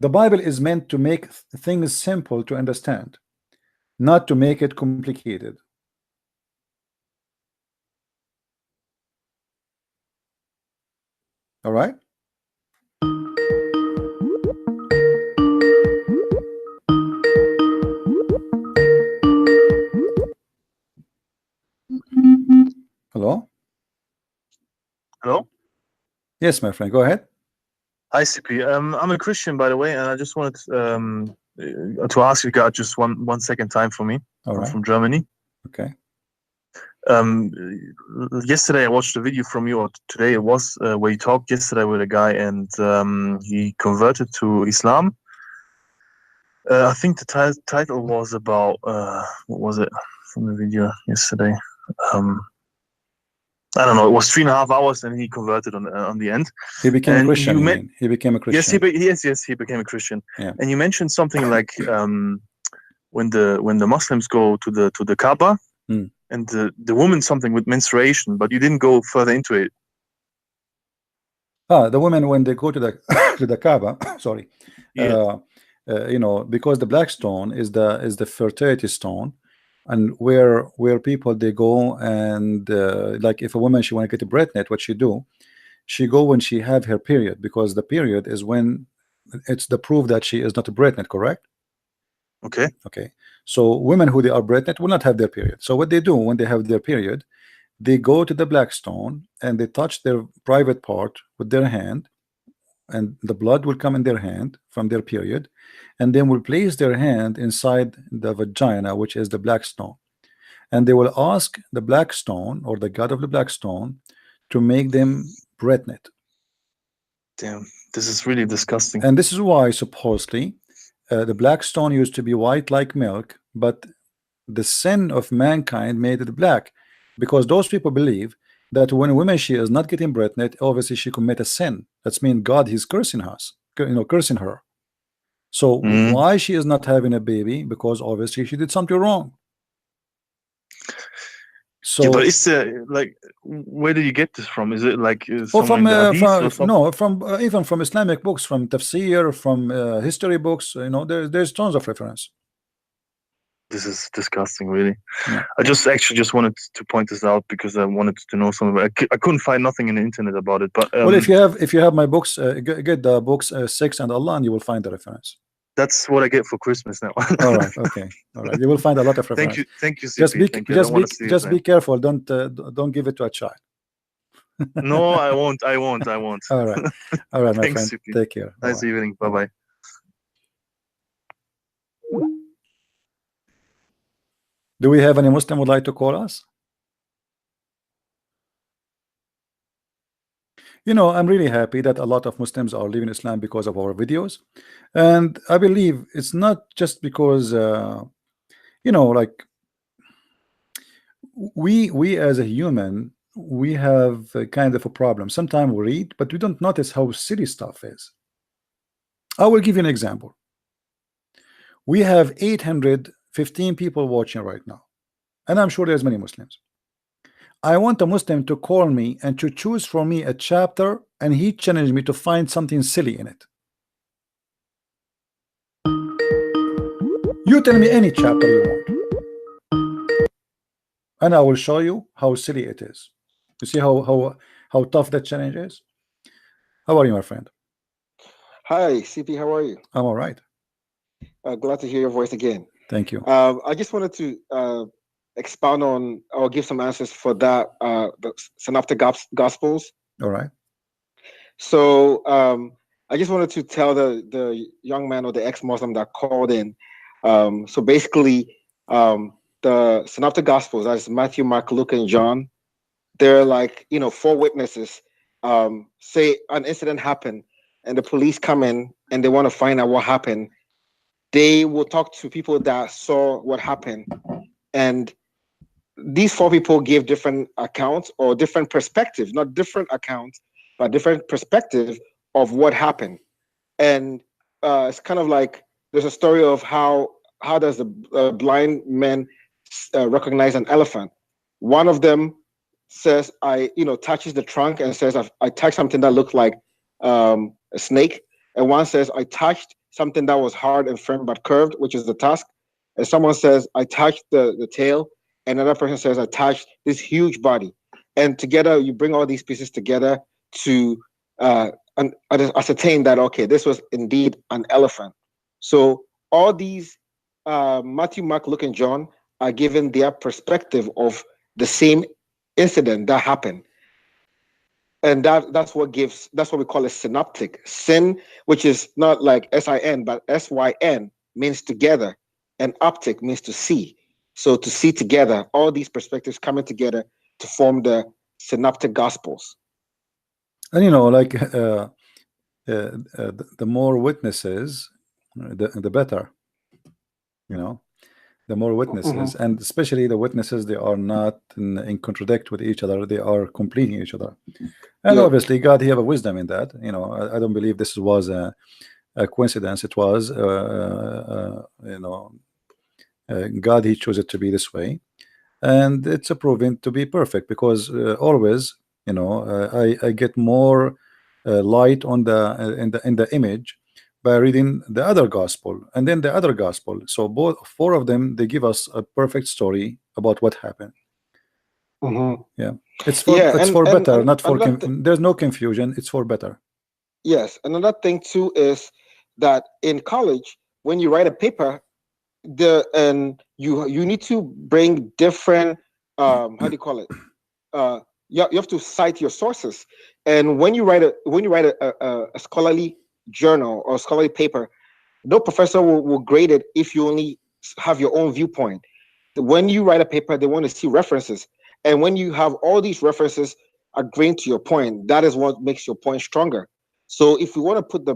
The Bible is meant to make things simple to understand, not to make it complicated. All right? Hello? Hello? Yes, my friend, go ahead. Hi, CP. I'm a Christian, by the way, and I just wanted to ask you guys just one second time for me. All right. I'm from Germany. Okay. Yesterday I watched a video from you, or today it was, where you talked yesterday with a guy, and he converted to Islam. I think the title was about, what was it from the video yesterday? I don't know. It was 3.5 hours, and he converted on the end. He became a Christian. He became a Christian. Yes, he became a Christian. Yeah. And you mentioned something like when the Muslims go to the Kaaba, and the woman something with menstruation, but you didn't go further into it. The women when they go to the to the Kaaba, sorry, Yeah. Because the black stone is the fertility stone, and where people they go and like if a woman she want to get a pregnant, what she do, she go when she have her period, because the period is when it's the proof that she is not pregnant, correct? Okay. Okay. So women who they are pregnant will not have their period. So what they do when they have their period, they go to the black stone and they touch their private part with their hand, and the blood will come in their hand from their period, and then will place their hand inside the vagina, which is the black stone, and they will ask the black stone or the god of the black stone to make them pregnant. Damn, this is really disgusting. And this is why supposedly the black stone used to be white like milk, but the sin of mankind made it black, because those people believe that when a woman she is not getting pregnant, obviously she commit a sin. That's mean God he's cursing us, cursing her. So why she is not having a baby? Because obviously she did something wrong. So yeah, but it's like, where do you get this from? Is it like from no, even from Islamic books, from tafsir, from history books, there's tons of reference. This is disgusting, really. Yeah. I just wanted to point this out because I wanted to know some of it. I couldn't find nothing in the internet about it, but well, if you have my books, get the books 6 and Allah, and you will find the reference. That's what I get for Christmas now. All right, okay, all right. You will find a lot of reference. Thank you, CP. Just be careful. Don't give it to a child. No, I won't. All right, my Thanks, friend. CP. Take care. Nice evening. Bye. Do we have any Muslim would like to call us? I'm really happy that a lot of Muslims are leaving Islam because of our videos, and I believe it's not just because like we as a human, we have a kind of a problem. Sometimes we read, but we don't notice how silly stuff is. I will give you an example. We have 815 people watching right now, and I'm sure there's many Muslims. I want a Muslim to call me and to choose for me a chapter, and he challenged me to find something silly in it. You tell me any chapter you want, and I will show you how silly it is. You see how tough that challenge is? How are you, my friend? Hi, CP. How are you? I'm all right. Glad to hear your voice again. Thank you. I just wanted to expound on or give some answers for that the synoptic gospels. All right. So I just wanted to tell the young man or the ex-Muslim that called in. So basically, the synoptic gospels, that's Matthew, Mark, Luke, and John. They're like 4 witnesses. Say an incident happened, and the police come in and they want to find out what happened. They will talk to people that saw what happened, and these 4 people give different accounts or different perspectives, not different accounts, but different perspective of what happened. And it's kind of like there's a story of how does the blind man recognize an elephant. One of them says, touches the trunk and says, I touched something that looked like a snake. And one says, I touched something that was hard and firm but curved, which is the tusk. And someone says, I touched the tail. Another person says, I touched this huge body. And together, you bring all these pieces together to ascertain that, okay, this was indeed an elephant. So all these Matthew, Mark, Luke, and John are given their perspective of the same incident that happened. And that's what we call a synoptic. Syn, which is not like S-I-N, but S-Y-N, means together, and optic means to see. So to see together, all these perspectives coming together to form the synoptic gospels. And the more witnesses, the better. The more witnesses, and especially the witnesses, they are not in contradict with each other, they are completing each other. And obviously God, he have a wisdom in that. I don't believe this was a coincidence. It was God, he chose it to be this way, and it's proven to be perfect, because always I get more light on in the image by reading the other gospel and then the other gospel. So both 4 of them, they give us a perfect story about what happened. Yeah, it's for better, not for there's no confusion. It's for better. Yes, another thing too is that in college, when you write a paper, you need to bring different how do you call it? You have to cite your sources. And when you write a scholarly journal or scholarly paper, no professor will grade it if you only have your own viewpoint. When you write a paper, they want to see references. And when you have all these references agreeing to your point, that is what makes your point stronger. So if we want to put the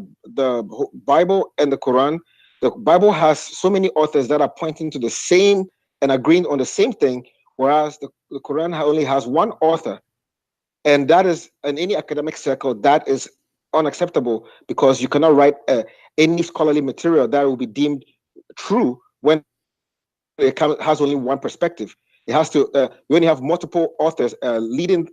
Bible and the Quran, the Bible has so many authors that are pointing to the same and agreeing on the same thing, whereas the Quran only has one author. And that is, in any academic circle, that is unacceptable, because you cannot write any scholarly material that will be deemed true when it has only one perspective. It has to, you only have multiple authors, leading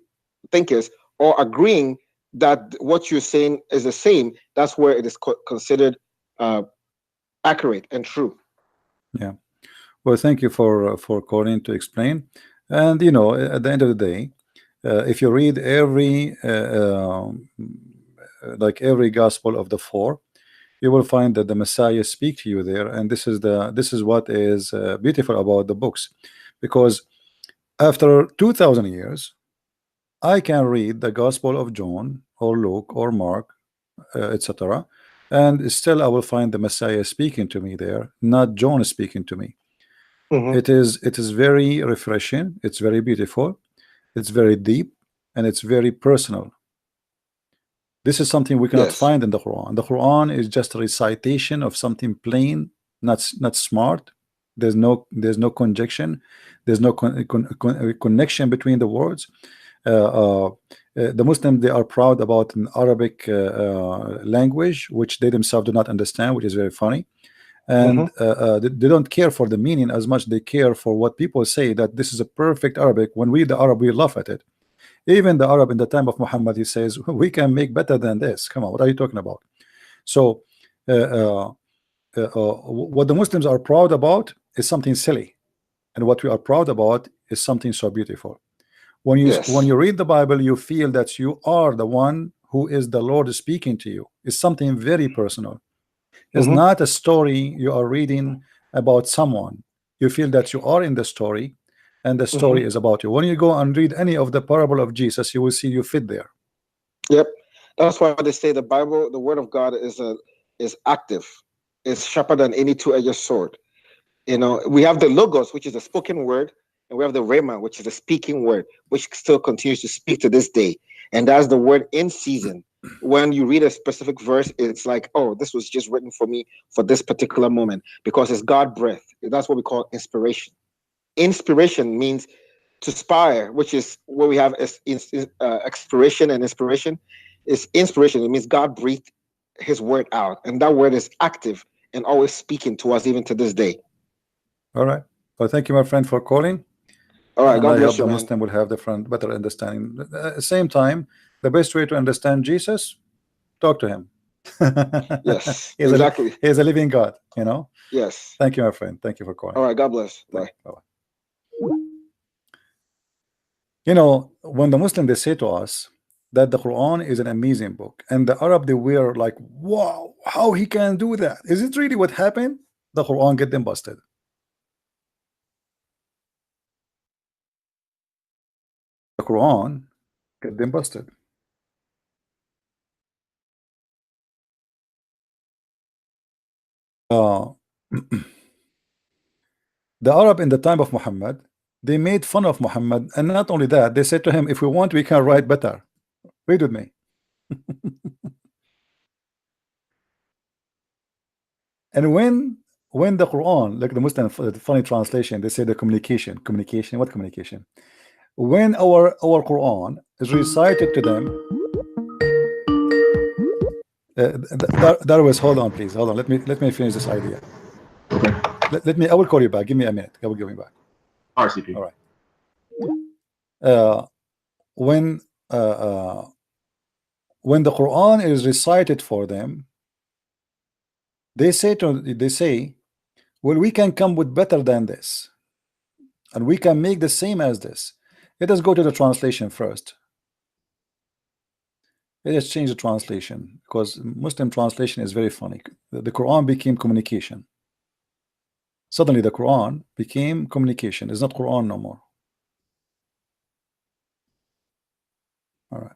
thinkers, or agreeing that what you're saying is the same. That's where it is considered accurate and true. Yeah. Well, thank you for calling to explain. And you know, at the end of the day, if you read every like every gospel of the four, you will find that the Messiah speak to you there, and this is what is beautiful about the books, because after 2,000 years, I can read the Gospel of John or Luke or Mark, etc., and still I will find the Messiah speaking to me there, not John speaking to me. It is very refreshing. It's very beautiful. It's very deep, and it's very personal. This is something we cannot find in the Quran. The Quran is just a recitation of something plain, not smart. There's no conjunction. There's no connection between the words. The Muslims, they are proud about an Arabic language, which they themselves do not understand, which is very funny. And they don't care for the meaning as much they care for what people say, that this is a perfect Arabic. When we, the Arab, we laugh at it. Even the Arab in the time of Muhammad, he says, we can make better than this. Come on, what are you talking about? So what the Muslims are proud about is something silly, and what we are proud about is something so beautiful. When you read the Bible, you feel that you are the one who is the Lord speaking to you. It's something very personal. It's not a story you are reading about someone. You feel that you are in the story, and the story is about you. When you go and read any of the parable of Jesus, you will see you fit there. Yep, that's why they say the Bible, the Word of God, is active. It's sharper than any two-edged sword. You know, we have the logos, which is the spoken word, and we have the Rahmen, which is the speaking word, which still continues to speak to this day. And that's the word in season. When you read a specific verse, it's like, oh, this was just written for me for this particular moment, because it's God breath. That's what we call inspiration. Inspiration means to inspire, which is what we have as expiration and inspiration. Is inspiration. It means God breathed His word out, and that word is active and always speaking to us even to this day. All right. Well, thank you, my friend, for calling. All right. And God I bless hope you, the man. Muslim will have better understanding. At the same time, the best way to understand Jesus, talk to him. Yes, exactly. He is a living God, you know. Yes. Thank you, my friend. Thank you for calling. All right. God bless. Bye. Bye. You know, when the Muslim, they say to us that the Quran is an amazing book, and the Arab, they were like, wow, how he can do that? Is it really what happened? The Quran get them busted. The Quran get them busted. The Arab in the time of Muhammad, they made fun of Muhammad, and not only that, they said to him, if we want, we can write better. Read with me. And when the Quran, like the Muslim funny translation, they say the communication. What communication? When our Quran is recited to them, that was, hold on, please, hold on. Let me finish this idea. Okay. Let me. I will call you back. Give me a minute. I will give you back. RCP. All right. When the Quran is recited for them, they say, well, we can come with better than this, and we can make the same as this. Let us go to the translation first. They just changed the translation because Muslim translation is very funny. The Quran became communication. Suddenly the Quran became communication. It's not Quran no more. All right.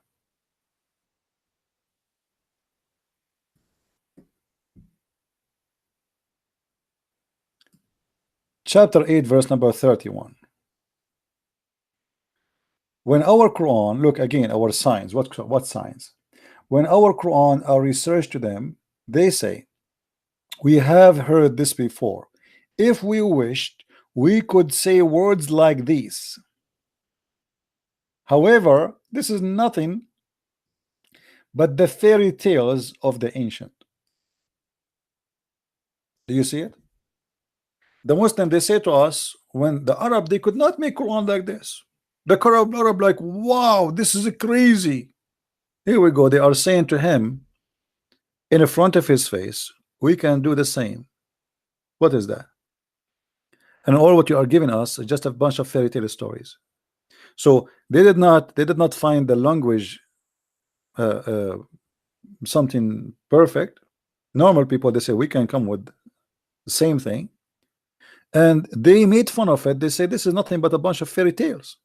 Chapter 8, verse number 31. When our Quran, look again, our signs, what signs? When our Quran are researched to them, they say, we have heard this before. If we wished, we could say words like these. However, this is nothing but the fairy tales of the ancient. Do you see it? The Muslim, they say to us, when the Arab, they could not make Quran like this. The Arab like, wow, this is crazy. Here we go. They are saying to him in front of his face, we can do the same. What is that? And all what you are giving us is just a bunch of fairy tale stories. So they did not find the language something perfect. Normal people, they say we can come with the same thing, and they made fun of it. They say this is nothing but a bunch of fairy tales.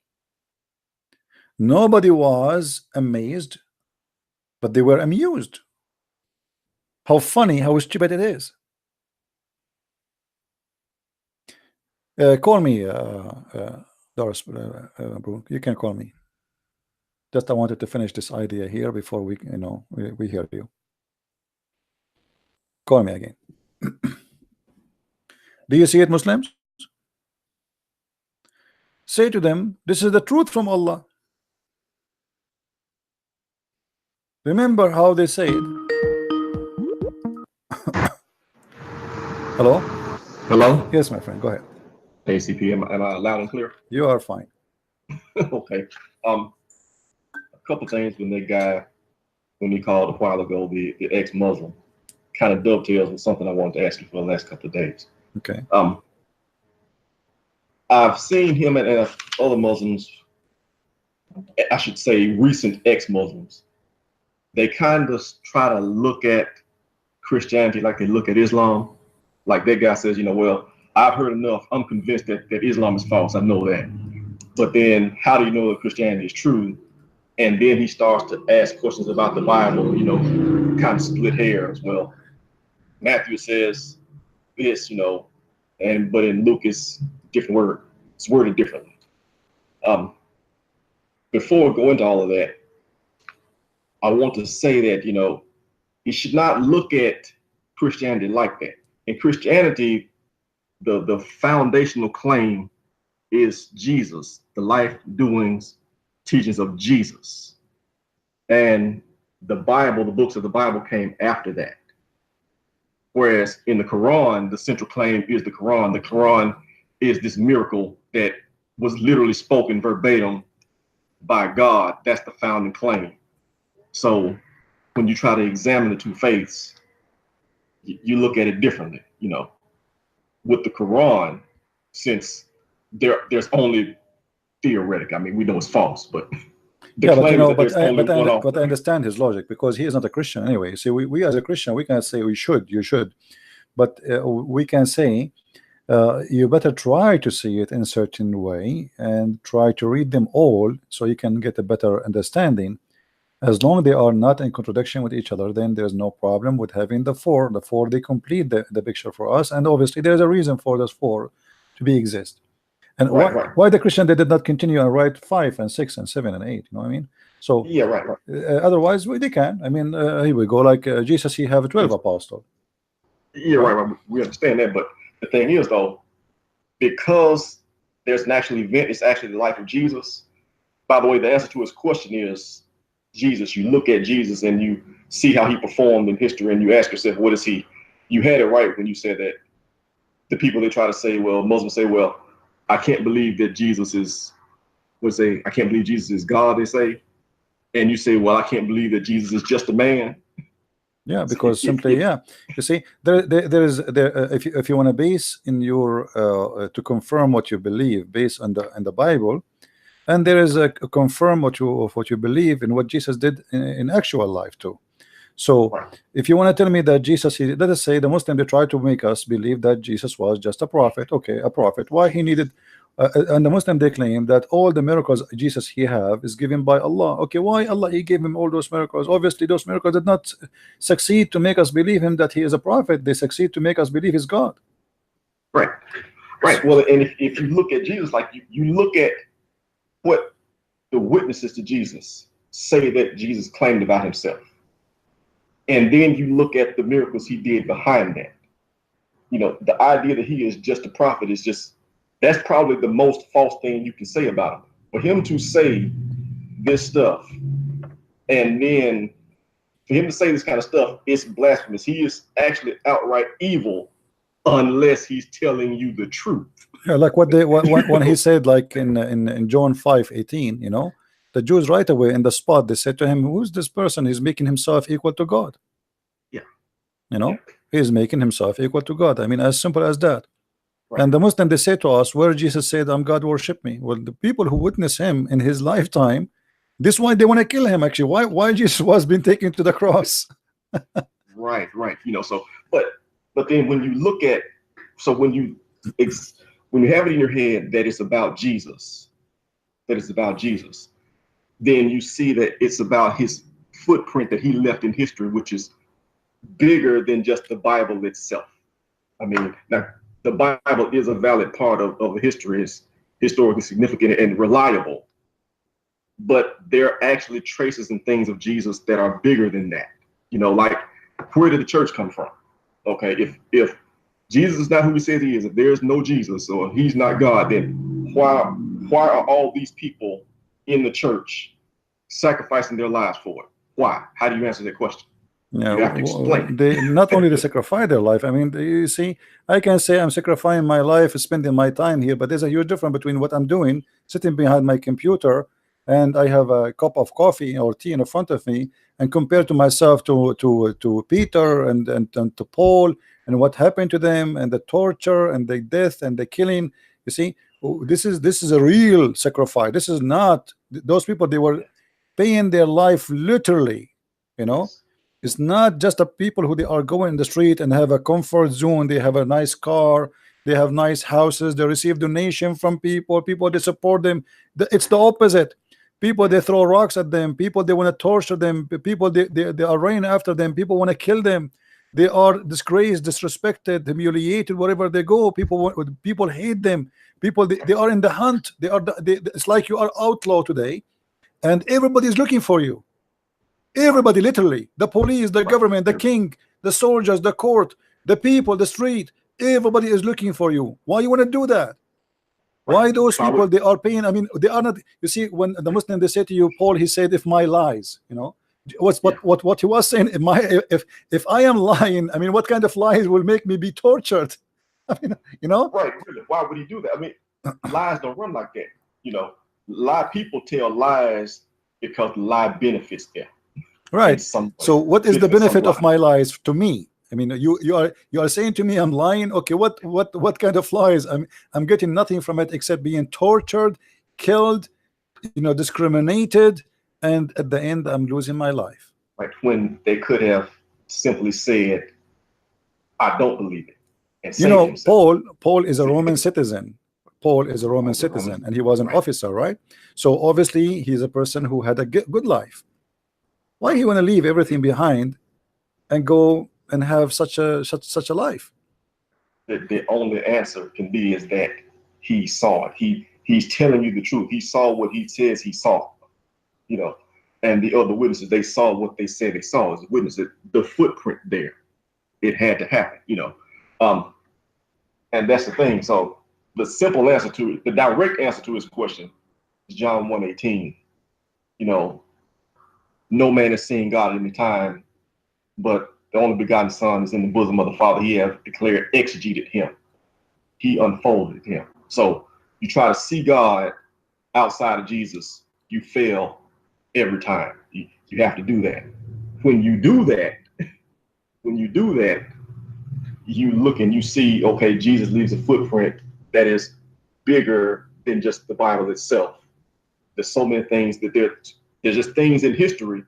Nobody was amazed, but they were amused. How funny, how stupid it is. Call me, Doris. You can call me. Just I wanted to finish this idea here before we hear you. Call me again. Do you see it, Muslims? Say to them, this is the truth from Allah. Remember how they say it. Hello? Hello? Yes, my friend, go ahead. ACP, am I loud and clear? You are fine. Okay. A couple things when that guy, when he called a while ago, the ex-Muslim, kind of dovetails with something I wanted to ask you for the last couple of days. Okay. I've seen him and other Muslims, I should say recent ex-Muslims, they kind of try to look at Christianity like they look at Islam. Like that guy says, well, I've heard enough. I'm convinced that Islam is false. I know that. But then how do you know that Christianity is true? And then he starts to ask questions about the Bible, kind of split hairs. Well, Matthew says this, but in Luke it's different word. It's worded differently. Before we go into all of that, I want to say that, you should not look at Christianity like that. In Christianity, the foundational claim is Jesus, the life, doings, teachings of Jesus. And the Bible, the books of the Bible came after that. Whereas in the Quran, the central claim is the Quran. The Quran is this miracle that was literally spoken verbatim by God. That's the founding claim. So when you try to examine the two faiths, you look at it differently, With the Quran, since there's only theoretic, we know it's false, but yeah, but I understand his logic because he is not a Christian anyway. See, we as a Christian, we can say you should, but we can say you better try to see it in a certain way and try to read them all so you can get a better understanding. As long as they are not in contradiction with each other, then there's no problem with having the four. The four, they complete the picture for us, and obviously there's a reason for those four to be exist. And why the Christian, they did not continue and write 5 and 6 and 7 and 8? You know what I mean? So yeah, right. Otherwise, they can. Here we go. Like Jesus, he have 12 apostles. Yeah, right. We understand that, but the thing is, though, because there's an actual event, it's actually the life of Jesus. By the way, the answer to his question is Jesus. You look at Jesus and you see how he performed in history, and you ask yourself, what is he? You had it right when you said that. The people, they try to say, well, Muslims say, well, I can't believe that Jesus is, I can't believe Jesus is God, they say. And you say, well, I can't believe that Jesus is just a man. Yeah, because simply, yeah. You see, if you want to base in your to confirm what you believe based on the Bible, and there is a confirm what you believe in what Jesus did in actual life too. So if you want to tell me that Jesus, let us say the Muslim, they try to make us believe that Jesus was just a prophet. Okay, a prophet. Why he needed and the Muslim, they claim that all the miracles Jesus he have is given by Allah. Okay, why Allah he gave him all those miracles? Obviously those miracles did not succeed to make us believe him that he is a prophet. They succeed to make us believe he's God. Right. Well, and if you look at Jesus, like you look at what the witnesses to Jesus say that Jesus claimed about himself, and then you look at the miracles he did behind that. You know, the idea that he is just a prophet is just, that's probably the most false thing you can say about him. For him to say this stuff, and then for him to say this kind of stuff, it's blasphemous. He is actually outright evil unless he's telling you the truth. Yeah, like when he said, like in John 5:18, you know, the Jews right away in the spot, they said to him, who's this person? He's making himself equal to God. Yeah. You know, he's making himself equal to God. I mean, as simple as that. Right. And the Muslim, they say to us, where Jesus said, I'm God, worship me. Well, the people who witness him in his lifetime, this is why they want to kill him. Actually, why Jesus was being taken to the cross. Right. You know, so but then when you look at, so when you have it in your head that it's about Jesus, then you see that it's about his footprint that he left in history, which is bigger than just the Bible itself. I mean, now the Bible is a valid part of history, is historically significant and reliable, but there are actually traces and things of Jesus that are bigger than that. You know, like, where did the church come from? Okay, if Jesus is not who he says he is, if there's no Jesus or he's not God, then why are all these people in the church sacrificing their lives for it? Why? How do you answer that question? Yeah, you have to explain. They not only they sacrifice their life. I mean, you see, I can say I'm sacrificing my life, spending my time here, but there's a huge difference between what I'm doing, sitting behind my computer, and I have a cup of coffee or tea in front of me, and compared to myself to Peter and to Paul, and what happened to them, and the torture and the death and the killing. You see, this is a real sacrifice. This is not, those people, they were paying their life literally. You know, it's not just the people who they are going in the street and have a comfort zone. They have a nice car, they have nice houses, they receive donation from people, they support them. It's the opposite. People, they throw rocks at them. People, they want to torture them. People, they are running after them. People want to kill them. They are disgraced, disrespected, humiliated wherever they go. People hate them. People, they are in the hunt. It's like you are outlaw today, and everybody is looking for you. Everybody, literally, the police, the government, the king, the soldiers, the court, the people, the street, everybody is looking for you. Why you want to do that? Why those people, they are paying? I mean, they are not. You see, when the Muslim, they say to you, Paul, he said, if my lies, you know, what he was saying, if I am lying, I mean, what kind of lies will make me be tortured? I mean, you know, right? Really, why would he do that? I mean, lies don't run like that. You know, people tell lies because the lie benefits them. Right. So what is the benefit of my lies to me? I mean, you are saying to me I'm lying. Okay, what kind of lies? I'm getting nothing from it except being tortured, killed, you know, discriminated, and at the end I'm losing my life. Right, when they could have simply said, I don't believe it. And you know, Paul is a Roman citizen. Paul is a Roman citizen, and he was an officer, right? So obviously he's a person who had a good life. Why he want to leave everything behind and go and have such a life? The only answer can be is that he saw it. He's telling you the truth. He saw what he says he saw. You know, and the other witnesses, they saw what they said they saw as witnesses. The footprint there, it had to happen. You know, and that's the thing. So the simple answer to it, the direct answer to his question is John 1:18. You know, no man has seen God at any time, but the only begotten Son is in the bosom of the Father. He has declared, exegeted him. He unfolded him. So you try to see God outside of Jesus, you fail every time. You have to do that. When you do that, you look and you see, okay, Jesus leaves a footprint that is bigger than just the Bible itself. there's so many things that there's just things in history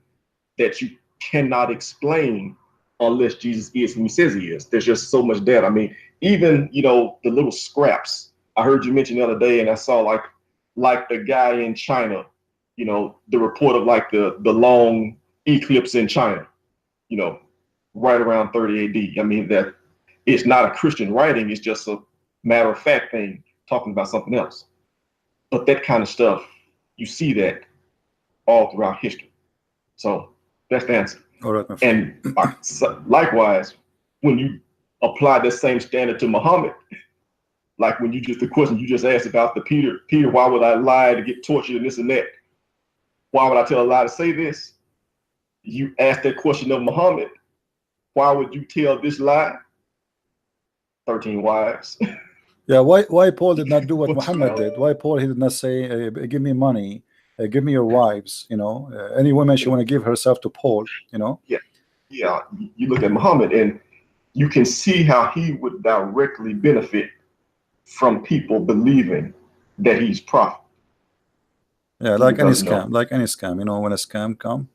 that you cannot explain unless Jesus is who he says he is. There's just so much data. I mean, even, you know, the little scraps I heard you mention the other day, and I saw like the guy in China, you know, the report of like the long eclipse in China, you know, right around 30 AD. I mean, that it's not a Christian writing, it's just a matter of fact thing talking about something else. But that kind of stuff, you see that all throughout history. So that's the answer. All right, and likewise, when you apply that same standard to Muhammad, like when you just, the question you just asked about the Peter, why would I lie to get tortured and this and that? Why would I tell a lie to say this? You ask that question of Muhammad, why would you tell this lie? 13 wives. Yeah, why Paul did not do what Muhammad did? Why Paul, he did not say, give me money, give me your wives, you know, any woman she want to give herself to Paul, you know? Yeah. You look at Muhammad and you can see how he would directly benefit from people believing that he's prophet. Yeah, like any scam, you know, when a scam come.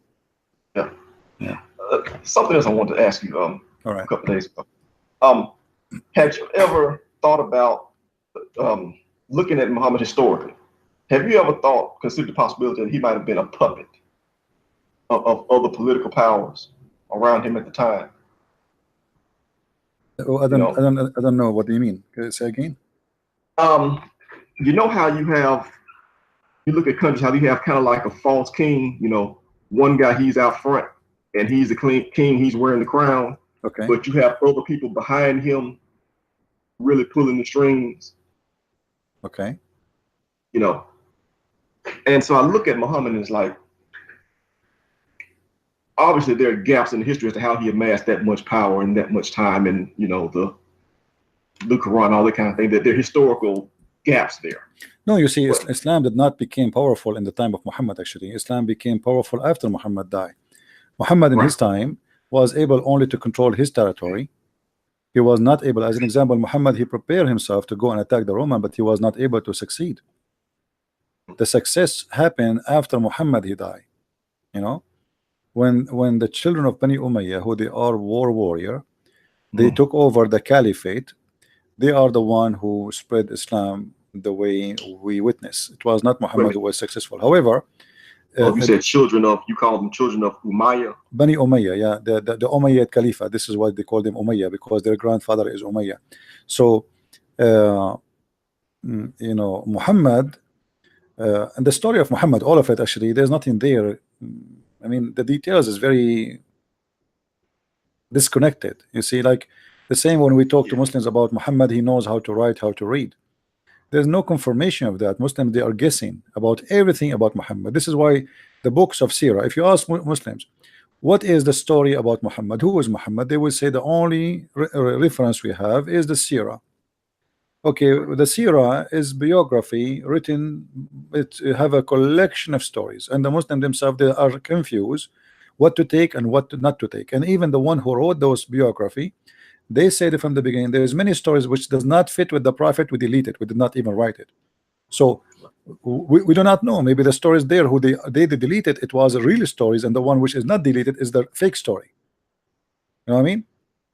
Yeah. Something else I wanted to ask you all right. a couple days ago. Had you ever thought about looking at Muhammad historically? Have you ever considered the possibility that he might have been a puppet of other political powers around him at the time? Oh, I don't know. What do you mean? Can you say again? You know how you look at countries, how you have kind of like a false king, you know, one guy, he's out front and he's the king, he's wearing the crown. Okay. But you have other people behind him really pulling the strings. Okay. You know, and so I look at Muhammad and it's like, obviously there are gaps in the history as to how he amassed that much power and that much time, and, you know, the Quran, all that kind of thing, that there are historical gaps there. No, you see, Islam did not become powerful in the time of Muhammad, actually. Islam became powerful after Muhammad died. Muhammad in his time was able only to control his territory. He was not able, as an example, Muhammad, he prepared himself to go and attack the Roman, but he was not able to succeed. The success happened after Muhammad he died. You know, when the children of Bani Umayyah, who they are warrior, they took over the caliphate. They are the one who spread Islam the way we witness. It was not Muhammad who was successful. However, you said you call them children of Umayyah? Bani Umayyah, yeah, the Umayyad Khalifa. This is why they call them Umayyah, because their grandfather is Umayyah. So, you know, Muhammad, and the story of Muhammad, all of it, actually, there's nothing there. I mean, the details is very disconnected. You see, like the same when we talk to Muslims about Muhammad, he knows how to write, how to read. There's no confirmation of that. Muslims, they are guessing about everything about Muhammad. This is why the books of Sirah, if you ask Muslims, what is the story about Muhammad? Who is Muhammad? They will say the only reference we have is the Sirah. Okay, the Sirah is biography written, it have a collection of stories, and the Muslims themselves, they are confused what to take and what not to take. And even the one who wrote those biography, they said from the beginning, there is many stories which does not fit with the prophet, we delete it, we did not even write it. So we do not know, maybe the stories there who they deleted, it was real stories, and the one which is not deleted is the fake story. You know what I mean?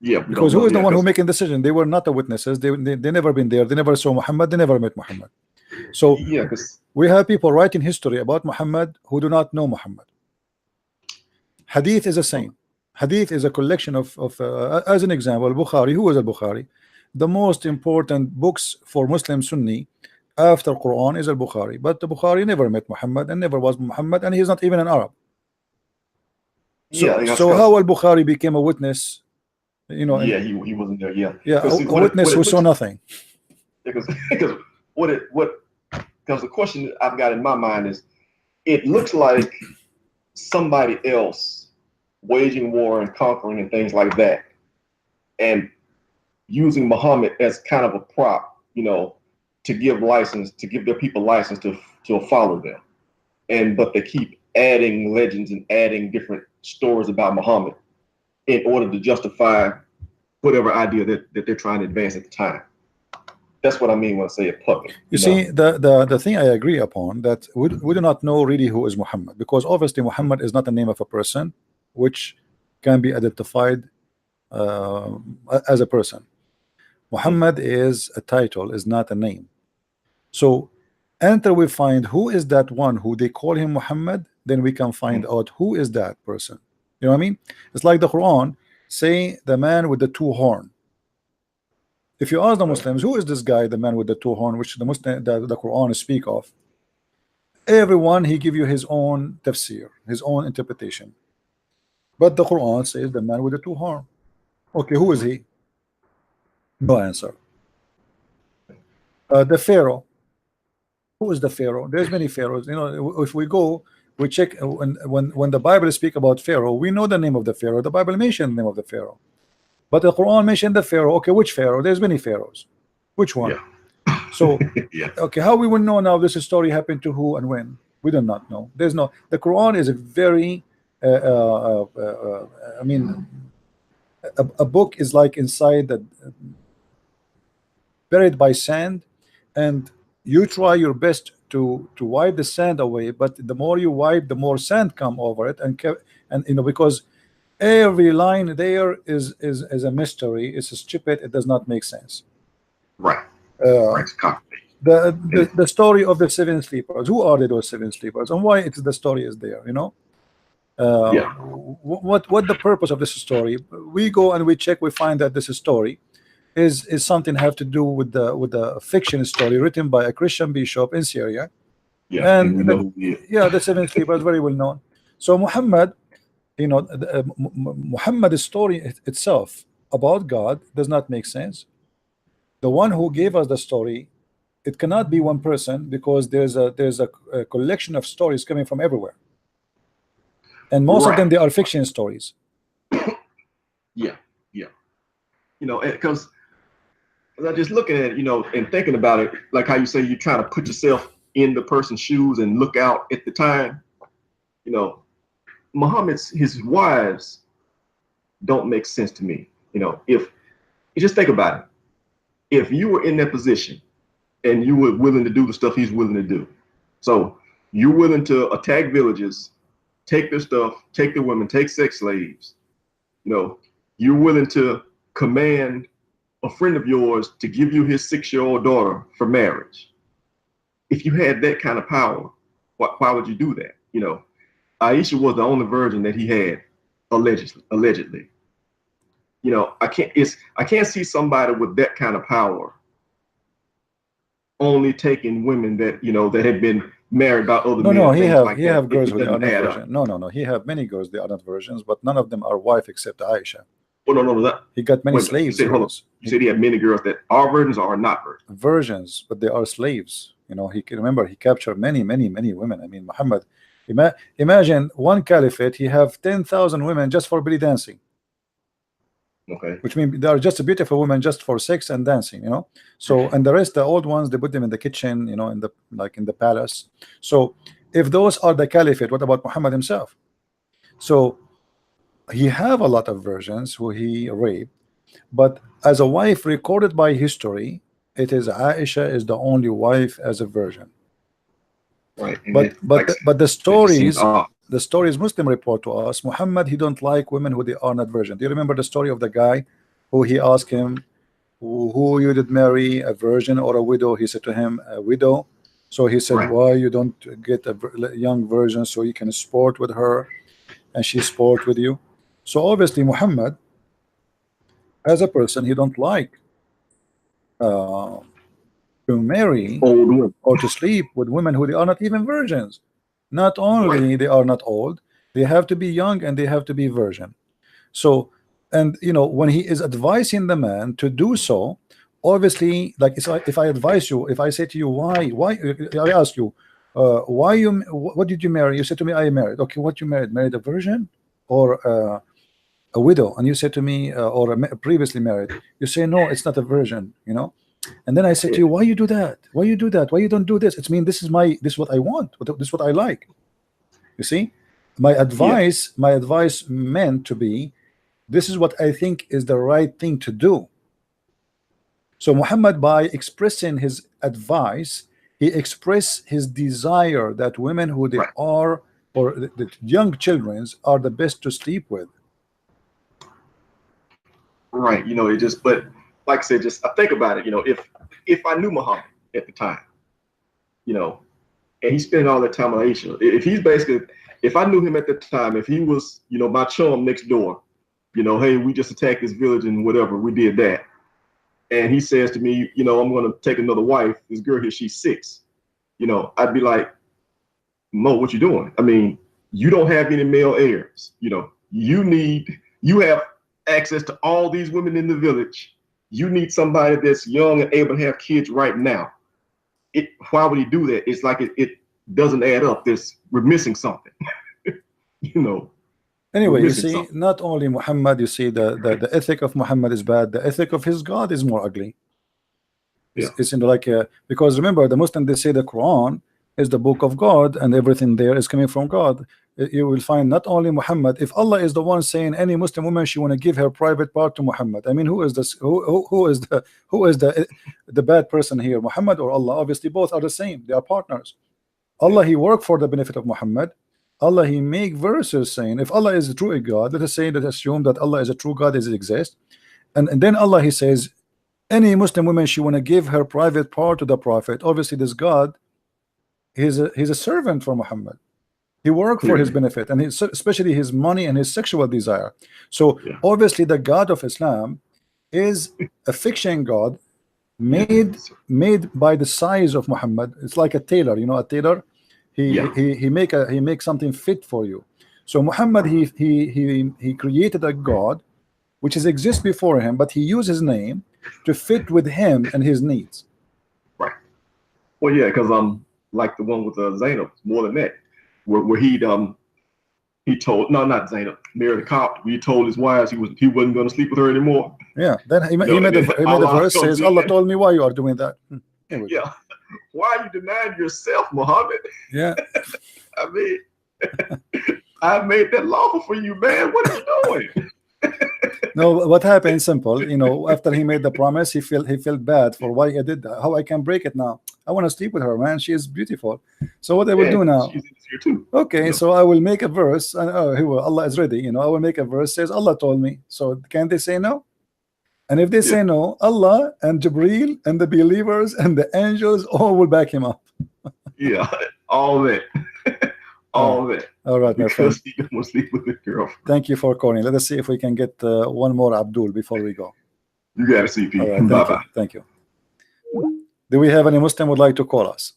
Yeah, because who is the one who making decision? They were not the witnesses, they never been there, they never saw Muhammad, they never met Muhammad. So we have people writing history about Muhammad who do not know Muhammad. Hadith is the same. Hadith is a collection of as an example, Bukhari. Who is al-Bukhari? The most important books for Muslim Sunni after Quran is al-Bukhari, but the Bukhari never met Muhammad and never was Muhammad, and he's not even an Arab. So how al-Bukhari became a witness? You know, he wasn't there. Yeah, a witness who saw nothing. Because the question I've got in my mind is, it looks like somebody else waging war and conquering and things like that, and using Muhammad as kind of a prop, you know, to give their people license to follow them. But they keep adding legends and adding different stories about Muhammad in order to justify whatever idea that they're trying to advance at the time. That's what I mean when I say it public. You see, the thing I agree upon, that we do not know really who is Muhammad, because obviously Muhammad is not the name of a person which can be identified as a person. Muhammad is a title, is not a name. So until we find who is that one who they call him Muhammad, then we can find out who is that person. You know what I mean? It's like the Quran say the man with the two horn. If you ask the Muslims, who is this guy, the man with the two horn, which the Quran speak of, everyone he give you his own tafsir, his own interpretation. But the Quran says the man with the two horn. Okay, who is he? No answer. The Pharaoh. Who is the Pharaoh? There's many pharaohs. You know, if we go, we check when the Bible speak about Pharaoh, we know the name of the Pharaoh. The Bible mentioned the name of the Pharaoh. But the Quran mentioned the Pharaoh. Okay, which Pharaoh? There's many pharaohs. Which one? Yeah. So, Yeah. okay, how we will know now this story happened to who and when? We do not know. There's no. The Quran is a very, I mean, a book is like inside the buried by sand, and you try your best to wipe the sand away. But the more you wipe, the more sand come over it, and you know, because every line there is a mystery. It's stupid. It does not make sense. Right. Right. The story of the seven sleepers. Who are those seven sleepers, and why the story is there? You know, Yeah. what the purpose of this story? We go and we check. We find that this story is something have to do with the fiction story written by a Christian bishop in Syria. Yeah. And we know who he is. yeah, the seven sleepers, very well known. So Muhammad, you know, Muhammad's story itself about God does not make sense. The one who gave us the story, it cannot be one person, because there's a collection of stories coming from everywhere, and most of them, they are fiction stories. Yeah. Yeah. You know, because I'm just looking at it, you know, and thinking about it, like how you say you're trying to put yourself in the person's shoes and look out at the time. You know, his wives don't make sense to me. You know, if you just think about it, if you were in that position and you were willing to do the stuff he's willing to do, so you're willing to attack villages, take their stuff, take their women, take sex slaves, you know, you're willing to command a friend of yours to give you his 6-year-old daughter for marriage. If you had that kind of power, why would you do that? You know, Aisha was the only virgin that he had, allegedly. You know, I can't see somebody with that kind of power only taking women that, you know, that had been married by other men. No, he like have girls with the doesn't add other up. version. No, he have many girls, the other versions, but none of them are wife except Aisha. Oh, no. He got many Wait a minute, slaves. You said, hold on. You said he had many girls that are virgins or are not virgins. Versions, but they are slaves. You know, he captured many women. I mean, Muhammad, imagine one caliphate, he have 10,000 women just for belly dancing. Okay. Which means they are just beautiful women just for sex and dancing, you know. So, and the rest, the old ones, they put them in the kitchen, you know, in the palace. So if those are the caliphate, what about Muhammad himself? So he have a lot of versions who he raped, but as a wife recorded by history, it is Aisha is the only wife as a virgin. Right. But the stories Muslim report to us, Muhammad, he don't like women who they are not virgin. Do you remember the story of the guy who he asked him, who you did marry, a virgin or a widow? He said to him, a widow. So he said, why you don't get a young virgin so you can sport with her and she sport with you? So obviously Muhammad, as a person, he don't like to marry or to sleep with women who they are not even virgins. Not only they are not old, they have to be young and they have to be virgin. So, and you know, when he is advising the man to do so, obviously, like if I advise you, if I say to you, why I ask you, what did you marry? You said to me, I married. Okay, what you married a virgin or a widow? And you said to me, or previously married. You say, no, it's not a virgin, you know. And then I say to you, why you do that? Why you do that? Why you don't do this? It's mean this is what I want. This is what I like. You see, my advice meant to be, this is what I think is the right thing to do. So Muhammad, by expressing his advice, he expressed his desire that women who they are, or the young children are the best to sleep with. Right. You know, it just, but like I said, just I think about it, you know, if I knew Muhammad at the time, you know, and he's spending all that time on Aisha, if he's basically, if I knew him at the time, if he was, you know, my chum next door, you know, hey, we just attacked this village and whatever, we did that. And he says to me, you know, I'm going to take another wife. This girl here, she's 6. You know, I'd be like, Mo, what you doing? I mean, you don't have any male heirs. You know, you have access to all these women in the village. You need somebody that's young and able to have kids right now. Why would he do that? It's like it doesn't add up. We're missing something. You know. Anyway, you see, not only Muhammad, you see the ethic of Muhammad is bad. The ethic of his God is more ugly. It's like because remember, the Muslims, they say the Quran is the book of God and everything there is coming from God. You will find not only Muhammad. If Allah is the one saying any Muslim woman she want to give her private part to Muhammad, I mean, who is this? Who is the bad person here? Muhammad or Allah? Obviously, both are the same. They are partners. Allah, he worked for the benefit of Muhammad. Allah, he make verses saying if Allah is a true God, let us say that assume that Allah is a true God, does it exist, and then Allah, he says any Muslim woman she want to give her private part to the Prophet. Obviously, this God, he's a servant for Muhammad. He worked for his benefit, and especially his money and his sexual desire. So obviously, the God of Islam is a fiction God made by the size of Muhammad. It's like a tailor, you know, a tailor. He make something fit for you. So Muhammad, he created a God which exists before him, but he used his name to fit with him and his needs. Right. Well, yeah, because like the one with Zainab, more than that, where he told, no, not Zainab, Mary the Cop, he told his wives he wasn't going to sleep with her anymore. Yeah. Then he made a verse says Allah told me why you are doing that. Yeah. Why are you denying yourself, Muhammad? Yeah. I mean, I made that lawful for you, man. What are you doing? No, what happened? Simple. You know, after he made the promise, he felt bad for why he did that. How I can break it now? I want to sleep with her, man. She is beautiful. So what I will do now? She's here too. Okay, so I will make a verse, and Allah is ready. You know, I will make a verse says Allah told me. So can they say no? And if they say no, Allah and Jibreel and the believers and the angels all will back him up. Yeah, all that. All that. All right, my friend. Because he didn't want to sleep with his girlfriend. Thank you for calling. Let us see if we can get one more Abdul before we go. You got it, CP. All right, Bye-bye. Thank you. Do we have any Muslim would like to call us?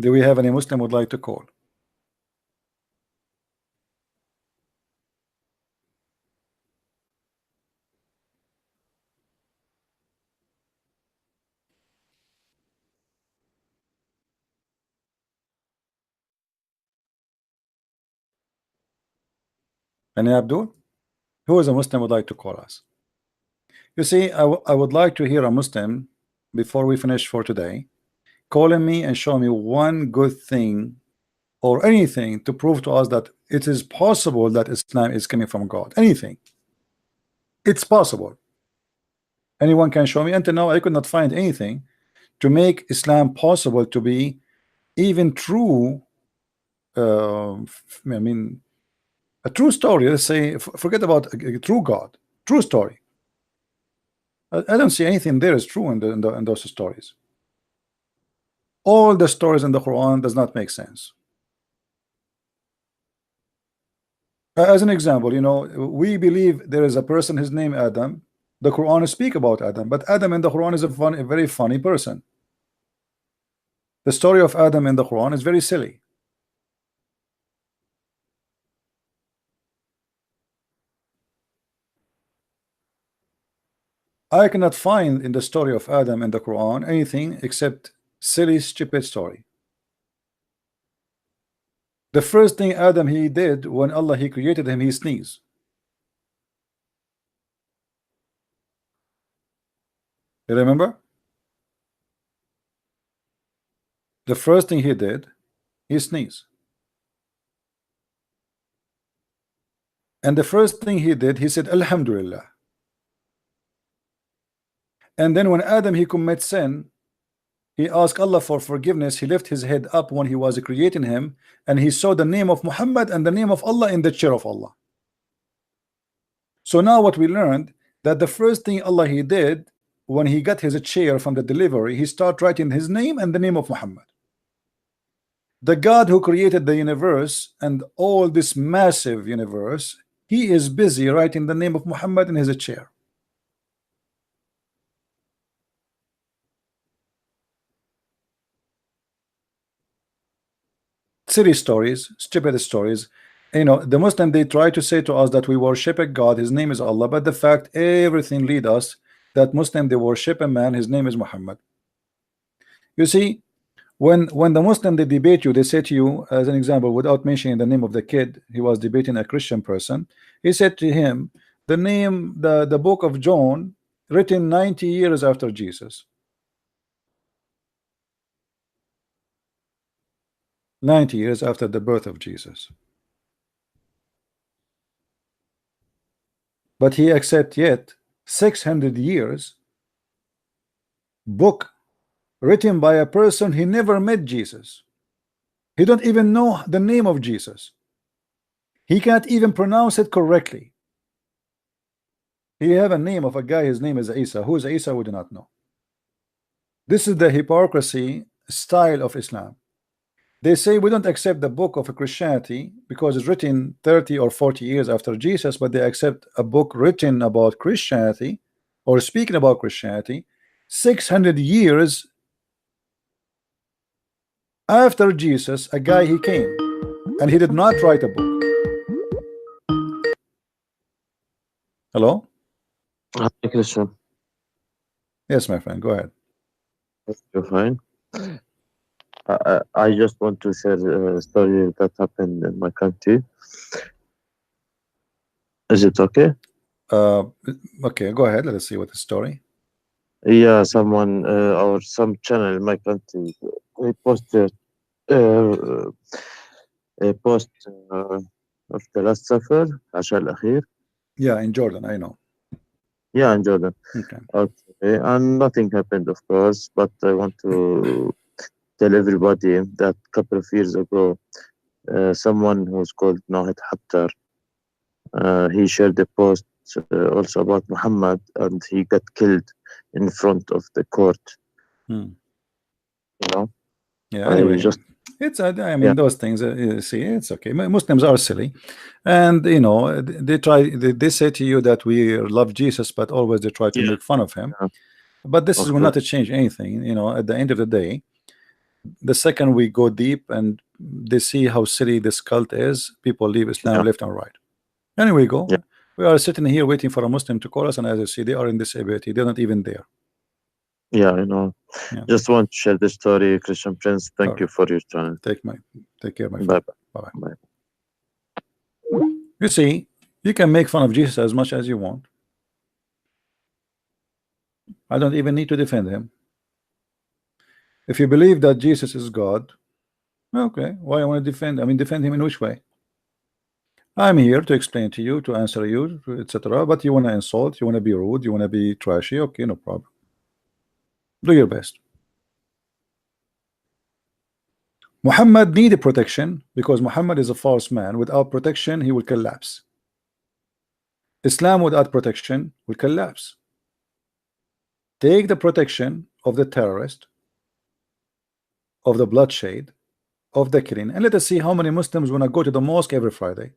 Do we have any Muslim would like to call? Any Abdul? Who is a Muslim would like to call us? You see, I would like to hear a Muslim before we finish for today calling me and show me one good thing or anything to prove to us that it is possible that Islam is coming from God. Anything. It's possible. Anyone can show me. Until now, I could not find anything to make Islam possible to be even true. I mean, a true story. Let's say, forget about a true God, true story. I don't see anything there is true in those stories. All the stories in the Quran does not make sense. As an example, you know, we believe there is a person, his name Adam. The Quran speak about Adam, but Adam in the Quran is a very funny person. The story of Adam in the Quran is very silly. I cannot find in the story of Adam in the Quran anything except silly, stupid story. The first thing Adam he did when Allah he created him, he sneezed. You remember? The first thing he did, he sneezed. And the first thing he did, he said Alhamdulillah. And then when Adam he commits sin, he asked Allah for forgiveness. He lifted his head up when he was creating him, and he saw the name of Muhammad and the name of Allah in the chair of Allah. So now what we learned, that the first thing Allah he did when he got his chair from the delivery, he started writing his name and the name of Muhammad. The God who created the universe and all this massive universe, he is busy writing the name of Muhammad in his chair. Silly stories, stupid stories. You know, the Muslim, they try to say to us that we worship a God, his name is Allah, but the fact everything lead us that Muslim, they worship a man, his name is Muhammad. You see, when the Muslim they debate you, they say to you, as an example, without mentioning the name of the kid, he was debating a Christian person. He said to him, the name, the book of John, written 90 years after Jesus. 90 years after the birth of Jesus. But he accepts yet 600 years book written by a person he never met Jesus. He don't even know the name of Jesus. He can't even pronounce it correctly. He have a name of a guy, his name is Isa. Who is Isa? We do not know. This is the hypocrisy style of Islam. They say we don't accept the book of Christianity because it's written 30 or 40 years after Jesus, but they accept a book written about Christianity or speaking about Christianity 600 years after Jesus, a guy he came, and he did not write a book. Hello? Hi, Christian. Yes, my friend, go ahead. You're fine. I just want to share a story that happened in my country. Is it okay? Okay, go ahead. Let us see what the story. Yeah, someone or some channel in my country they posted a post of the Last Supper, Asha al-Akhir. Yeah, in Jordan, I know. Yeah, in Jordan. Okay. Okay, and nothing happened, of course, but I want to tell everybody that a couple of years ago, someone who's called Nahid Hattar, he shared a post also about Muhammad, and he got killed in front of the court. You know? Yeah, anyway, just it's I mean those things you see, it's okay. Muslims are silly, and you know they say to you that we love Jesus, but always they try to make fun of him. But this is will not change anything. You know, at the end of the day, the second we go deep and they see how silly this cult is, people leave Islam left and right. Anyway, we go. We are sitting here waiting for a Muslim to call us, and as you see, they are in this ability. They're not even there. Yeah, I know. Just want to share the story, Christian Prince. Thank you for your time. Take care, my friend. Bye. Bye. Bye. You see, you can make fun of Jesus as much as you want. I don't even need to defend him. If you believe that Jesus is God, okay, why I want to defend? I mean, defend him in which way? I'm here to explain to you, to answer you, etc. But you want to insult, you want to be rude, you want to be trashy, okay, no problem. Do your best. Muhammad needed protection because Muhammad is a false man. Without protection, he will collapse. Islam without protection will collapse. Take the protection of the terrorist, of the bloodshed, of the killing, and let us see how many Muslims want to go to the mosque every Friday.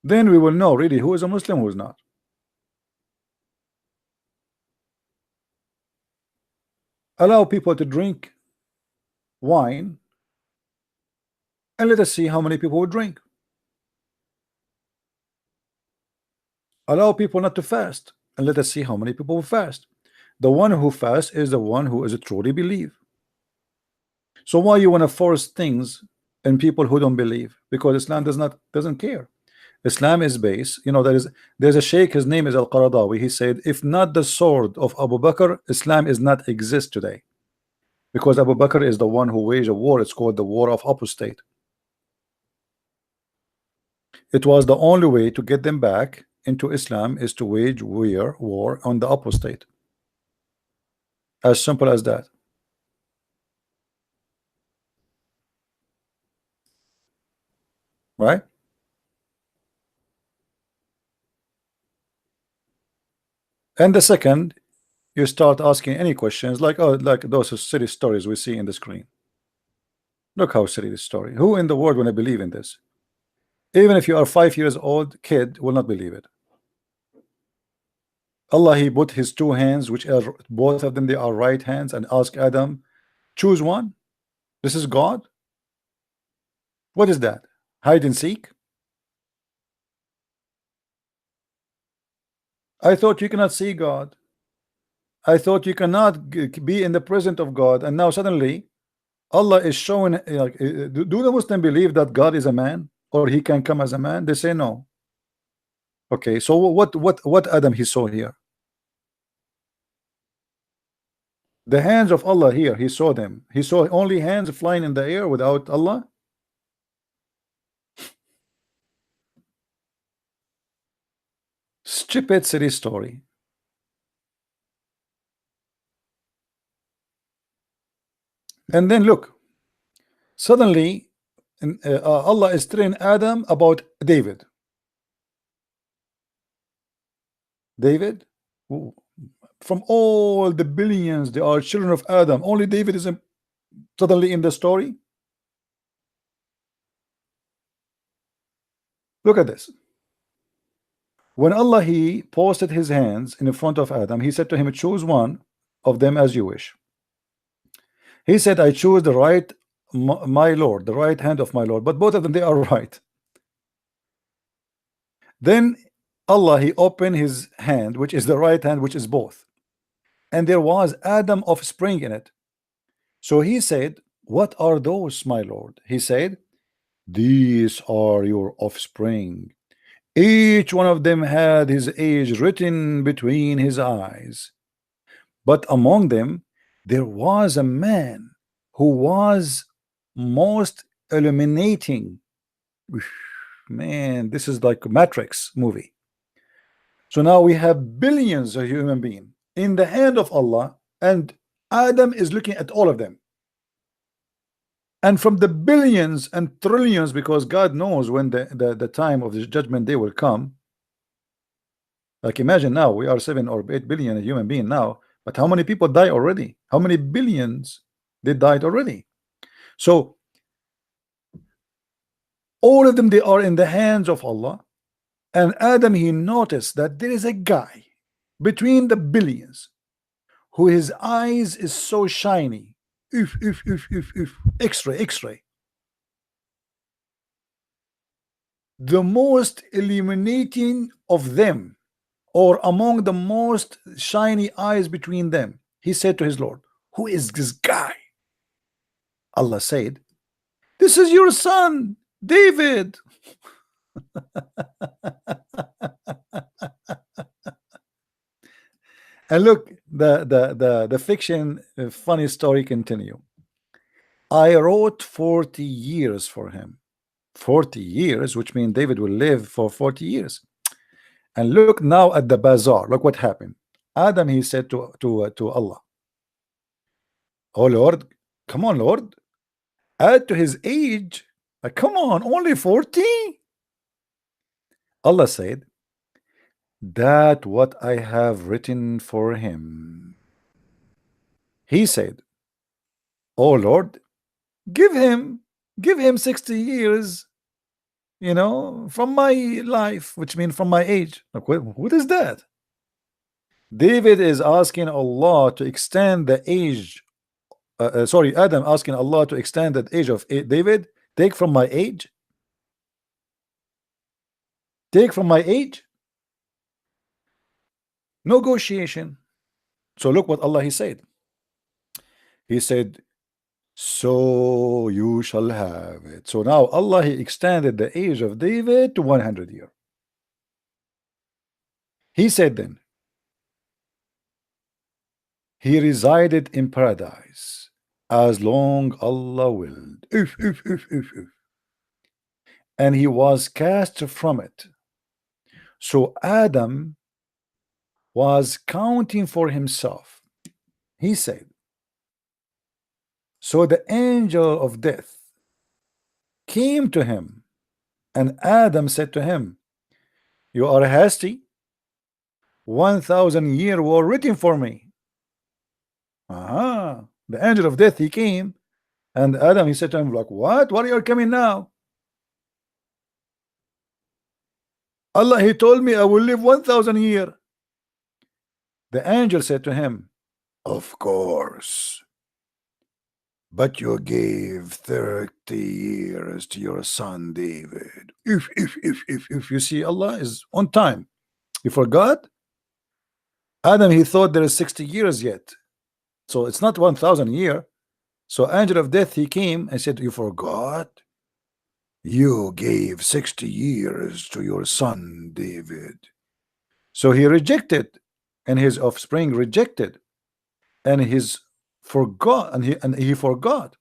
Then we will know really who is a Muslim, who is not. Allow people to drink wine, and let us see how many people will drink. Allow people not to fast, and let us see how many people will fast. The one who fasts is the one who is a truly believe. So why you want to force things in people who don't believe? Because Islam doesn't care. Islam is based, you know, there's a sheikh, his name is Al-Qaradawi. He said, if not the sword of Abu Bakr, Islam is not exist today. Because Abu Bakr is the one who waged a war. It's called the war of apostate. It was the only way to get them back into Islam is to wage war on the apostate. As simple as that. Right? And the second, you start asking any questions like, oh, like those silly stories we see in the screen. Look how silly this story. Who in the world will believe in this? Even if you are 5 years old, kid will not believe it. Allah, he put his two hands, which are both of them, they are right hands, and ask Adam, choose one. This is God. What is that? Hide and seek? I thought you cannot see God. I thought you cannot be in the presence of God, and now suddenly Allah is showing. Do the Muslim believe that God is a man, or he can come as a man? They say no. Okay, so what Adam he saw here? The hands of Allah here, he saw them. He saw only hands flying in the air without Allah. Stupid silly story. And then look, suddenly Allah is telling Adam about David. David, from all the billions, they are children of Adam. Only David is suddenly in the story. Look at this. When Allah he posted his hands in front of Adam, he said to him, choose one of them as you wish. He said, I choose the right, my Lord, the right hand of my Lord. But both of them, they are right. Then Allah he opened his hand, which is the right hand, which is both, and there was Adam offspring in it. So he said, what are those, my Lord? He said, these are your offspring. Each one of them had his age written between his eyes, but among them there was a man who was most illuminating. Man, this is like a Matrix movie. So now we have billions of human beings in the hand of Allah, and Adam is looking at all of them. And from the billions and trillions, because God knows when the time of the judgment day will come. Like imagine now we are 7 or 8 billion human being now, but how many people die already? How many billions they died already? So all of them, they are in the hands of Allah. And Adam, he noticed that there is a guy between the billions who his eyes is so shiny. X-ray, X-ray. The most illuminating of them, or among the most shiny eyes between them, he said to his Lord, who is this guy? Allah said, this is your son, David. And look, the fiction funny story continue. I wrote 40 years for him. 40 years, which means David will live for 40 years. And look now at the bazaar. Look what happened. Adam, he said to Allah, oh Lord, come on, Lord, add to his age. Come on, only 40. Allah said, that what I have written for him. He said, oh Lord, give him 60 years, you know, from my life, which means from my age. Like, what is that? David is asking Allah to extend the age. Sorry, Adam asking Allah to extend the age of David. Take from my age. Take from my age. Negotiation. So look what Allah he said. He said, so you shall have it. So now Allah he extended the age of David to 100 years. He said then, he resided in paradise as long Allah willed. and he was cast from it. So Adam was counting for himself. He said, so the angel of death came to him, and Adam said to him, you are hasty. 1,000 years were written for me. The angel of death, he came, and Adam, he said to him, like, what are you coming now? Allah, he told me I will live 1,000 years. The angel said to him, of course, but you gave 30 years to your son David. If you see, Allah is on time. You forgot? Adam, he thought there is 60 years yet, so it's not 1,000 years. So angel of death, he came and said, you forgot? You gave 60 years to your son David. So he rejected, and his offspring rejected, and his forgot, and he forgot,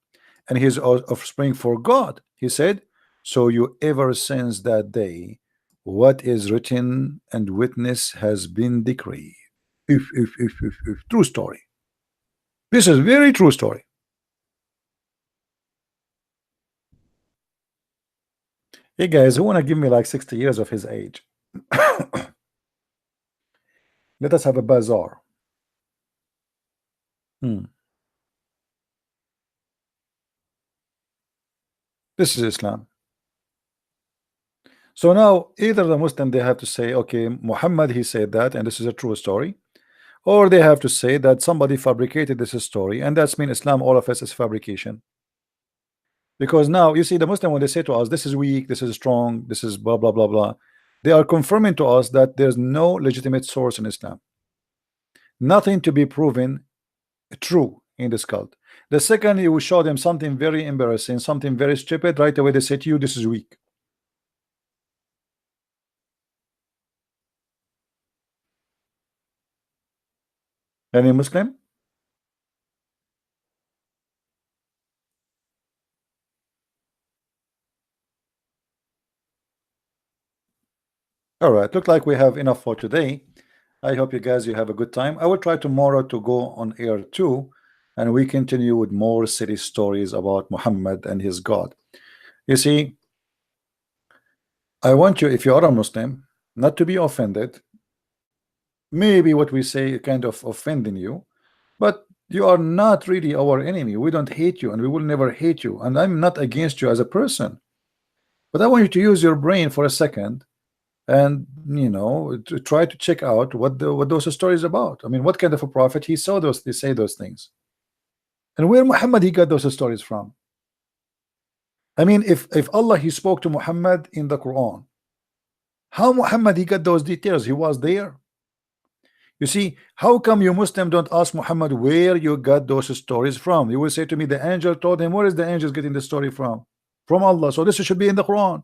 and his offspring forgot. He said, so you ever since that day, what is written and witness has been decreed. If true story. This is very true story. Hey guys, who want to give me like 60 years of his age? Let us have a bazaar. This is Islam. So now either the Muslim, they have to say, okay, Muhammad, he said that, and this is a true story, or they have to say that somebody fabricated this story, and that's mean Islam, all of us, is fabrication. Because now you see the Muslim, when they say to us, this is weak, this is strong, this is blah blah blah blah, they are confirming to us that there's no legitimate source in Islam, nothing to be proven true in this cult. The second you will show them something very embarrassing, something very stupid, right away they say to you, this is weak. Any Muslim? All right, look like we have enough for today. I hope you guys, you have a good time. I will try tomorrow to go on air too, and we continue with more city stories about Muhammad and his God. You see, I want you, if you are a Muslim, not to be offended. Maybe what we say kind of offending you, but you are not really our enemy. We don't hate you, and we will never hate you, and I'm not against you as a person. But I want you to use your brain for a second, and you know, to try to check out what those stories about. I mean, what kind of a prophet he saw those, they say those things, and where Muhammad he got those stories from. I mean, if Allah he spoke to Muhammad in the Quran, how Muhammad he got those details? He was there. You see, how come you Muslim don't ask Muhammad where you got those stories from? You will say to me, the angel told him. Where is the angel getting the story from? From Allah. So this should be in the Quran.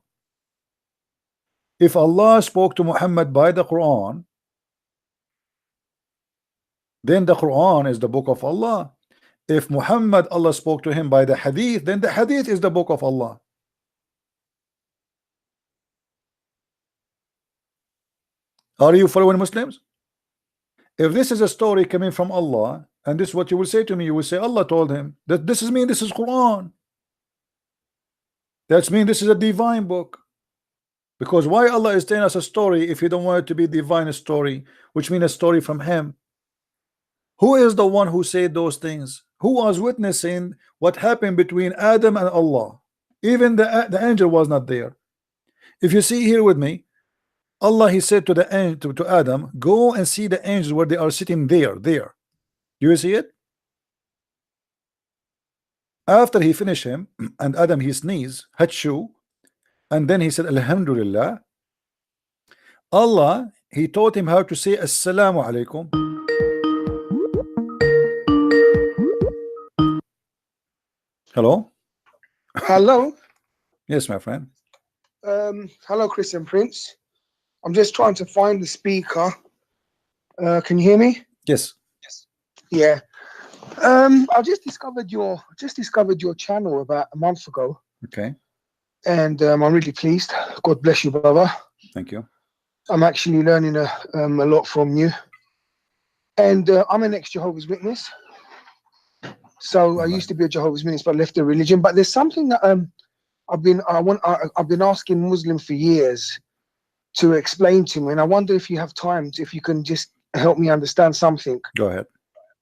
If Allah spoke to Muhammad by the Quran, then the Quran is the book of Allah. If Muhammad, Allah spoke to him by the Hadith, then the Hadith is the book of Allah. Are you following, Muslims? If this is a story coming from Allah, and this is what you will say to me, you will say Allah told him that this is mean, this is Quran. That's mean this is a divine book. Because why Allah is telling us a story if you don't want it to be a divine story, which means a story from him? Who is the one who said those things? Who was witnessing what happened between Adam and Allah? Even the angel was not there. If you see here with me, Allah he said to the angel, to Adam, go and see the angels where they are sitting there. Do you see it? After he finished him, and Adam he sneezed, hatshu, and then he said Alhamdulillah. Allah he taught him how to say Assalamu alaikum. Hello? Hello. Yes, my friend. Hello, Christian Prince. I'm just trying to find the speaker. Can you hear me? Yes. Yeah. I just discovered your channel about a month ago. Okay. and I'm really pleased. God bless you, brother. Thank you. I'm actually learning a lot from you. And I'm an ex-Jehovah's Witness. So I used to be a Jehovah's Witness, but left the religion. But there's something that I've been asking Muslims for years to explain to me, and I wonder if you have time, if you can just help me understand something. Go ahead.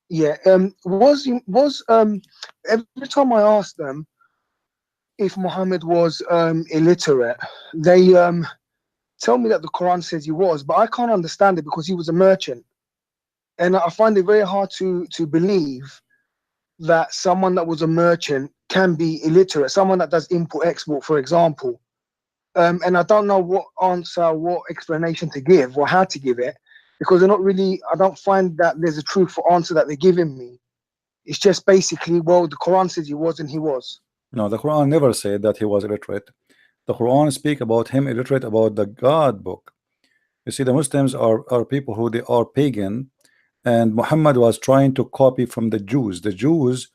Yeah. Every time I asked them if Muhammad was illiterate, they tell me that the Quran says he was, but I can't understand it because he was a merchant, and I find it very hard to believe that someone that was a merchant can be illiterate, someone that does import-export, for example. And I don't know what answer, what explanation to give or how to give it, because I don't find that there's a truthful answer that they're giving me. It's just basically, well, the Quran says he was and he was. No, the Quran never said that he was illiterate. The Quran speak about him illiterate about the God book. You see, the Muslims are people who they are pagan, and Muhammad was trying to copy from the Jews. The Jews,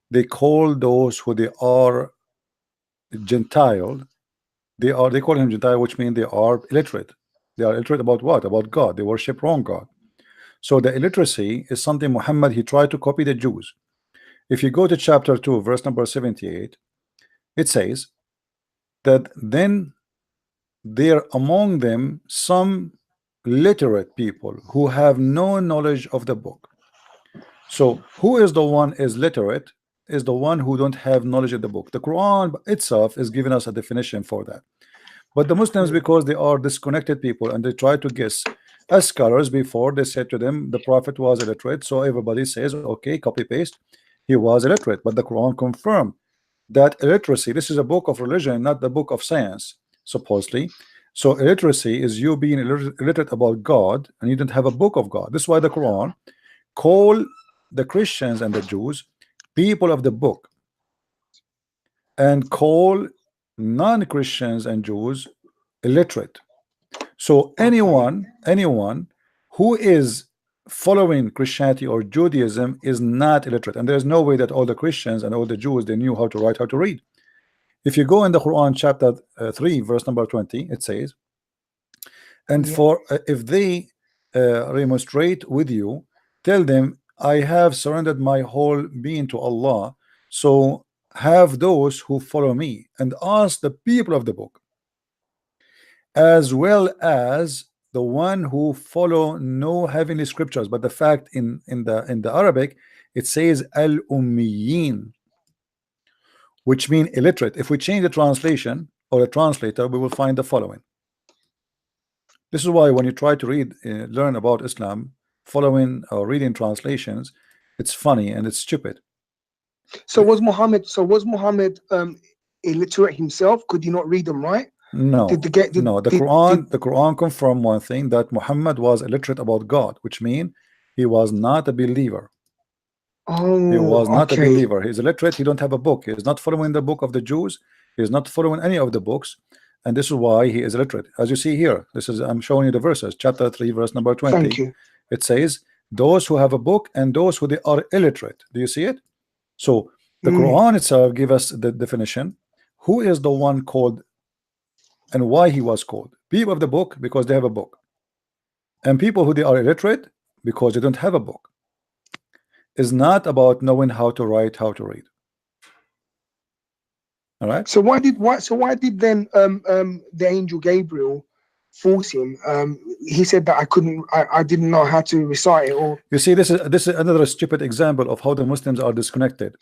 they call those who they are Gentile. They call him Gentile, which means they are illiterate. They are illiterate about what? About God. They worship wrong God. So the illiteracy is something Muhammad, he tried to copy the Jews. If you go to chapter 2, verse number 78, it says that then there among them some literate people who have no knowledge of the book. So who is the one is literate? Is the one who don't have knowledge of the book. The Quran itself is giving us a definition for that. But the Muslims, because they are disconnected people and they try to guess, as scholars before, they said to them the Prophet was illiterate, so everybody says, okay, copy paste, he was illiterate. But the Quran confirmed that illiteracy, this is a book of religion, not the book of science, supposedly. So illiteracy is you being illiterate about God and you don't have a book of God. This is why the Quran call the Christians and the Jews people of the book, and call non-Christians and Jews illiterate. So anyone who is following Christianity or Judaism is not illiterate, and there's no way that all the Christians and all the Jews, they knew how to write, how to read. If you go in the Quran chapter 3 verse number 20, it says, and for if they remonstrate with you, tell them, I have surrendered my whole being to Allah, so have those who follow me, and ask the people of the book, as well as the one who follow no heavenly scriptures. But the fact in the Arabic it says al-ummiyin, which mean illiterate. If we change the translation or the translator, we will find the following. This is why when you try to read learn about Islam following or reading translations, it's funny and it's stupid. So was Muhammad illiterate himself? Could he not read them, right? No, the Quran confirmed one thing, that Muhammad was illiterate about God, which means he was not a believer. He was not a believer. He's illiterate. He don't have a book. He is not following the book of the Jews. He is not following any of the books, and this is why he is illiterate. As you see here, this is, I'm showing you the verses, chapter 3 verse number 20. Thank you. It says those who have a book and those who they are illiterate. Do you see it? So the Quran itself give us the definition. Who is the one called and why he was called? People of the book, because they have a book, and people who they are illiterate because they don't have a book. Is not about knowing how to write, how to read. All right. So why did then the angel Gabriel force him? He said that I didn't know how to recite it. Or you see, this is another stupid example of how the Muslims are disconnected.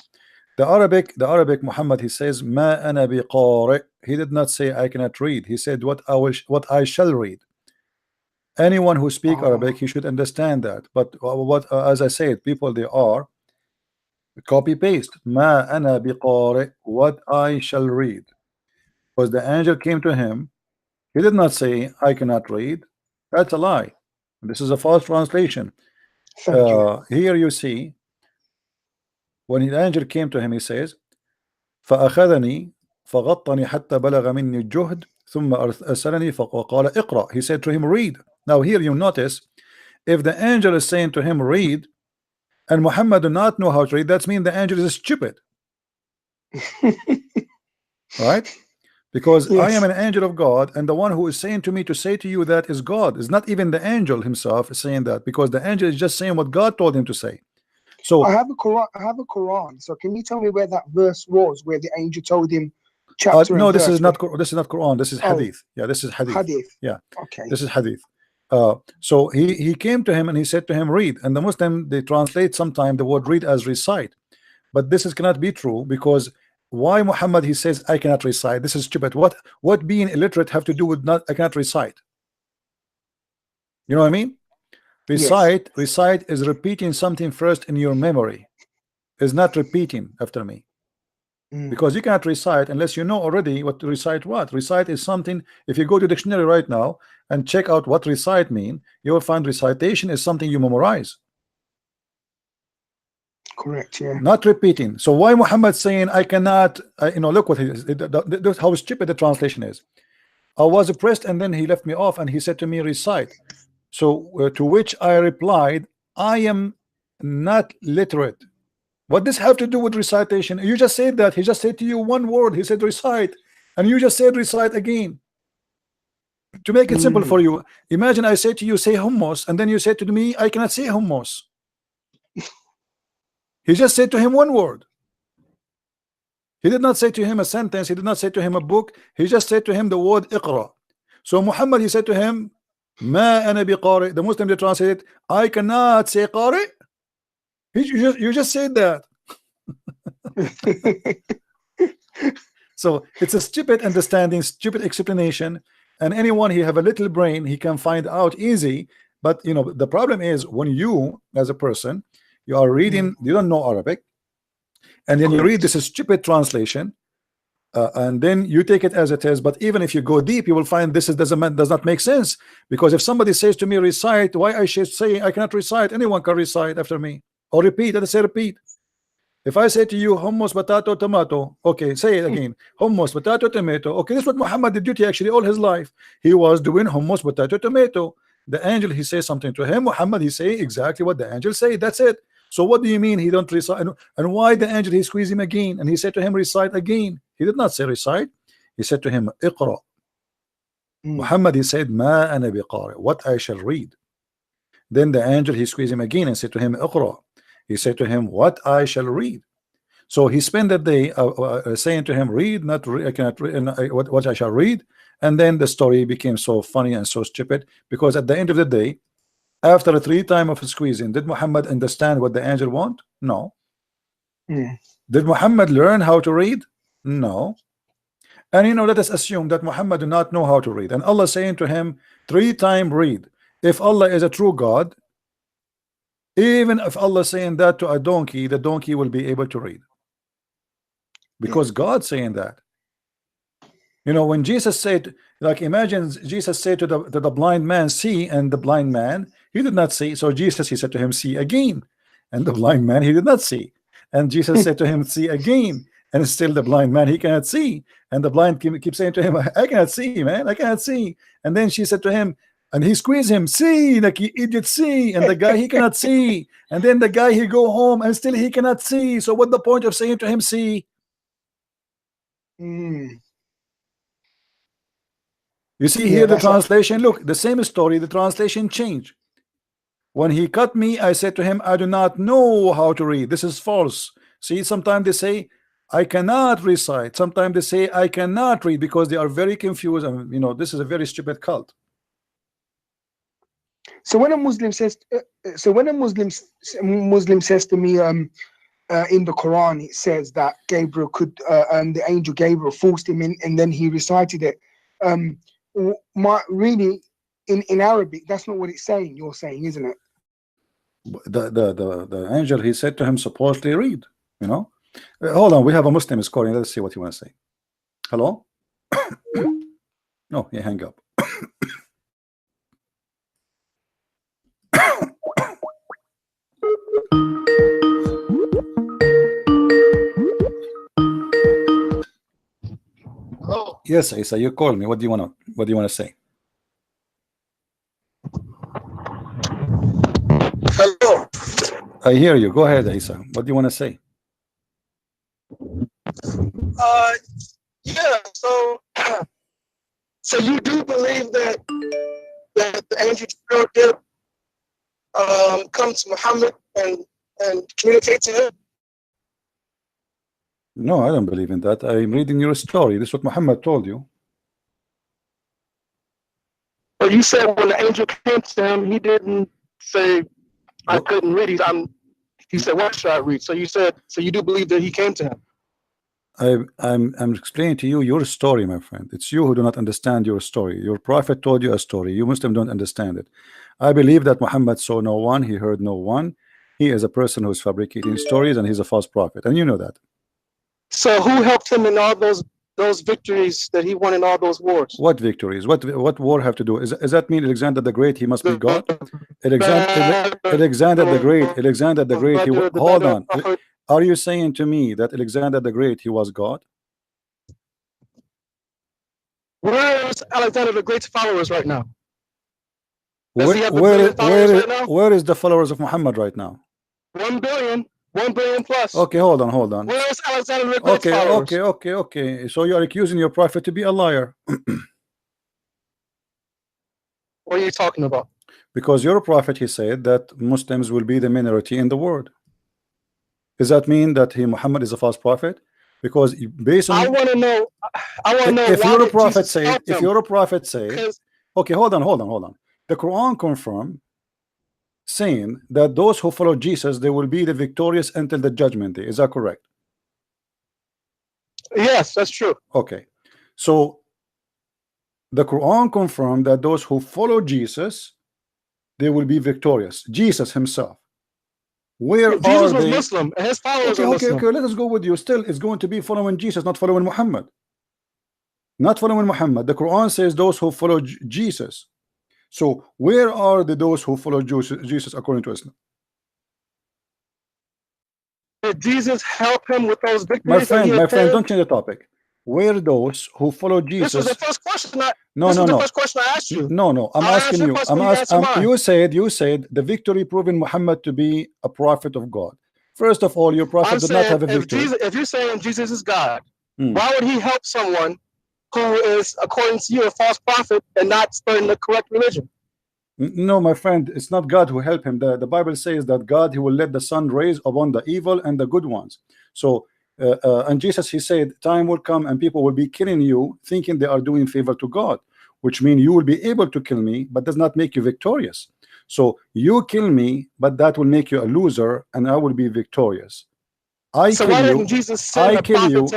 The Arabic Muhammad, he says ma ana biqari. He did not say I cannot read. He said what I shall read. Anyone who speak Arabic, he should understand that. But as I said, people, they are copy paste ma ana biqari, what I shall read. Because the angel came to him, he did not say I cannot read. That's a lie. This is a false translation. Here you see, when the angel came to him, he says فأخذني فغطني حتى بلغ مني الجهد ثم أرسلني فقال اقرأ. He said to him, read. Now here you notice, if the angel is saying to him read, and Muhammad do not know how to read, that means the angel is stupid. Right? Because I am Yes. an angel of God, and the one who is saying to me to say to you that is God. It's not even the angel himself saying that, because the angel is just saying what God told him to say. So I have a Quran. I have a Quran. So can you tell me where that verse was, where the angel told him, chapter no, and this verse? is not Quran. This is Oh. hadith. Yeah, this is hadith. Hadith. Yeah, Okay. this is hadith. So he came to him and he said to him, read. And the Muslim, they translate sometime the word read as recite, but this is cannot be true, because why Muhammad he says I cannot recite? This is stupid. What being illiterate have to do with not I cannot recite? You know what I mean? Recite is repeating something first in your memory, is not repeating after me. Because you cannot recite unless you know already what to recite. What recite is something, if you go to dictionary right now and check out what recite mean, you will find recitation is something you memorize. Correct, yeah. Not repeating. So why Muhammad saying I cannot, you know, look what he is, how stupid the translation is. I was oppressed and then he left me off and he said to me recite. So to which I replied, I am not literate. What does have to do with recitation? You just said that. He just said to you one word. He said recite, and you just said recite again. To make it simple for you, imagine I say to you say hummus, and then you say to me I cannot say hummus. He just said to him one word. He did not say to him a sentence. He did not say to him a book. He just said to him the word iqra. So Muhammad, he said to him, ma ana biqari. The Muslim, they translate, I cannot say qari. You just said that. So it's a stupid understanding, stupid explanation, and anyone who have a little brain, he can find out easy. But you know, the problem is when you as a person, you are reading, you don't know Arabic, and then you read this stupid translation, and then you take it as it is. But even if you go deep, you will find this does not make sense, because if somebody says to me recite, why I should say I cannot recite? Anyone can recite after me, or repeat. Let us say repeat. If I say to you hummus, potato, tomato, okay, say it again. Hummus, potato, tomato. Okay, this is what Muhammad did duty actually all his life. He was doing hummus, potato, tomato. The angel, he says something to him. Muhammad, he say exactly what the angel say. That's it. So what do you mean he don't recite? And why the angel, he squeezed him again, and he said to him recite again. He did not say recite. He said to him iqra. Muhammad, he said ma ana biqari, what I shall read. Then the angel, he squeezed him again and said to him iqra. He said to him what I shall read. So he spent that day saying to him read, not read, I cannot read, what I shall read. And then the story became so funny and so stupid, because at the end of the day, after 3 times of squeezing, did Muhammad understand what the angel want? No. Did Muhammad learn how to read? No. And you know, let us assume that Muhammad did not know how to read, and Allah saying to him 3 times read. If Allah is a true God, even if Allah saying that to a donkey, the donkey will be able to read, because God saying that. You know, when Jesus said, like, imagine Jesus said to the blind man see, and the blind man, he did not see. So Jesus, he said to him see again, and the blind man, he did not see. And Jesus said to him see again, and still the blind man, he cannot see. And the blind keep saying to him, I cannot see, man, I cannot see. And then she said to him, and he squeezed him, see, like you idiot, see. And the guy, he cannot see. And then the guy, he go home and still he cannot see. So what the point of saying to him see? You see here the translation, look, the same story, the translation changed. When he cut me, I said to him, I do not know how to read. This is false. See, sometimes they say I cannot recite, sometimes they say I cannot read, because they are very confused, and you know, this is a very stupid cult. So when a Muslim says, Muslim says to me, in the Quran, it says that Gabriel could, the angel Gabriel forced him in, and then he recited it. Really, in Arabic, that's not what it's saying. You're saying, isn't it? The angel, he said to him, supposedly read. You know, hold on, we have a Muslim is calling. Let's see what he wants to say. Hello. No, he hang up. Oh. Yes, Isa, you call me. What do you want to say? Hello. I hear you. Go ahead, Isa. What do you want to say? Yeah, so so you do believe that the angel Jibril did come to Muhammad and communicate to him? No, I don't believe in that. I'm reading your story. This is what Muhammad told you. But you said when the angel came to him, he didn't say, I couldn't read. He said, what should I read? So you said, so you do believe that he came to him? I'm explaining to you your story, my friend. It's you who do not understand your story. Your prophet told you a story. You Muslims don't understand it. I believe that Muhammad saw no one. He heard no one. He is a person who's fabricating stories, and he's a false prophet. And you know that. So who helped him in all those victories that he won in all those wars? What victories? What war have to do? Does that mean Alexander the Great, he must be God? Alexander the Great, hold on. Are you saying to me that Alexander the Great, he was God? Where's Alexander the Great's followers right now? Where is the followers of Muhammad right now? 1 billion plus. Okay, hold on. Where's Alexander the Great's followers? Okay. So you are accusing your prophet to be a liar. What are you talking about? Because your prophet, he said that Muslims will be the minority in the world. Does that mean that Muhammad is a false prophet? Because based on I want to know if you're a prophet say, okay, hold on. The Quran confirm saying that those who follow Jesus, they will be the victorious until the judgment day. Is that correct? Yes, that's true. Okay, so the Quran confirmed that those who follow Jesus, they will be victorious. Jesus himself. Where Jesus are was they? Muslim and his followers are Muslim. Okay, let us go with you. Still, it's going to be following Jesus, not following Muhammad. Not following Muhammad. The Quran says those who follow Jesus. So where are those who follow Jesus according to Islam? Did Jesus help him with those victories? My friend, don't change the topic. Where those who follow Jesus? This was the first question. The first question I asked you. No. I'm asking you. You said the victory proving Muhammad to be a prophet of God. First of all, your prophet did not have a victory. If you're saying Jesus is God, why would he help someone who is, according to you, a false prophet and not spreading the correct religion? No, my friend, it's not God who helped him. The Bible says that God, he will let the sun rise upon the evil and the good ones. So and Jesus, he said, time will come and people will be killing you thinking they are doing favor to God, which means you will be able to kill me, but does not make you victorious. So you kill me, but that will make you a loser, and I will be victorious. I kill you.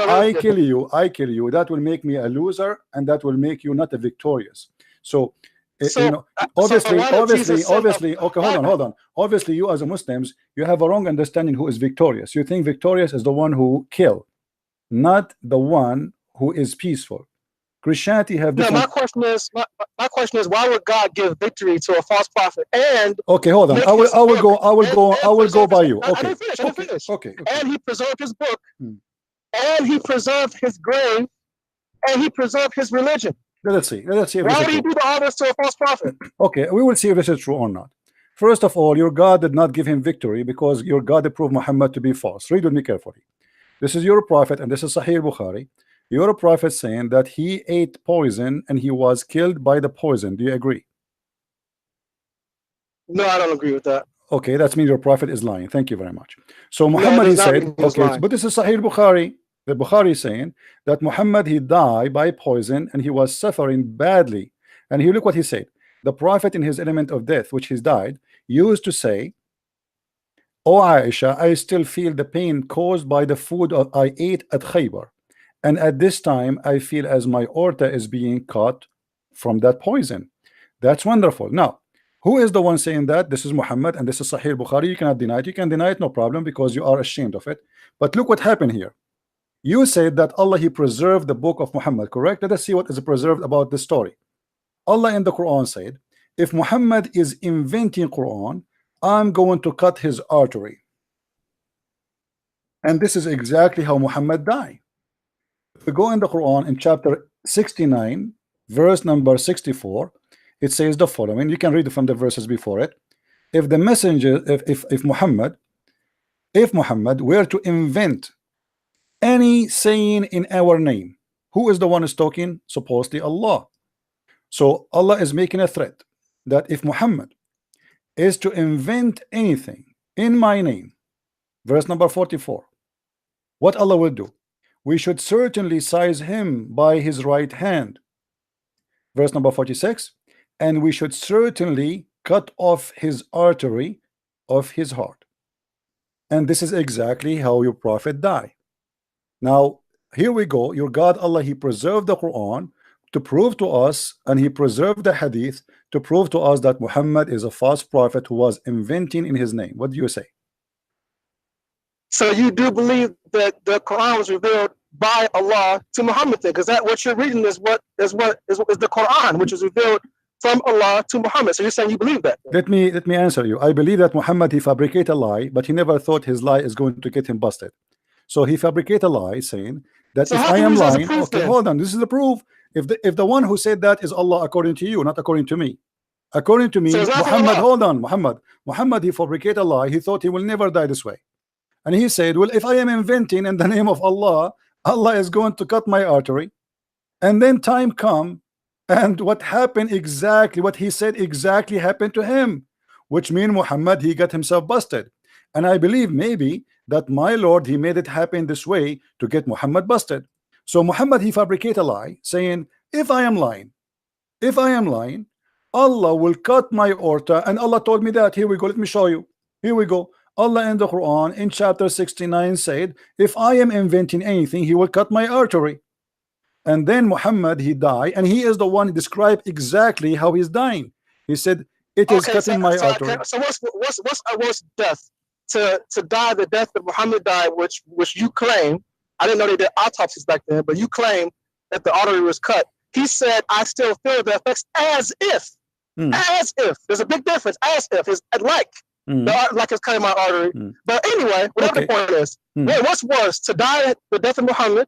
That will make me a loser, and that will make you not a victorious. So obviously, okay, hold on. Obviously, you as a Muslims, you have a wrong understanding who is victorious. You think victorious is the one who kill, not the one who is peaceful. Christianity have different. No, my question is, why would God give victory to a false prophet? And okay, hold on. I will go by you. Okay. I didn't finish. Okay. And he preserved his book, and he preserved his grave, and he preserved his religion. Let's see. Why would he do all this to a false prophet? Okay, we will see if this is true or not. First of all, your God did not give him victory because your God approved Muhammad to be false. Read with me carefully. This is your prophet, and this is Sahih Bukhari. Your prophet saying that he ate poison and he was killed by the poison. Do you agree? No, I don't agree with that. Okay, that means your prophet is lying. Thank you very much. So Muhammad, he said, okay, but this is Sahih Bukhari. The Bukhari is saying that Muhammad, he died by poison and he was suffering badly. And here look what he said. The prophet in his element of death, which he's died, used to say, "O Aisha, I still feel the pain caused by the food I ate at Khaybar. And at this time, I feel as my aorta is being cut from that poison." That's wonderful. Now, who is the one saying that? This is Muhammad, and this is Sahih Bukhari. You cannot deny it. You can deny it, no problem, because you are ashamed of it. But look what happened here. You said that Allah, he preserved the book of Muhammad, correct? Let us see what is preserved about this story. Allah in the Quran said, if Muhammad is inventing Quran, I'm going to cut his artery. And this is exactly how Muhammad died. If we go in the Quran in chapter 69, verse number 64, it says the following. You can read it from the verses before it. If the messenger, if Muhammad were to invent any saying in our name, Who is the one who's talking? Supposedly Allah. So Allah is making a threat that if Muhammad is to invent anything in my name, verse number 44, what Allah will do? We should certainly seize him by his right hand. Verse number 46, and we should certainly cut off his artery of his heart. And this is exactly how your prophet died. Now here we go. Your God Allah, he preserved the Quran to prove to us, and he preserved the hadith to prove to us that Muhammad is a false prophet who was inventing in his name. What do you say? So you do believe that the Quran was revealed by Allah to Muhammad, because that what you're reading is the Quran, which is revealed from Allah to Muhammad. So you're saying you believe that? Let me answer you. I believe that Muhammad, he fabricated a lie, but he never thought his lie is going to get him busted. So he fabricated a lie saying that So if how I can am you use that as a lying, proof okay, then? hold on, this is the proof. If the one who said that is Allah according to you, not according to me. According to me, So it's not from Muhammad, Allah. hold on, Muhammad, he fabricated a lie. He thought he will never die this way. And he said, well, if I am inventing in the name of Allah, Allah is going to cut my artery. And then time come, and what happened exactly, what he said exactly happened to him, which means Muhammad, he got himself busted. And I believe maybe that my Lord, he made it happen this way to get Muhammad busted. So Muhammad, he fabricated a lie saying, if I am lying, Allah will cut my aorta. And Allah told me that. Here we go, let me show you. Here we go. Allah in the Quran in chapter 69 said, if I am inventing anything, he will cut my artery. And then Muhammad, he died, and he is the one who described exactly how he's dying. He said, it is cutting my artery. So what's a worse death? To die the death that Muhammad died, which you claim, I didn't know they did autopsies back then, but you claim that the artery was cut. He said, I still feel the effects as if. As if. There's a big difference. As if. It's like. Like it's cutting my artery. But anyway, whatever the point is, what's worse, to die the death of Muhammad,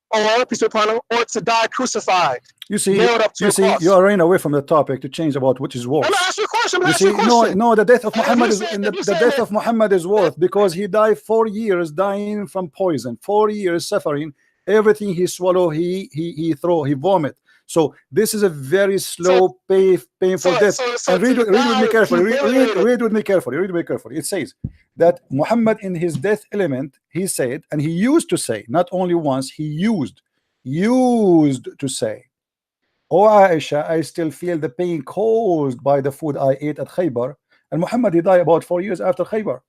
or peace be upon him, or to die crucified? You see, nailed up to a cross? you are running away from the topic to change about which is worse. I'm gonna ask you a question. You see, no, the death of Muhammad is the death of Muhammad is worse because he died 4 years dying from poison, 4 years suffering. Everything he swallow, he throw, he vomit. So this is a very slow, painful death. And read with me carefully. Read with me carefully. It says that Muhammad in his death element, he said, and he used to say, not only once, he used to say, "O Aisha, I still feel the pain caused by the food I ate at Khaybar." And Muhammad, he died about 4 years after Khaybar.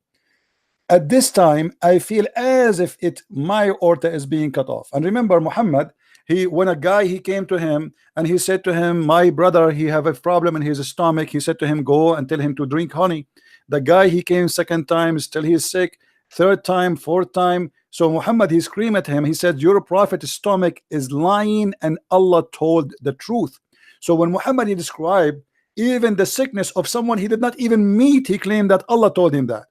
At this time, I feel as if my aorta is being cut off. And remember, Muhammad, when a guy he came to him and he said to him, my brother, he have a problem in his stomach. He said to him, go and tell him to drink honey. The guy, he came second time, still he is sick. Third time, fourth time. So Muhammad, he screamed at him. He said, your prophet's stomach is lying, and Allah told the truth. So when Muhammad, he described even the sickness of someone he did not even meet, he claimed that Allah told him that.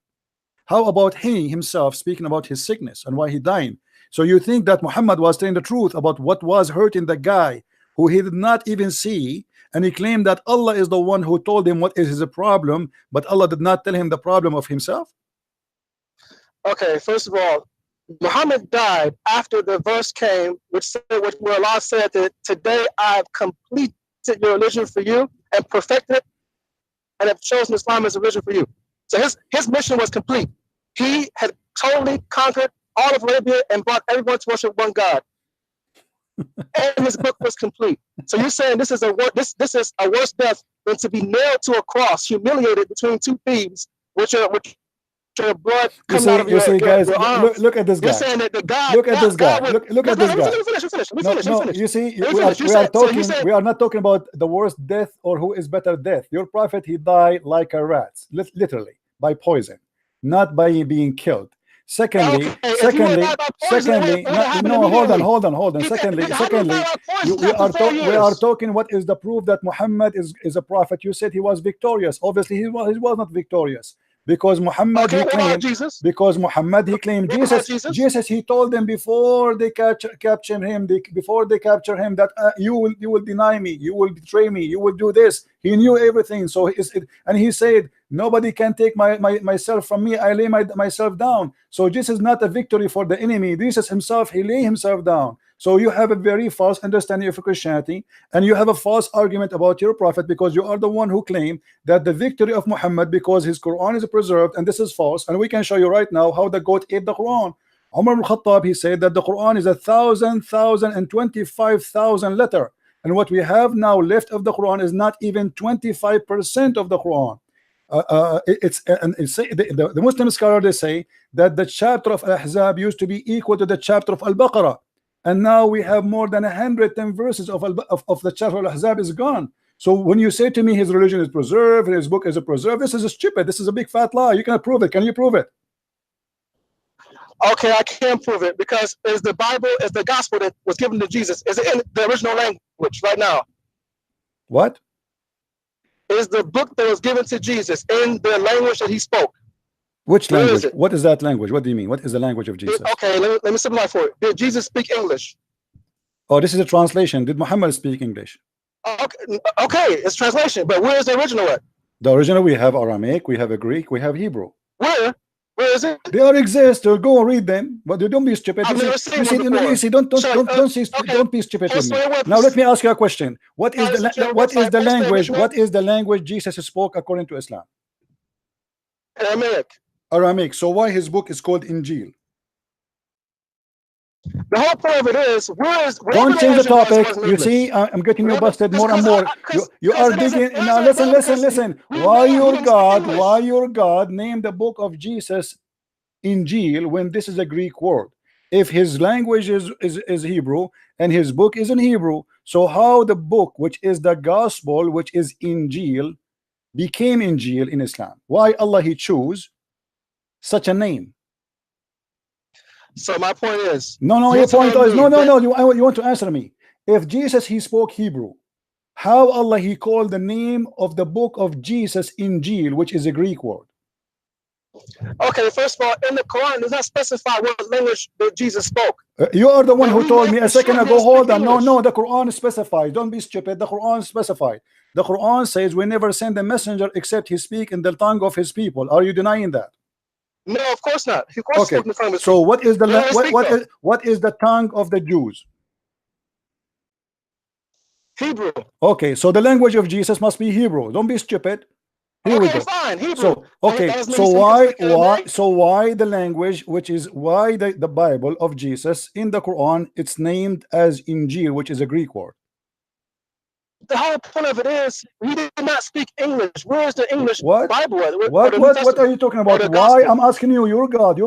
How about he himself speaking about his sickness and why he died? So you think that Muhammad was telling the truth about what was hurting the guy who he did not even see, and he claimed that Allah is the one who told him what is his problem, but Allah did not tell him the problem of himself? Okay, first of all, Muhammad died after the verse came, where Allah said that today I have completed your religion for you and perfected it, and have chosen Islam as a religion for you. So his mission was complete. He had totally conquered all of Arabia and brought everyone to worship one God. And his book was complete. So you're saying this is a worse death than to be nailed to a cross, humiliated between two thieves, which are blood coming out of your arms. Look at this guy. You're saying that the God. Look at this guy. Look at this guy. Let me finish. You see, we are not talking about the worst death or who is better death. Your prophet, he died like a rat, literally by poison, not by being killed. Secondly, hold on. Secondly, we are talking what is the proof that Muhammad is a prophet. You said he was victorious. Obviously, he was not victorious. Because Muhammad, he claimed Jesus. Jesus, he told them before they capture him, that you will deny me, you will betray me, you will do this. He knew everything. So and he said, nobody can take myself from me. I lay myself down. So this is not a victory for the enemy. Jesus himself, he lay himself down. So you have a very false understanding of Christianity, and you have a false argument about your prophet, because you are the one who claimed that the victory of Muhammad because his Quran is preserved, and this is false. And we can show you right now how the goat ate the Quran. Umar al-Khattab, he said that the Quran is 1,025,000 letter, and what we have now left of the Quran is not even 25% of the Quran. The Muslim scholar, they say that the chapter of Ahzab used to be equal to the chapter of Al-Baqarah, and now we have more than 110 verses of the chapter of Ahzab is gone. So when you say to me his religion is preserved, his book is preserved, this is stupid. This is a big fat lie. You cannot prove it. Can you prove it? Okay, I can prove it, because is the Bible, is the gospel that was given to Jesus, is it in the original language right now? What? Is the book that was given to Jesus in the language that he spoke? Which Where language? is it? What is that language? What do you mean? What is the language of Jesus? Okay, let me simplify for it. Did Jesus speak English? Oh, this is a translation. Did Muhammad speak English? Okay, it's translation, but where is the original at? The original, we have Aramaic, we have a Greek, we have Hebrew. Where is it? They all exist. So go and read them. But don't be stupid. I've never seen one before. Don't be stupid with me. Now let me ask you a question. What is the language? What is the language Jesus spoke according to Islam? Aramaic. Aramaic. So why his book is called Injil? The whole point of it is, don't change the topic. You see, I'm getting you busted more and more. You are digging. Now listen. Why your God named the book of Jesus Injil when this is a Greek word? If his language is Hebrew and his book is in Hebrew, so how the book, which is the gospel, which is Injil, became Injil in Islam? Why Allah he chose such a name? So my point is, your point is you want to answer me. If Jesus he spoke Hebrew, how Allah he called the name of the book of Jesus Injil, which is a Greek word? Okay, first of all, in the Quran does not specify what language that Jesus spoke. You are the one who told me a second ago. Hold on, no, the Quran specifies. Don't be stupid. The Quran specifies. The Quran says we never send a messenger except he speak in the tongue of his people. Are you denying that? No, of course not. Of course, okay. So what is the what is the tongue of the Jews? Hebrew. Okay, so the language of Jesus must be Hebrew. Don't be stupid. Here we go. Fine, Hebrew. So why the language, which is why the Bible of Jesus in the Quran, it's named as Injil, which is a Greek word? The whole point of it is he did not speak English. Where is the English Bible? What are you talking about? Why? I'm asking you. Your God.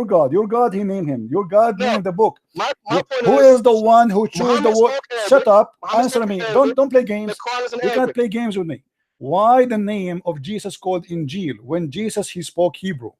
He named him. Your God named the book. My point who is the one who chose the word? Shut up. Answer me. Don't play games. You can't play games with me. Why the name of Jesus called Injil when Jesus he spoke Hebrew?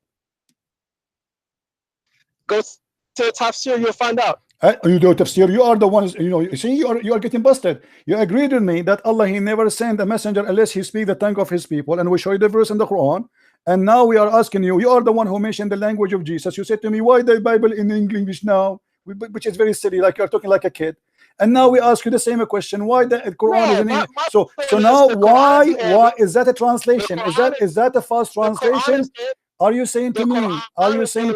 Go to the tafsir, you'll find out. You do tafsir. You are the ones. You see, you are getting busted. You agreed with me that Allah he never sent a messenger unless he speak the tongue of his people, and we show you the verse in the Quran. And now we are asking you. You are the one who mentioned the language of Jesus. You said to me, why the Bible in English now? Which is very silly. Like you're talking like a kid. And now we ask you the same question. Why the Quran is in English? So now why is that a translation? Is that a false translation? Are you saying to me? Are you saying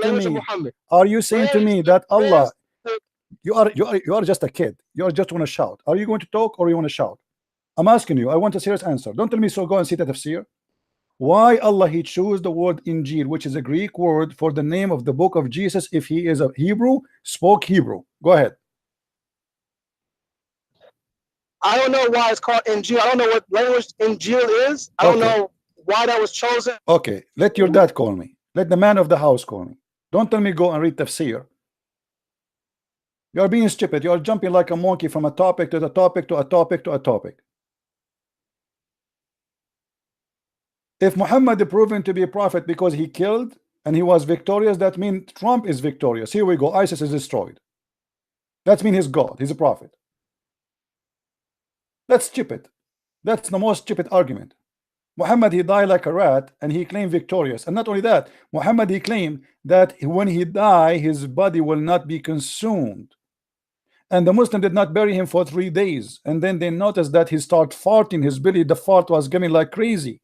to me that Allah? You are just a kid. You just want to shout. Are you going to talk or you want to shout? I'm asking you. I want a serious answer. Don't tell me so. Go and see the tafsir. Why Allah he chose the word Injil, which is a Greek word for the name of the book of Jesus, if he is a Hebrew, spoke Hebrew? Go ahead. I don't know why it's called Injil. I don't know what language Injil is. I don't know why that was chosen. Okay, let your dad call me. Let the man of the house call me. Don't tell me go and read tafsir. You are being stupid. You are jumping like a monkey from a topic to the topic to a topic to a topic. If Muhammad is proven to be a prophet because he killed and he was victorious, that means Trump is victorious. Here we go. ISIS is destroyed. That means he's God. He's a prophet. That's stupid. That's the most stupid argument. Muhammad he died like a rat and he claimed victorious. And not only that, Muhammad he claimed that when he died, his body will not be consumed. And the Muslim did not bury him for 3 days. And then they noticed that he started farting. His belly, the fart was going like crazy.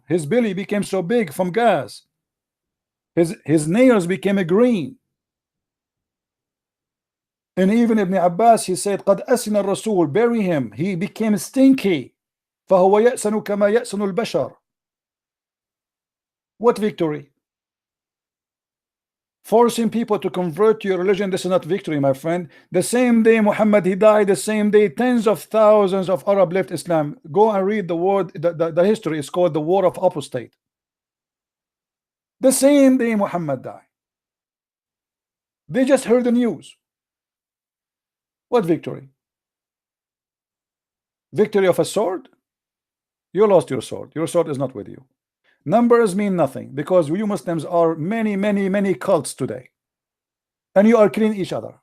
His belly became so big from gas. His nails became green. And even Ibn Abbas, he said, قد أسن الرسول, bury him, he became stinky. فهو يأسن كما يأسن البشر. What victory? Forcing people to convert to your religion, this is not victory, my friend. The same day Muhammad, he died, the same day tens of thousands of Arab left Islam. Go and read the word, the history is called the War of Apostate. The same day Muhammad died. They just heard the news. What victory? Victory of a sword? You lost your sword. Your sword is not with you. Numbers mean nothing, because you Muslims are many cults today, and you are killing each other.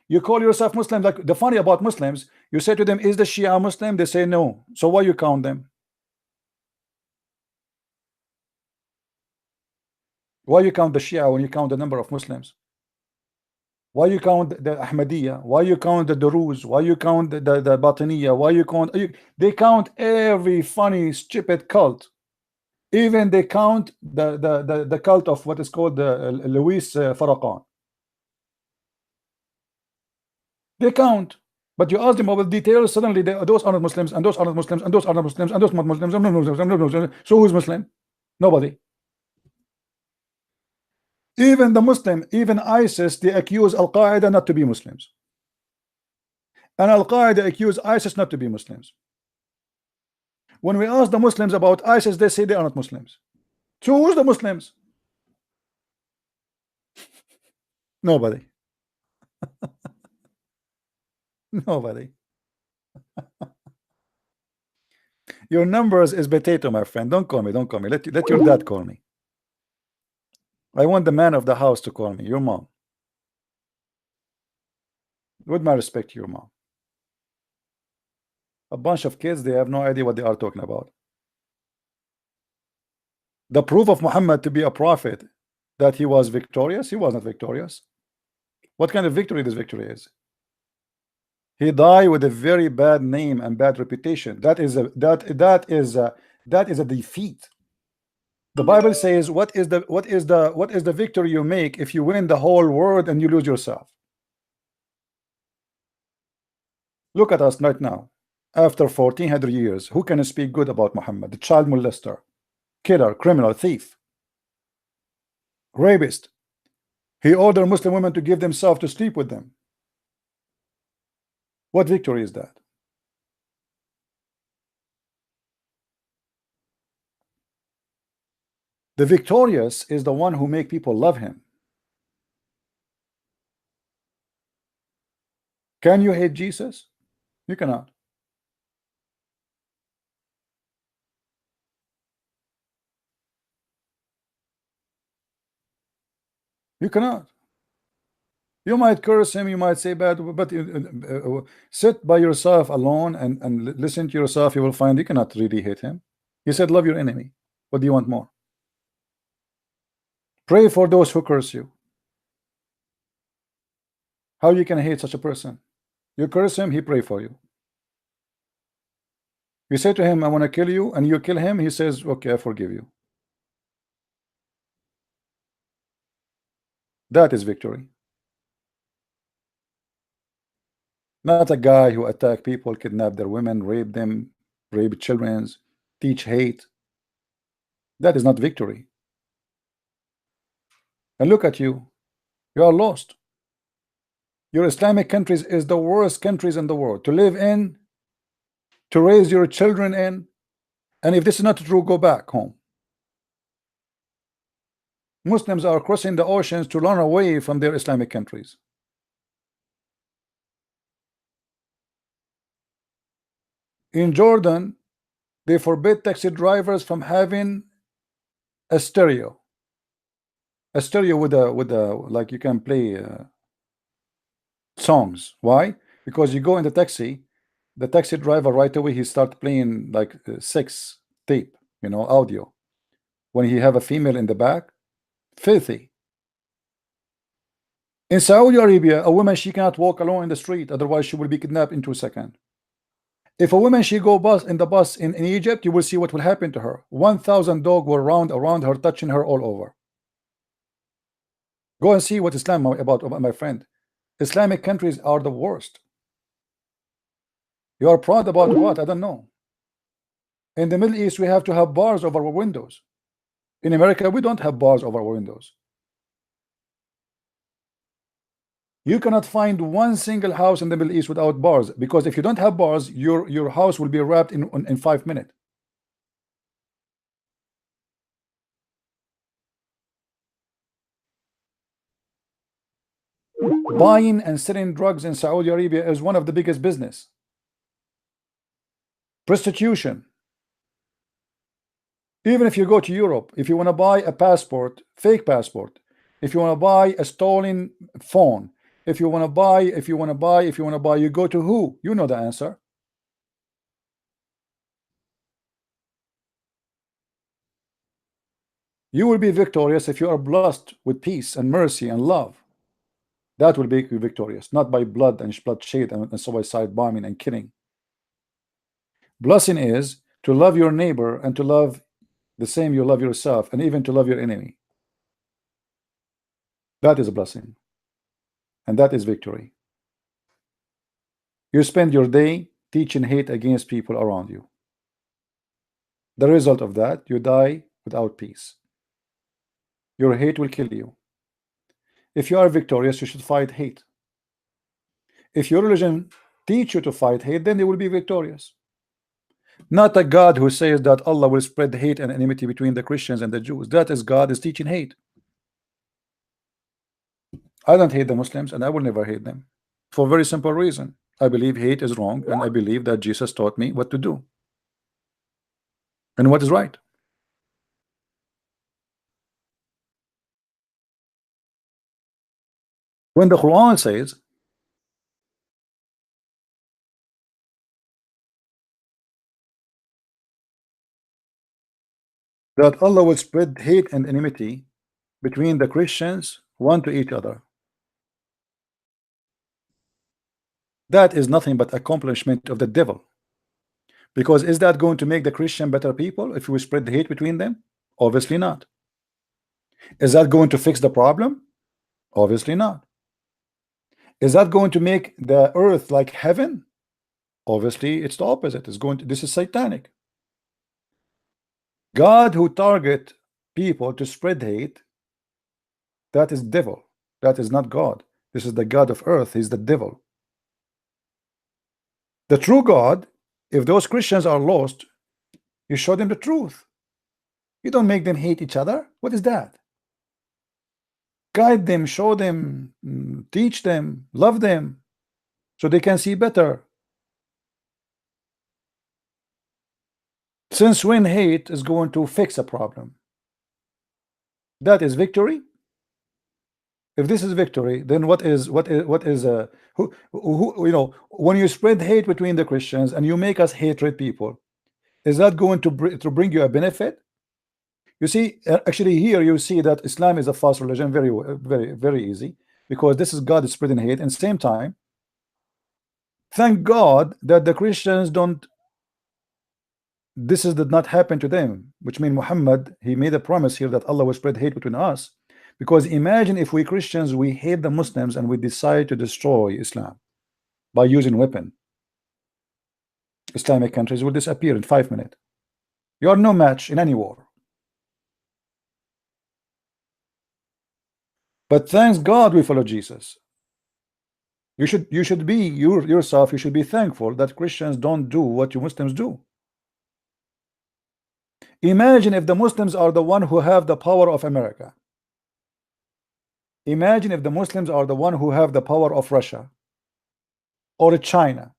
You call yourself Muslim. Like, the funny about Muslims, you say to them, is the Shia Muslim? They say no. So why you count them? Why you count the Shia when you count the number of Muslims? Why you count the Ahmadiyya? Why you count the Duruz? Why you count the Batiniya? Why you count? They count every funny, stupid cult. Even they count the cult of what is called the Louis Farrakhan. They count, but you ask them about details. Suddenly, those are not Muslims, and those are not Muslims, and those are not Muslims, and those are not Muslims, and Muslims. So who's Muslim? Nobody. Even the Muslim, even ISIS, they accuse Al-Qaeda not to be Muslims. And Al-Qaeda accuse ISIS not to be Muslims. When we ask the Muslims about ISIS, they say they are not Muslims. So who's the Muslims? Nobody. Nobody. Your numbers is potato, my friend. Don't call me. Don't call me. Let your dad call me. I want the man of the house to call me, your mom. With my respect to your mom. A bunch of kids, they have no idea what they are talking about. The proof of Muhammad to be a prophet, that he was victorious, he was not victorious. What kind of victory this victory is? He died with a very bad name and bad reputation. That is a defeat. The Bible says, what is the victory you make if you win the whole world and you lose yourself? Look at us right now. After 1400 years, who can speak good about Muhammad? The child molester, killer, criminal, thief, rapist. He ordered Muslim women to give themselves to sleep with them. What victory is that? The victorious is the one who make people love him. Can you hate Jesus? You cannot. You cannot. You might curse him, you might say bad, but sit by yourself alone and listen to yourself. You will find you cannot really hate him. He said, love your enemy. What do you want more? Pray for those who curse you. How you can hate such a person? You curse him, he pray for you. You say to him, I want to kill you, and you kill him, he says, okay, I forgive you. That is victory. Not a guy who attack people, kidnap their women, rape them, rape children, teach hate. That is not victory. And look at you. You are lost. Your Islamic countries is the worst countries in the world to live in, to raise your children in. And if this is not true, go back home. Muslims are crossing the oceans to run away from their Islamic countries. In Jordan, they forbid taxi drivers from having a stereo. A stereo with a like you can play songs. Why? Because you go in the taxi driver right away he start playing like sex tape, you know, audio. When he have a female in the back, filthy. In Saudi Arabia, a woman, she cannot walk alone in the street, otherwise she will be kidnapped in 2 seconds. If a woman she go in the bus in Egypt, you will see what will happen to her. 1,000 dogs were around her, touching her all over. Go and see what Islam about my friend. Islamic countries are the worst. You are proud about what? I don't know. In the Middle East, we have to have bars over our windows. In America, we don't have bars over our windows. You cannot find one single house in the Middle East without bars, because if you don't have bars, your house will be wrapped in 5 minutes. Buying and selling drugs in Saudi Arabia is one of the biggest business. Prostitution. Even if you go to Europe, if you want to buy a passport, fake passport, if you want to buy a stolen phone, if you want to buy, you go to who? You know the answer. You will be victorious if you are blessed with peace and mercy and love. That will make you victorious, not by blood and bloodshed and suicide bombing and killing. Blessing is to love your neighbor and to love the same you love yourself, and even to love your enemy. That is a blessing, and that is victory. You spend your day teaching hate against people around you. The result of that, you die without peace. Your hate will kill you. If you are victorious, you should fight hate. If your religion teach you to fight hate, then you will be victorious. Not a God who says that Allah will spread hate and enmity between the Christians and the Jews. That is God is teaching hate. I don't hate the Muslims, and I will never hate them, for a very simple reason. I believe hate is wrong, and I believe that Jesus taught me what to do and what is right. When the Quran says that Allah will spread hate and enmity between the Christians one to each other, that is nothing but accomplishment of the devil. Because is that going to make the Christian better people if we spread the hate between them? Obviously not. Is that going to fix the problem? Obviously not. Is that going to make the earth like heaven? Obviously it's the opposite. It's going to, this is satanic. God who target people to spread hate, that is devil. That is not God. This is the God of earth. He's the devil. The true God, if those Christians are lost, you show them the truth. You don't make them hate each other. What is that? Guide them, show them, teach them, love them, so they can see better. Since when hate is going to fix a problem? That is victory. If this is victory, then what is who you know, when you spread hate between the Christians and you make us hatred people, is that going to bring you a benefit? You see, actually here you see that Islam is a false religion. Very easy, because this is God is spreading hate, and same time, thank God that the Christians don't, this did not happen to them, which means Muhammad, he made a promise here that Allah will spread hate between us. Because imagine if we Christians, we hate the Muslims and we decide to destroy Islam by using weapon, Islamic countries will disappear in 5 minutes. You are no match in any war. But thanks God we follow Jesus. You should be yourself, you should be thankful that Christians don't do what you Muslims do. Imagine if the Muslims are the one who have the power of America. Imagine if the Muslims are the one who have the power of Russia or China.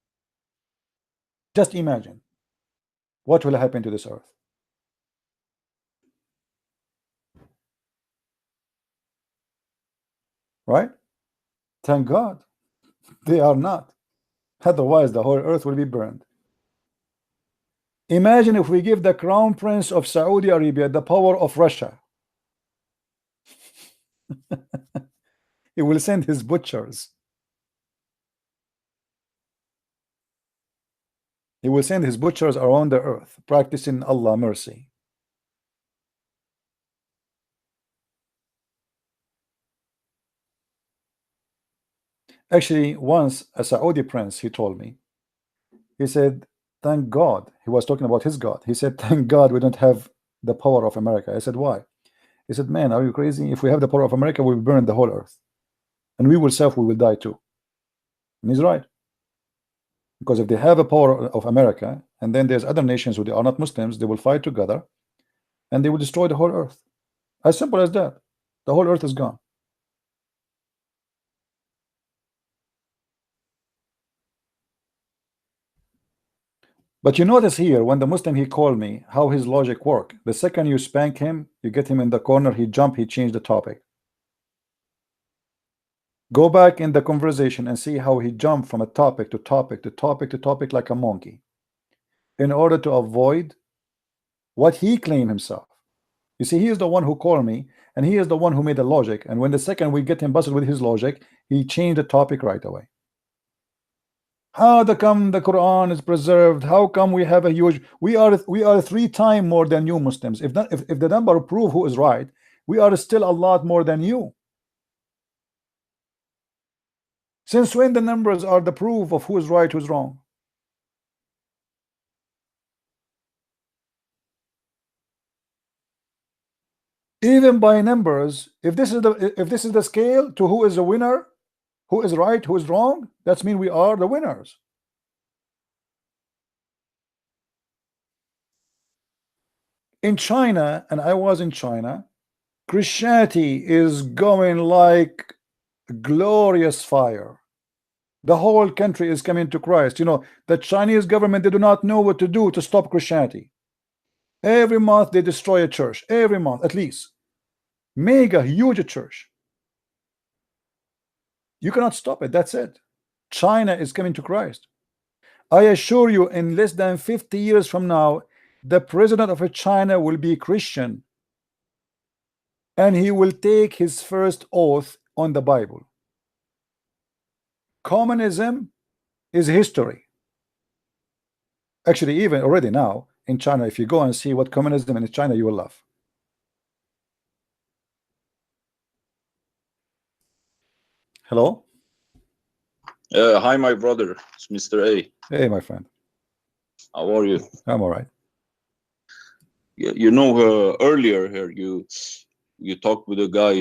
Just imagine what will happen to this earth. Right? Thank God they are not. Otherwise the whole earth will be burned. Imagine if we give the Crown Prince of Saudi Arabia the power of Russia. He will send his butchers. He will send his butchers around the earth, practicing Allah mercy. Actually, once a Saudi prince, he told me, he said, thank God. He was talking about his God. He said, thank God we don't have the power of America. I said, why? He said, man, are you crazy? If we have the power of America, we will burn the whole earth. And we will we will die too. And he's right. Because if they have a power of America, and then there's other nations who they are not Muslims, they will fight together, and they will destroy the whole earth. As simple as that. The whole earth is gone. But you notice here, when the Muslim, he called me, how his logic work. The second you spank him, you get him in the corner, he jump, he changed the topic. Go back in the conversation and see how he jumped from a topic to topic to topic to topic like a monkey, in order to avoid what he claimed himself. You see, he is the one who called me, and he is the one who made the logic. And when the second we get him busted with his logic, he changed the topic right away. How come the Quran is preserved? How come we have a huge? We are 3 times more than you Muslims. If the number prove who is right, we are still a lot more than you. Since when the numbers are the proof of who is right, who's wrong? Even by numbers, if this is the scale to who is the winner, who is right, who is wrong, that means we are the winners. In China, and I was in China, Christianity is going like glorious fire. The whole country is coming to Christ. You know, the Chinese government, they do not know what to do to stop Christianity. Every month they destroy a church. Every month, at least. Mega huge church. You cannot stop it. That's it. China is coming to Christ. I assure you, in less than 50 years from now, the president of China will be Christian, and he will take his first oath on the Bible. Communism is history. Actually, even already now in China, if you go and see what communism in China, you will laugh. Hello? Hi, my brother. It's Mr. A. Hey, my friend. How are you? I'm all right. You know, earlier here, you talked with a guy.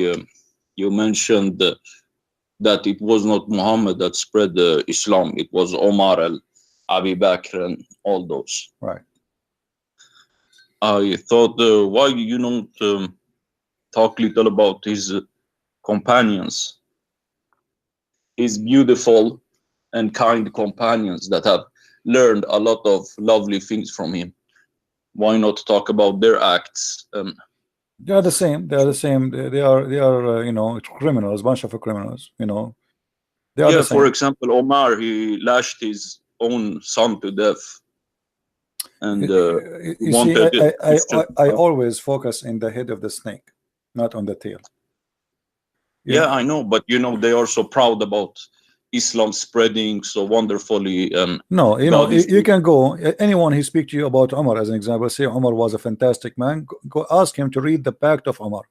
You mentioned that it was not Muhammad that spread Islam. It was Omar and Abi Bakr and all those. Right. I thought, why you don't talk little about his companions? His beautiful and kind companions that have learned a lot of lovely things from him. Why not talk about their acts? They are the same. They are the same. They are you know, criminals, bunch of criminals. You know, they are the same. For example, Omar, he lashed his own son to death, and you wanted. See, I always focus in the head of the snake, not on the tail. Yeah, I know, but you know, they are so proud about Islam spreading so wonderfully. No, you know, you can go, anyone who speak to you about Umar as an example, say Umar was a fantastic man, go ask him to read the Pact of Umar.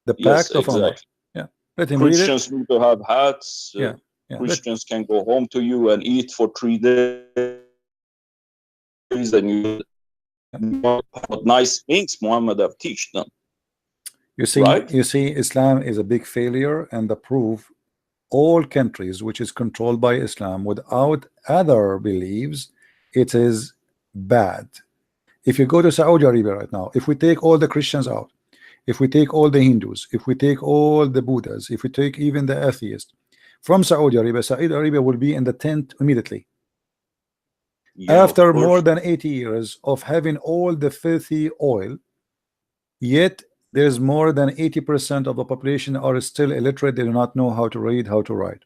The Pact of Umar. Yeah, let him Christians read it. need to have hats. Yeah. Christians can go home to you and eat for 3 days, and you what nice things Muhammad have taught them. You see, right? You see, Islam is a big failure, and the proof, all countries which is controlled by Islam without other beliefs, it is bad. If you go to Saudi Arabia right now, if we take all the Christians out, if we take all the Hindus, if we take all the Buddhas, if we take even the atheists from Saudi Arabia will be in the tent immediately. Yeah, after more than 80 years of having all the filthy oil, yet there's more than 80% of the population are still illiterate. They do not know how to read, how to write.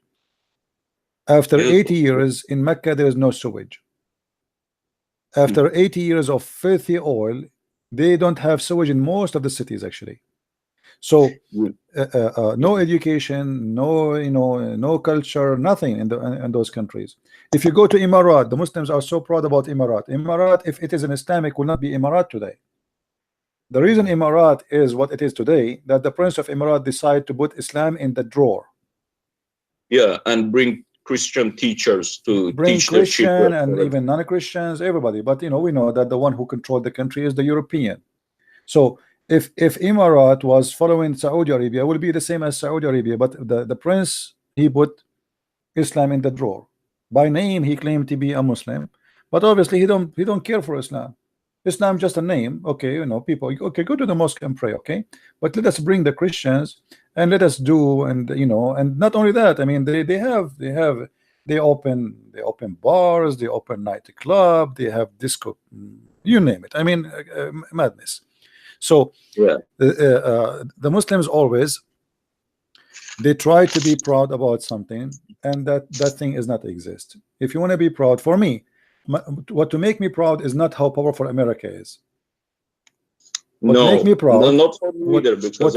After 80 years in Mecca, there is no sewage. After 80 years of filthy oil, they don't have sewage in most of the cities actually. So no education, no, you know, no culture, nothing in those countries. If you go to Emirat, the Muslims are so proud about Emirat. Emirat, if it is an Islamic, will not be Emirat today. The reason Emirat is what it is today, that the Prince of Emirat decided to put Islam in the drawer. Yeah, and bring Christian teachers to bring teach their Christian children. and even non-Christians, everybody. But you know, we know that the one who controlled the country is the European. So if Emirat was following Saudi Arabia, it will be the same as Saudi Arabia. But the prince, he put Islam in the drawer. By name, he claimed to be a Muslim, but obviously he don't care for Islam. Islam just a name. Okay, you know, people. Okay, go to the mosque and pray. Okay, but let us bring the Christians and let us do, and you know, and not only that. I mean, they open bars, they open nightclub, they have disco, you name it. I mean, madness. So Yeah. the Muslims always, they try to be proud about something, and that thing is not exist. If you want to be proud, for me, what to make me proud is not how powerful America is. What No, make me proud, no, not for me either, because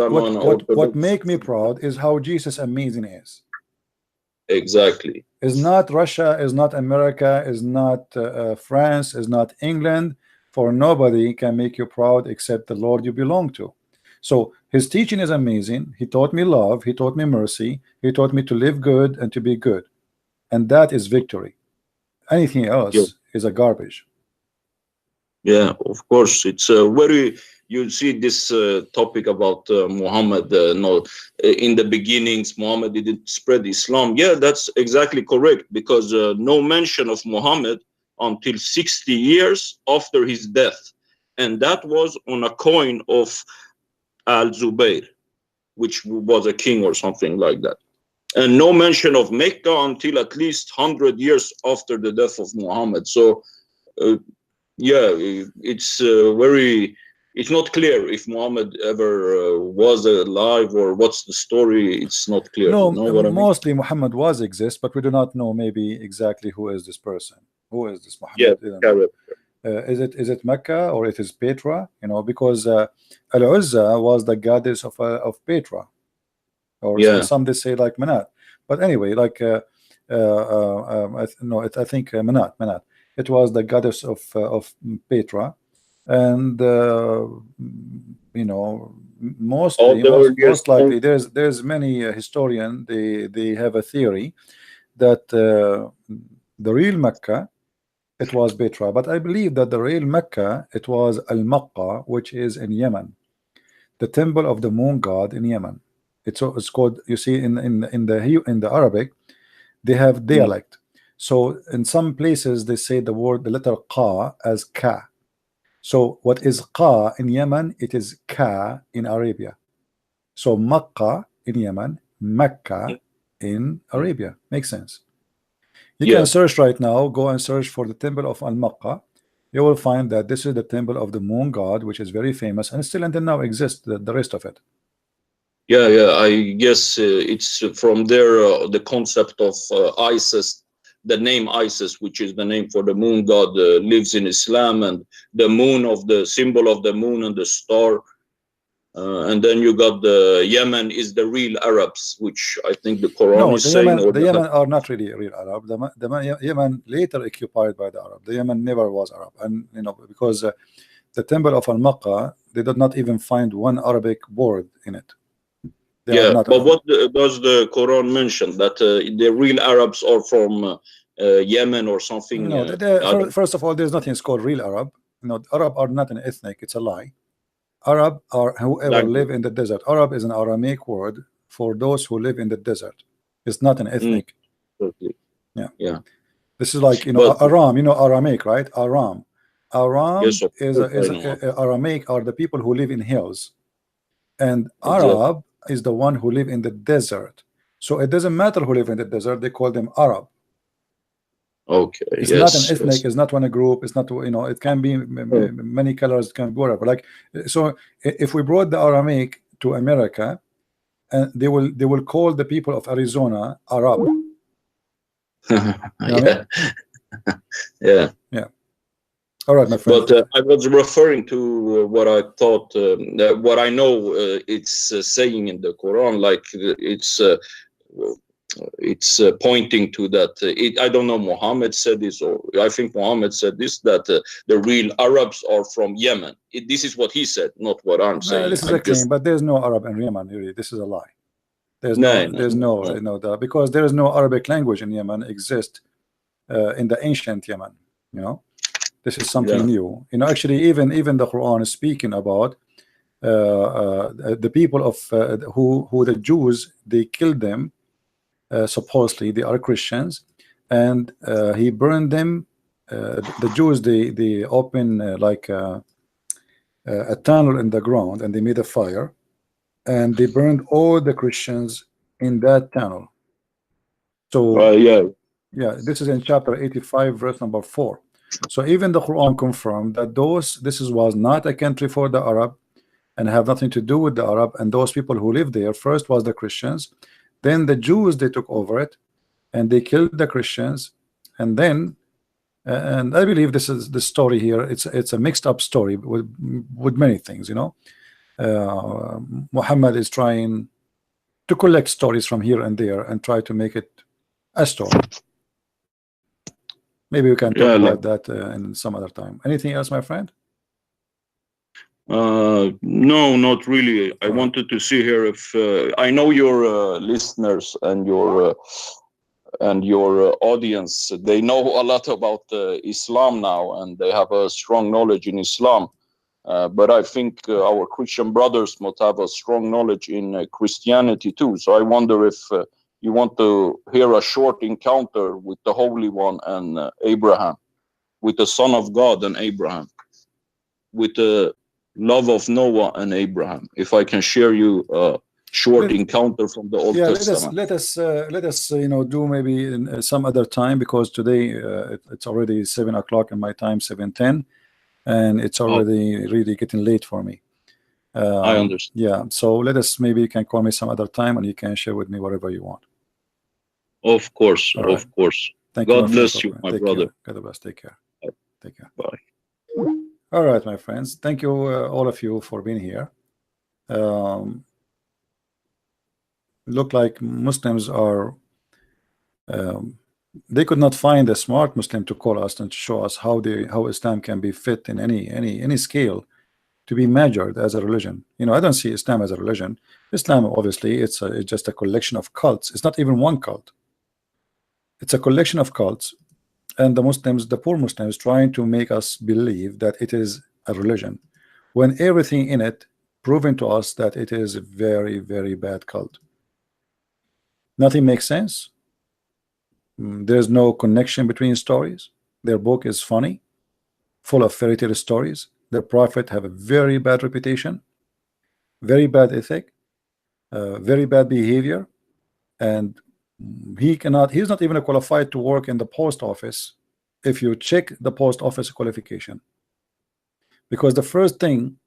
what make me proud is how Jesus amazing is. Exactly. Is not Russia, is not America, is not France, is not England. For nobody can make you proud except the Lord you belong to. So his teaching is amazing. He taught me love, he taught me mercy, he taught me to live good and to be good, and that is victory. Anything else is a garbage. Yeah, of course. It's very, you see this topic about Muhammad, no, in the beginnings Muhammad didn't spread Islam. Yeah, that's exactly correct, because no mention of Muhammad until 60 years after his death, and that was on a coin of Al-Zubayr, which was a king or something like that. And no mention of Mecca until at least 100 years after the death of Muhammad. So yeah, it's it's not clear if Muhammad ever was alive, or what's the story. It's not clear. No, you know what mostly I mean? Muhammad was exist, but we do not know maybe exactly who is this person. Who is this Muhammad? Yeah, is it Mecca or it is Petra? You know, because Al-Uzza was the goddess of Petra, or some they say like Manat. But anyway, like I think Manat. It was the goddess of Petra, and you know, most likely there's many historian, they have a theory that the real Mecca, it was Petra, but I believe that the real Mecca, it was Al-Maqqa, which is in Yemen, the temple of the moon god in Yemen. It's called, you see, in the Arabic, they have dialect. So in some places they say the letter Qa as Ka. So what is Qa in Yemen, it is Ka in Arabia. So Makkah in Yemen, Mecca in Arabia. Makes sense. You can search right now, go and search for the temple of Al-Maqqa. You will find that this is the temple of the moon god, which is very famous and still until now exists, the rest of it. Yeah, I guess it's from there the concept of Isis, the name Isis, which is the name for the moon god, lives in Islam, and the moon of the symbol of the moon and the star. And then you got the Yemen is the real Arabs, which I think the Quran is saying. The Yemen are not really real Arab. The Yemen later occupied by the Arab. The Yemen never was Arab, and you know, because the temple of Al-Maqqa, they did not even find one Arabic word in it. But what does the Quran mention? That the real Arabs are from Yemen or something? No, first of all, there's nothing called real Arab. No, Arab are not an ethnic. It's a lie. Arab are whoever live in the desert. Arab is an Aramaic word for those who live in the desert. It's not an ethnic. Yeah. This is like, you know, Aram. You know Aramaic, right? Aram is Aramaic are the people who live in hills, and Arab is the one who live in the desert. So it doesn't matter who live in the desert. They call them Arab. Okay. It's not an ethnic. It's not one a group. It's not, you know, it can be many colors. It can be whatever. Like, so if we brought the Aramaic to America, and they will call the people of Arizona Arab. Yeah. All right, my friend. But I was referring to what I thought, what I know it's saying in the Quran, like it's pointing to that. I don't know, Muhammad said this, or I think Muhammad said this, that the real Arabs are from Yemen. This is what he said, not what I'm saying. This is a claim, but there's no Arab in Yemen, really. This is a lie. There's No, no doubt, because there is no Arabic language in Yemen exist in the ancient Yemen. You know, this is something new. You know, actually, even the Quran is speaking about the people of who the Jews, they killed them. Supposedly they are Christians, and he burned them. The Jews, they open like a tunnel in the ground, and they made a fire, and they burned all the Christians in that tunnel. So yeah, this is in chapter 85, verse number 4. So even the Quran confirmed that this was not a country for the Arab, and have nothing to do with the Arab, and those people who lived there first was the Christians, then the Jews, they took over it, and they killed the Christians, and then and I believe this is the story here. It's a mixed up story with many things. You know, Muhammad is trying to collect stories from here and there and try to make it a story. Maybe we can talk about that in some other time. Anything else, my friend? No, not really. I wanted to see here if I know your listeners and your audience, they know a lot about Islam now, and they have a strong knowledge in Islam. But I think our Christian brothers must have a strong knowledge in Christianity too. So I wonder if you want to hear a short encounter with the Holy One and Abraham, with the Son of God and Abraham, with the love of Noah and Abraham. If I can share you a short encounter from the Old Testament. Let us you know, do maybe in some other time, because today it's already 7 o'clock in my time, 7:10, and it's already really getting late for me. I understand. Yeah, so let us, maybe you can call me some other time and you can share with me whatever you want. Of course, of course. Thank God you, bless you, my brother. God bless. Take care. Take care. Bye. All right, my friends. Thank you, all of you, for being here. Look like Muslims are they could not find a smart Muslim to call us and to show us how Islam can be fit in any scale to be measured as a religion. You know, I don't see Islam as a religion. Islam, obviously, it's just a collection of cults. It's not even one cult. It's a collection of cults, and the Muslims, the poor Muslims, trying to make us believe that it is a religion, when everything in it proven to us that it is a very, very bad cult. Nothing makes sense. There's no connection between stories. Their book is funny, full of fairy tale stories. Their prophet have a very bad reputation, very bad ethic, very bad behavior, and he's not even qualified to work in the post office if you check the post office qualification, because the first thing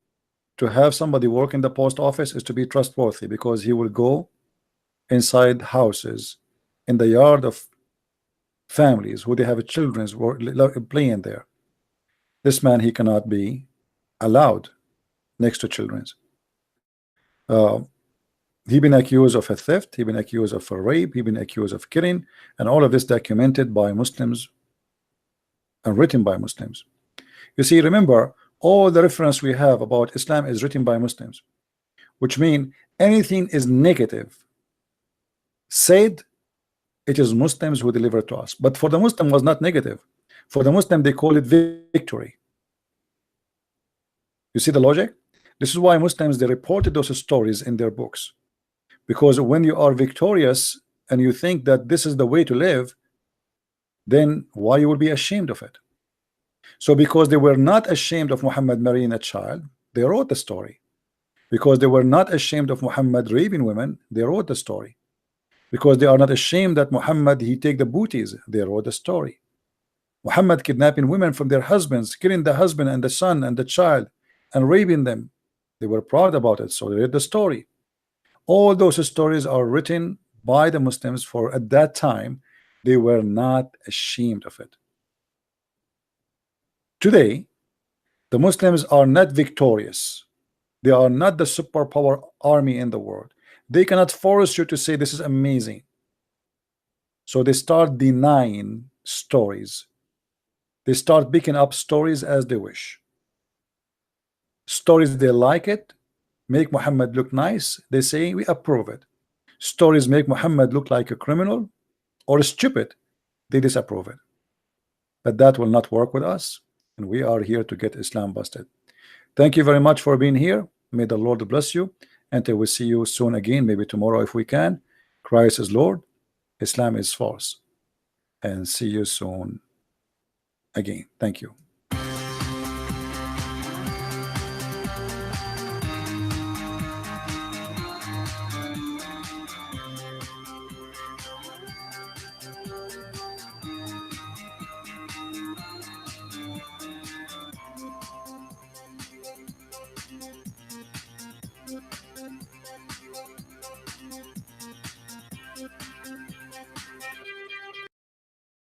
to have somebody work in the post office is to be trustworthy, because he will go inside houses, in the yard of families who they have children playing there. This man, he cannot be allowed next to children. He been accused of a theft, he been accused of a rape, he been accused of killing, and all of this documented by Muslims and written by Muslims. You see, remember, all the reference we have about Islam is written by Muslims, which means anything is negative said, it is Muslims who deliver to us. But for the Muslim was not negative. For the Muslim, they call it victory. You see the logic? This is why Muslims, they reported those stories in their books, because when you are victorious and you think that this is the way to live, then why you will be ashamed of it? So because they were not ashamed of Muhammad marrying a child, they wrote the story. Because they were not ashamed of Muhammad raping women, they wrote the story. Because they are not ashamed that Muhammad, he take the booties, they wrote the story. Muhammad kidnapping women from their husbands, killing the husband and the son and the child, and raping them, they were proud about it, so they read the story. All those stories are written by the Muslims, for at that time they were not ashamed of it. Today the Muslims are not victorious. They are not the superpower army in the world. They cannot force you to say this is amazing. So they start denying stories. They start picking up stories as they wish. Stories they like it, make Muhammad look nice, they say we approve it. stories make Muhammad look like a criminal or stupid, they disapprove it. But that will not work with us, and we are here to get Islam busted. Thank you very much for being here. May the Lord bless you. Until we see you soon again, maybe tomorrow if we can. Christ is Lord, Islam is false. And see you soon again. Thank you.